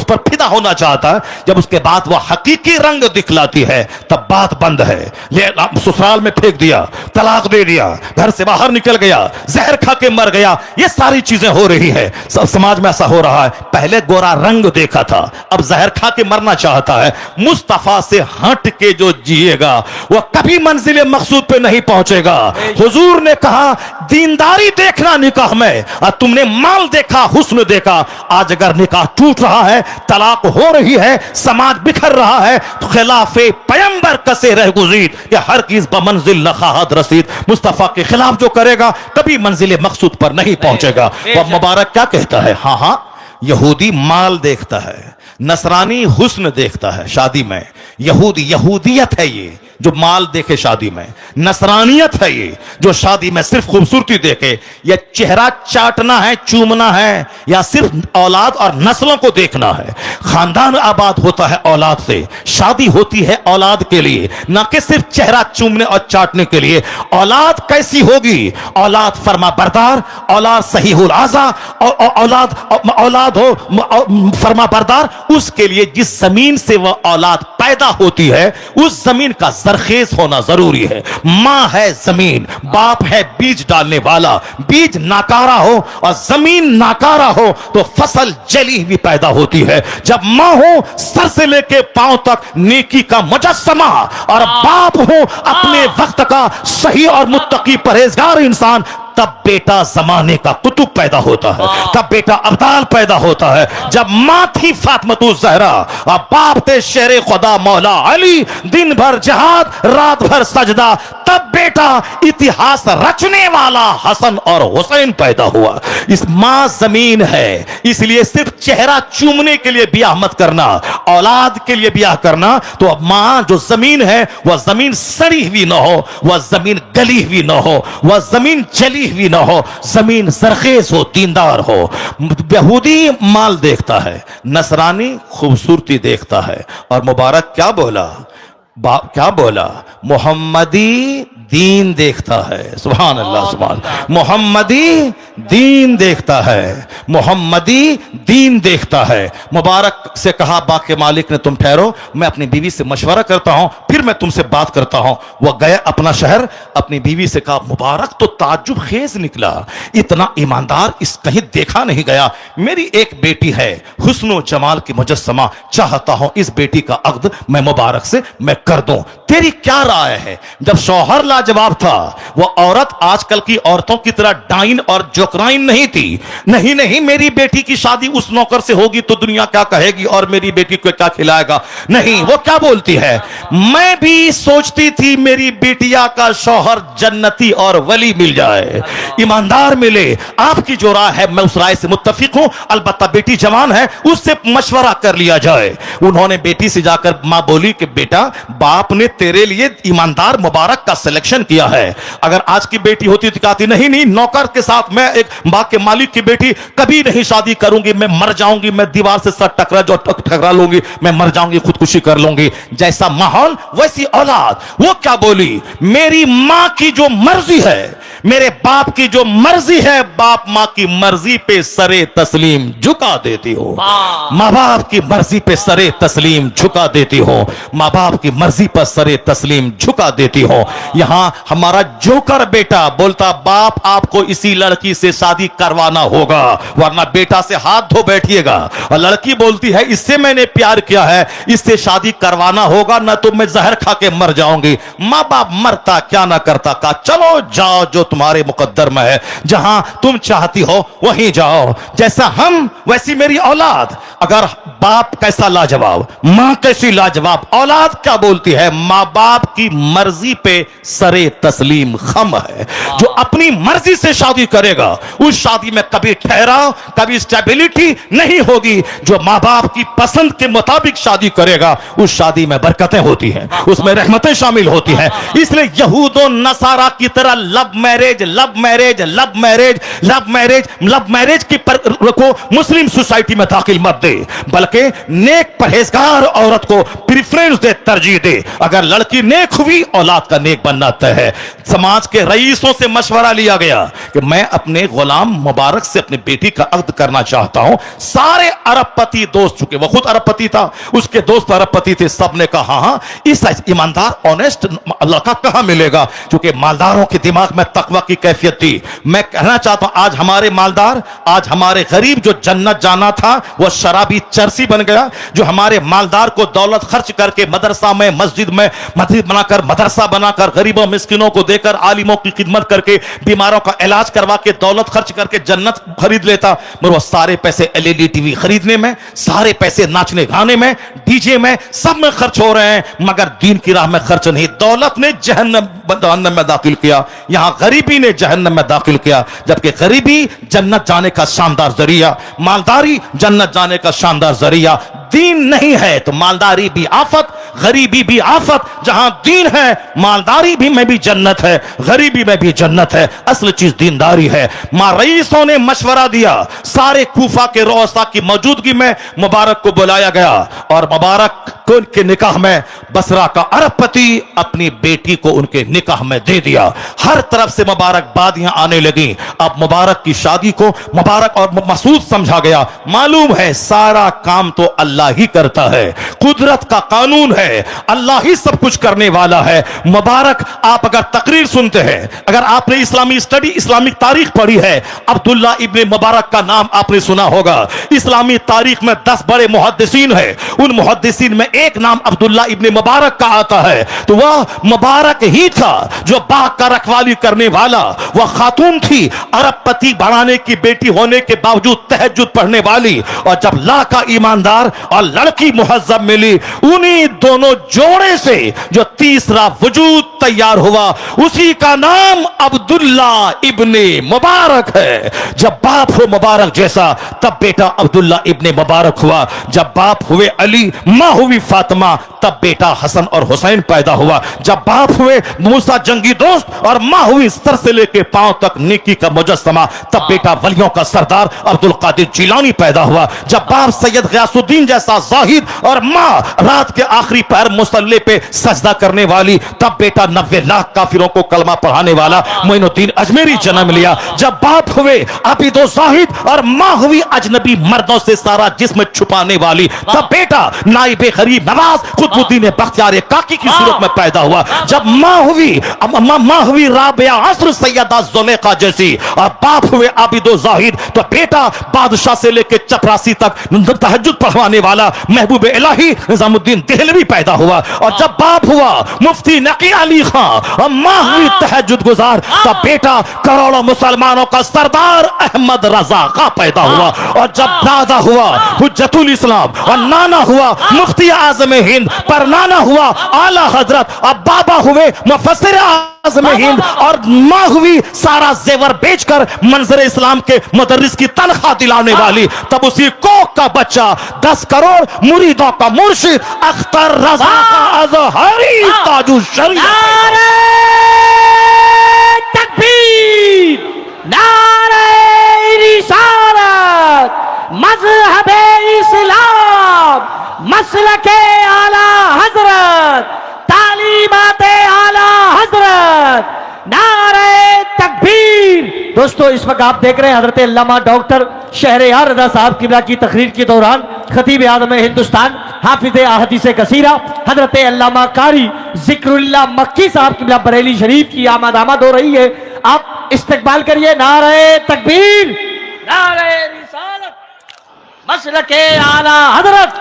पर फिदा होना चाहता है, जब उसके बाद वह हकीकी रंग दिखलाती है तब बात बंद है। ले ससुराल में फेंक दिया, तलाक दे दिया, घर से बाहर निकल गया, जहर खा के मर गया, ये सारी चीजें हो रही है। समाज में ऐसा हो रहा है। पहले गोरा रंग देखा था, अब जहर खा के मरना चाहता है। मुस्तफा से हट के जो जिएगा वह कभी मंजिल मकसूद पे नहीं पहुंचेगा। हुजूर ने कहा दीनदारी देखना निकाह में, और तुमने माल देखा, हुस्न देखा। आज अगर निकाह टूट रहा है, तलाक हो रही है, समाज बिखर रहा है, तो खिलाफे पैगंबर कसे रह गुज़ीद कि हर चीज बमंजिल नखाहत रसीद। मुस्तफा के खिलाफ जो करेगा कभी मंजिल मकसूद पर नहीं पहुंचेगा। वह मुबारक क्या कहता है, हां हां, यहूदी माल देखता है, नसरानी हुस्न देखता है शादी में। यहूदियत है ये, जो माल देखे शादी में, नसरानियत है ये जो शादी में सिर्फ खूबसूरती देखे, या चेहरा चाटना है, चूमना है, या सिर्फ औलाद और नस्लों को देखना है। खानदान आबाद होता है औलाद से, शादी होती है औलाद के लिए, ना कि सिर्फ चेहरा चूमने और चाटने के लिए। औलाद कैसी होगी? औलाद फरमा बरदार, औलाद सहीहुल आज़ा, औलाद हो फरमा बरदार, उसके लिए जिस जमीन से वह औलाद पैदा होती है उस जमीन का जरखेज होना जरूरी है। मां है जमीन, बाप है बीज डालने वाला। बीज नाकारा हो और जमीन नाकारा हो तो फसल जली हुई पैदा होती है। जब मां हो सर से लेके पांव तक नेकी का मुजस्समा, और बाप हो अपने वक्त का सही और मुत्तकी परहेजगार इंसान, तब बेटा जमाने का कुतुब पैदा होता है, तब बेटा अब्दाल पैदा होता है। जब मां थी फातिमा ज़हरा और बाप थे शेरे खुदा मौला अली, दिन भर जहाद रात भर सजदा, तब बेटा इतिहास रचने वाला हसन और हुसैन पैदा हुआ। इस मां जमीन है, इसलिए सिर्फ चेहरा चूमने के लिए ब्याह मत करना, औलाद के लिए ब्याह करना। तो अब मां जो जमीन है वह जमीन सड़ी हुई ना हो, वह जमीन गली हुई ना हो, वह जमीन जली हुई ना हो, जमीन सरखेज हो, दीनदार हो। यहूदी माल देखता है, नसरानी खूबसूरती देखता है। और मुबारक क्या बोला? क्या बोला? मोहम्मदी दीन देखता है। सुभान अल्लाह, सुभान। मोहम्मदी दीन देखता है, मोहम्मदी दीन देखता है। मुबारक से कहा बाग के मालिक ने, तुम ठहरो, मैं अपनी बीवी से मशवरा करता हूं, फिर मैं तुमसे बात करता हूं। वह गए अपना शहर, अपनी बीवी से कहा, मुबारक तो ताज्जुब खेज निकला, इतना ईमानदार इस कहीं देखा नहीं गया। मेरी एक बेटी है, हुस्न जमाल की मुजस्समा, चाहता हूं इस बेटी का अक्द मैं मुबारक से मैं कर दूं, तेरी क्या राय है? जब शौहर लाजवाब था, वह औरत आजकल की औरतों की तरह डाइन और जोकराइन नहीं थी। नहीं नहीं, मेरी बेटी की शादी उस नौकर से होगी तो दुनिया क्या कहेगी और मेरी बेटी को क्या खिलाएगा? नहीं, वो क्या बोलती है, मैं भी सोचती थी मेरी बेटिया का शौहर जन्नती और वली मिल जाए, ईमानदार मिले। आपकी जो राय है मैं उस राय से मुत्तफिक हूं, अलबत्ता बेटी जवान है, उससे मशवरा कर लिया जाए। उन्होंने बेटी से जाकर मां बोली कि बेटा, बाप ने तेरे लिए ईमानदार मुबारक का सिलेक्शन किया है। अगर आज की बेटी होती तो कहती नहीं नहीं, नौकर के साथ मैं एक बाग के मालिक की बेटी कभी नहीं शादी करूंगी, मैं मर जाऊंगी, मैं दीवार से सर टकरा लूंगी, मैं मर जाऊंगी, खुदकुशी कर लूंगी। जैसा माहौल वैसी औलाद। वो क्या बोली, मेरी मां की जो मर्जी है, मेरे बाप की जो मर्जी है, बाप मां की मर्जी पे सरे तस्लीम झुका देती हो। मां बाप की मर्जी पे सरे तस्लीम झुका देती हो, मां बाप की मर्जी पर सरे तस्लीम झुका देती हो। यहां हमारा जोकर बेटा बोलता, बाप आपको इसी लड़की से शादी करवाना होगा वरना बेटा से हाथ धो बैठिएगा। और लड़की बोलती है, इससे मैंने प्यार किया है, इससे शादी करवाना होगा, ना तो मैं जहर खा के मर जाऊंगी। मां बाप मरता क्या ना करता, कहा चलो जाओ, जो तुम्हारे मुकद्दर में है, जहां तुम चाहती हो वहीं जाओ। जैसा हम वैसी मेरी औलाद। अगर बाप कैसा लाजवाब, मां कैसी लाजवाब, औलाद क्या बोलती है, मां बाप की मर्जी पे सरे तस्लीम खम है। जो अपनी मर्जी से शादी करेगा उस शादी में कभी ठहराव, कभी स्टेबिलिटी नहीं होगी। जो मां बाप की पसंद के मुताबिक शादी करेगा उस शादी में बरकतें होती हैं, उसमें रहमतें शामिल होती हैं। इसलिए यहूदो नसारा की तरह love marriage, love marriage, love marriage, love marriage, love marriage की को मुस्लिम सोसाइटी में दाखिल मत दे, बल्कि नेक परहेजगार औरत को प्रेफरेंस दे, तरजीह दे। अगर लड़की नेक हुई, औलाद का नेक बनना तय है। समाज के रईसों से मशवरा लिया गया कि मैं अपने गुलाम मुबारक से अपनी बेटी का अक्द करना चाहता हूं। सारे अरबपति दोस्त, चुके वो खुद अरबपति था, उसके दोस्त अरबपति थे, सबने कहा हाँ, इस ईमानदार ऑनेस्ट लड़का कहां मिलेगा? क्योंकि मालदारों के दिमाग में तकवा की कैफियत थी। मैं कहना चाहता हूं, आज हमारे मालदार, आज हमारे गरीब जो जन्नत जाना था वो शराबी चरसी बन गया। जो हमारे मालदार को दौलत खर्च करके मदरसा में, मस्जिद में मस्जिद बनाकर, मदरसा बनाकर, गरीबों मिस्किनों को देकर, आलिमों की खिदमत करके, बीमारों का इलाज करवा के, दौलत खर्च करके जन्नत खरीद लेता, मगर वो सारे पैसे एलईडी टीवी खरीदने में, सारे पैसे नाचने गाने में, डीजे में, सब में खर्च हो रहे हैं, मगर दीन की राह में खर्च नहीं। दौलत ने जहन्नम में दाखिल किया, यहां गरीबी ने जहन्नम में दाखिल किया। जबकि गरीबी जन्नत जाने का शानदार जरिया, मालदारी जन्नत जाने का शानदार जरिया। दीन नहीं है तो मालदारी भी आफत, गरीबी भी आफत, जहां दीन है मालदारी भी में भी जन्नत है, गरीबी में भी जन्नत है। असल चीज दीनदारी है। मां रईसों ने मशवरा दिया, सारे कूफा के रोसा की मौजूदगी में मुबारक को बुलाया गया और मुबारक को उनके निकाह में बसरा का अरबपति अपनी बेटी को उनके निकाह में दे दिया। हर तरफ से मुबारकबादियां आने लगी। अब मुबारक की शादी को मुबारक और मसूद समझा गया। मालूम है सारा काम तो अल्लाह ही करता है, कुदरत का कानून है, अल्लाह ही सब कुछ करने वाला है। मुबारक, आप अगर तकरीर सुनते हैं, अगर आपने इस्लामी स्टडी इस्लामिक तारीख पढ़ी है, अब्दुल्ला इब्ने मुबारक का नाम आपने सुना होगा। इस्लामी तारीख में 10 बड़े मुहद्दिसीन हैं, उन मुहद्दिसीन में एक नाम अब्दुल्ला इब्ने मुबारक का आता है। तो वह मुबारक ही था जो बाग का रखवाली करने वाला। वह खातून थी अरबपति बनाने की बेटी होने के बावजूद तहज्जुद पढ़ने वाली, और जब लाका ईमानदार और लड़की मुहज्जब मिली, उन्हीं दोनों जोड़े से जो तीसरा वजूद तैयार हुआ, उसी का नाम अब्दुल्ला इब्ने मुबारक है। जब बाप हो मुबारक जैसा, तब बेटा अब्दुल्ला इब्ने मुबारक हुआ। जब बाप हुए अली, मां हुई फातिमा, तब बेटा हसन और हुसैन पैदा हुआ। जब बाप हुए मूसा जंगी दोस्त और मां हुई सर से लेके पांव तक नेकी का मुजस्समा, तब बेटा वलियों का सरदार अब्दुल कादिर जिलानी पैदा हुआ। जब बाप सैयद गयासुद्दीन जैसा जाहिद और मां रात के आखिरी पैर मुसल्ले पे सजदा करने वाली, तब बेटा 90 लाख काफिरों को कलमा पढ़ाने वाला मोइनुद्दीन अजमेरी जन्म लिया। जब बाप हुए अबीदो जाहिद और मां हुई अजनबी मर्दों से सारा जिस्म छुपाने वाली, तब बेटा नाइबे गरीब नवाज कुतुबुद्दीन बख्तियार काकी की सूरत में पैदा हुआ। जब मां हुई राबिया असर सैयदा जुलेखा जैसी, और बाप हुए आबिदो जाहिद, तो बेटा बादशाह से लेकर चपरासी तक तहज्जुद पढ़वाने वाला महबूब इलाही निजामुद्दीन देहलवी पैदा हुआ। और जब बाप हुआ मुफ्ती नकी अली खां और मां हुई तहज्जुद गुजार, तब बेटा करोड़ों मुसलमानों का सरदार अहमद रजा खां पैदा हुआ। और जब दादा हुआ हुज्जतुल इस्लाम और नाना हुआ मुफ्ती आजम हिंद, पर नाना हुआ आला हजरत, और बाबा हुए मुफस्सिर आज़म हिंद, और मां हुई सारा जेवर बेचकर मंजर इस्लाम के मुदर्रिस की तनख्वाह दिलाने वाली। तब उसी कोक का बच्चा 10 करोड़ मुरीदों का मुर्शिद अख्तर रजा का अज़हरी ताजु शरीयत। नारे तकबीर, नारे रिसालत, मज़हबे इस्लाम, मसलके आला हजरत, तालीमाते आला हजरत, नारे तकबीर। दोस्तों, इस वक्त आप देख रहे हैं हजरत अल्लामा डॉक्टर शहरयार रज़ा साहब किबला की तकरीर के दौरान खतीब आज़म हिंदुस्तान हाफिज़ अहदीस कसीरा हजरत अल्लामा कारी जिक्रुल्लाह मक्की साहब किबला बरेली शरीफ की आमद हो रही है। आप इस्तकबाल करिए। नारे तकबीर, नारे रिसालत, मसलके आला हजरत,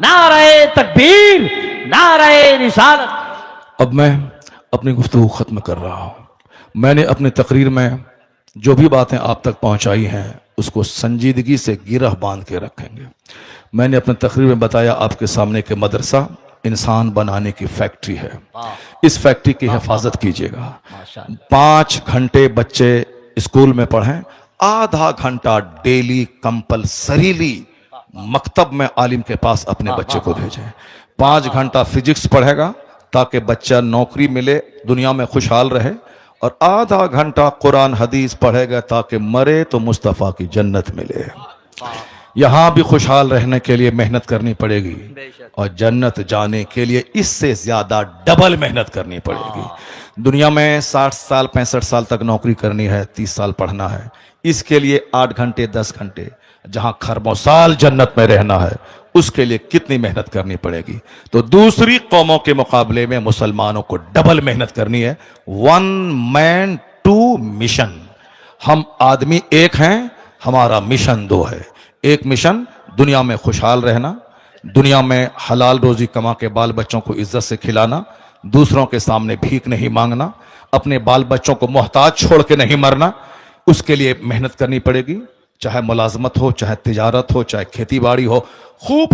नारे तकबीर, नारे रिसालत। अब मैं अपनी गुफ्तगू खत्म कर रहा हूं। मैंने अपनी तकरीर में जो भी बातें आप तक पहुंचाई हैं, उसको संजीदगी से गिरह बांध के रखेंगे। मैंने अपनी तकरीर में बताया आपके सामने कि मदरसा इंसान बनाने की फैक्ट्री है। इस फैक्ट्री की हिफाजत कीजिएगा। 5 घंटे बच्चे स्कूल में पढ़ें, आधा घंटा डेली कंपलसरीली मकतब में आलिम के पास अपने बच्चे को भेजें। 5 घंटा फिजिक्स पढ़ेगा ताकि बच्चा नौकरी मिले, दुनिया में खुशहाल रहे, और आधा घंटा कुरान हदीस पढ़ेगा ताकि मरे तो मुस्तफ़ा की जन्नत मिले। यहां भी खुशहाल रहने के लिए मेहनत करनी पड़ेगी, और जन्नत जाने के लिए इससे ज्यादा डबल मेहनत करनी पड़ेगी। दुनिया में 60 साल 65 साल तक नौकरी करनी है, 30 साल पढ़ना है। इसके लिए 8 घंटे 10 घंटे, जहां खरबों साल जन्नत में रहना है, उसके लिए कितनी मेहनत करनी पड़ेगी। तो दूसरी कौमों के मुकाबले में मुसलमानों को डबल मेहनत करनी है। 1 मैन 2 मिशन। हम आदमी एक हैं, हमारा मिशन 2 है। एक मिशन दुनिया में खुशहाल रहना, दुनिया में हलाल रोजी कमा के बाल बच्चों को इज्जत से खिलाना, दूसरों के सामने भीख नहीं मांगना, अपने बाल बच्चों को मोहताज छोड़ के नहीं मरना। उसके लिए मेहनत करनी पड़ेगी, चाहे मुलाजमत हो, चाहे तिजारत हो, चाहे खेती बाड़ी हो। खूब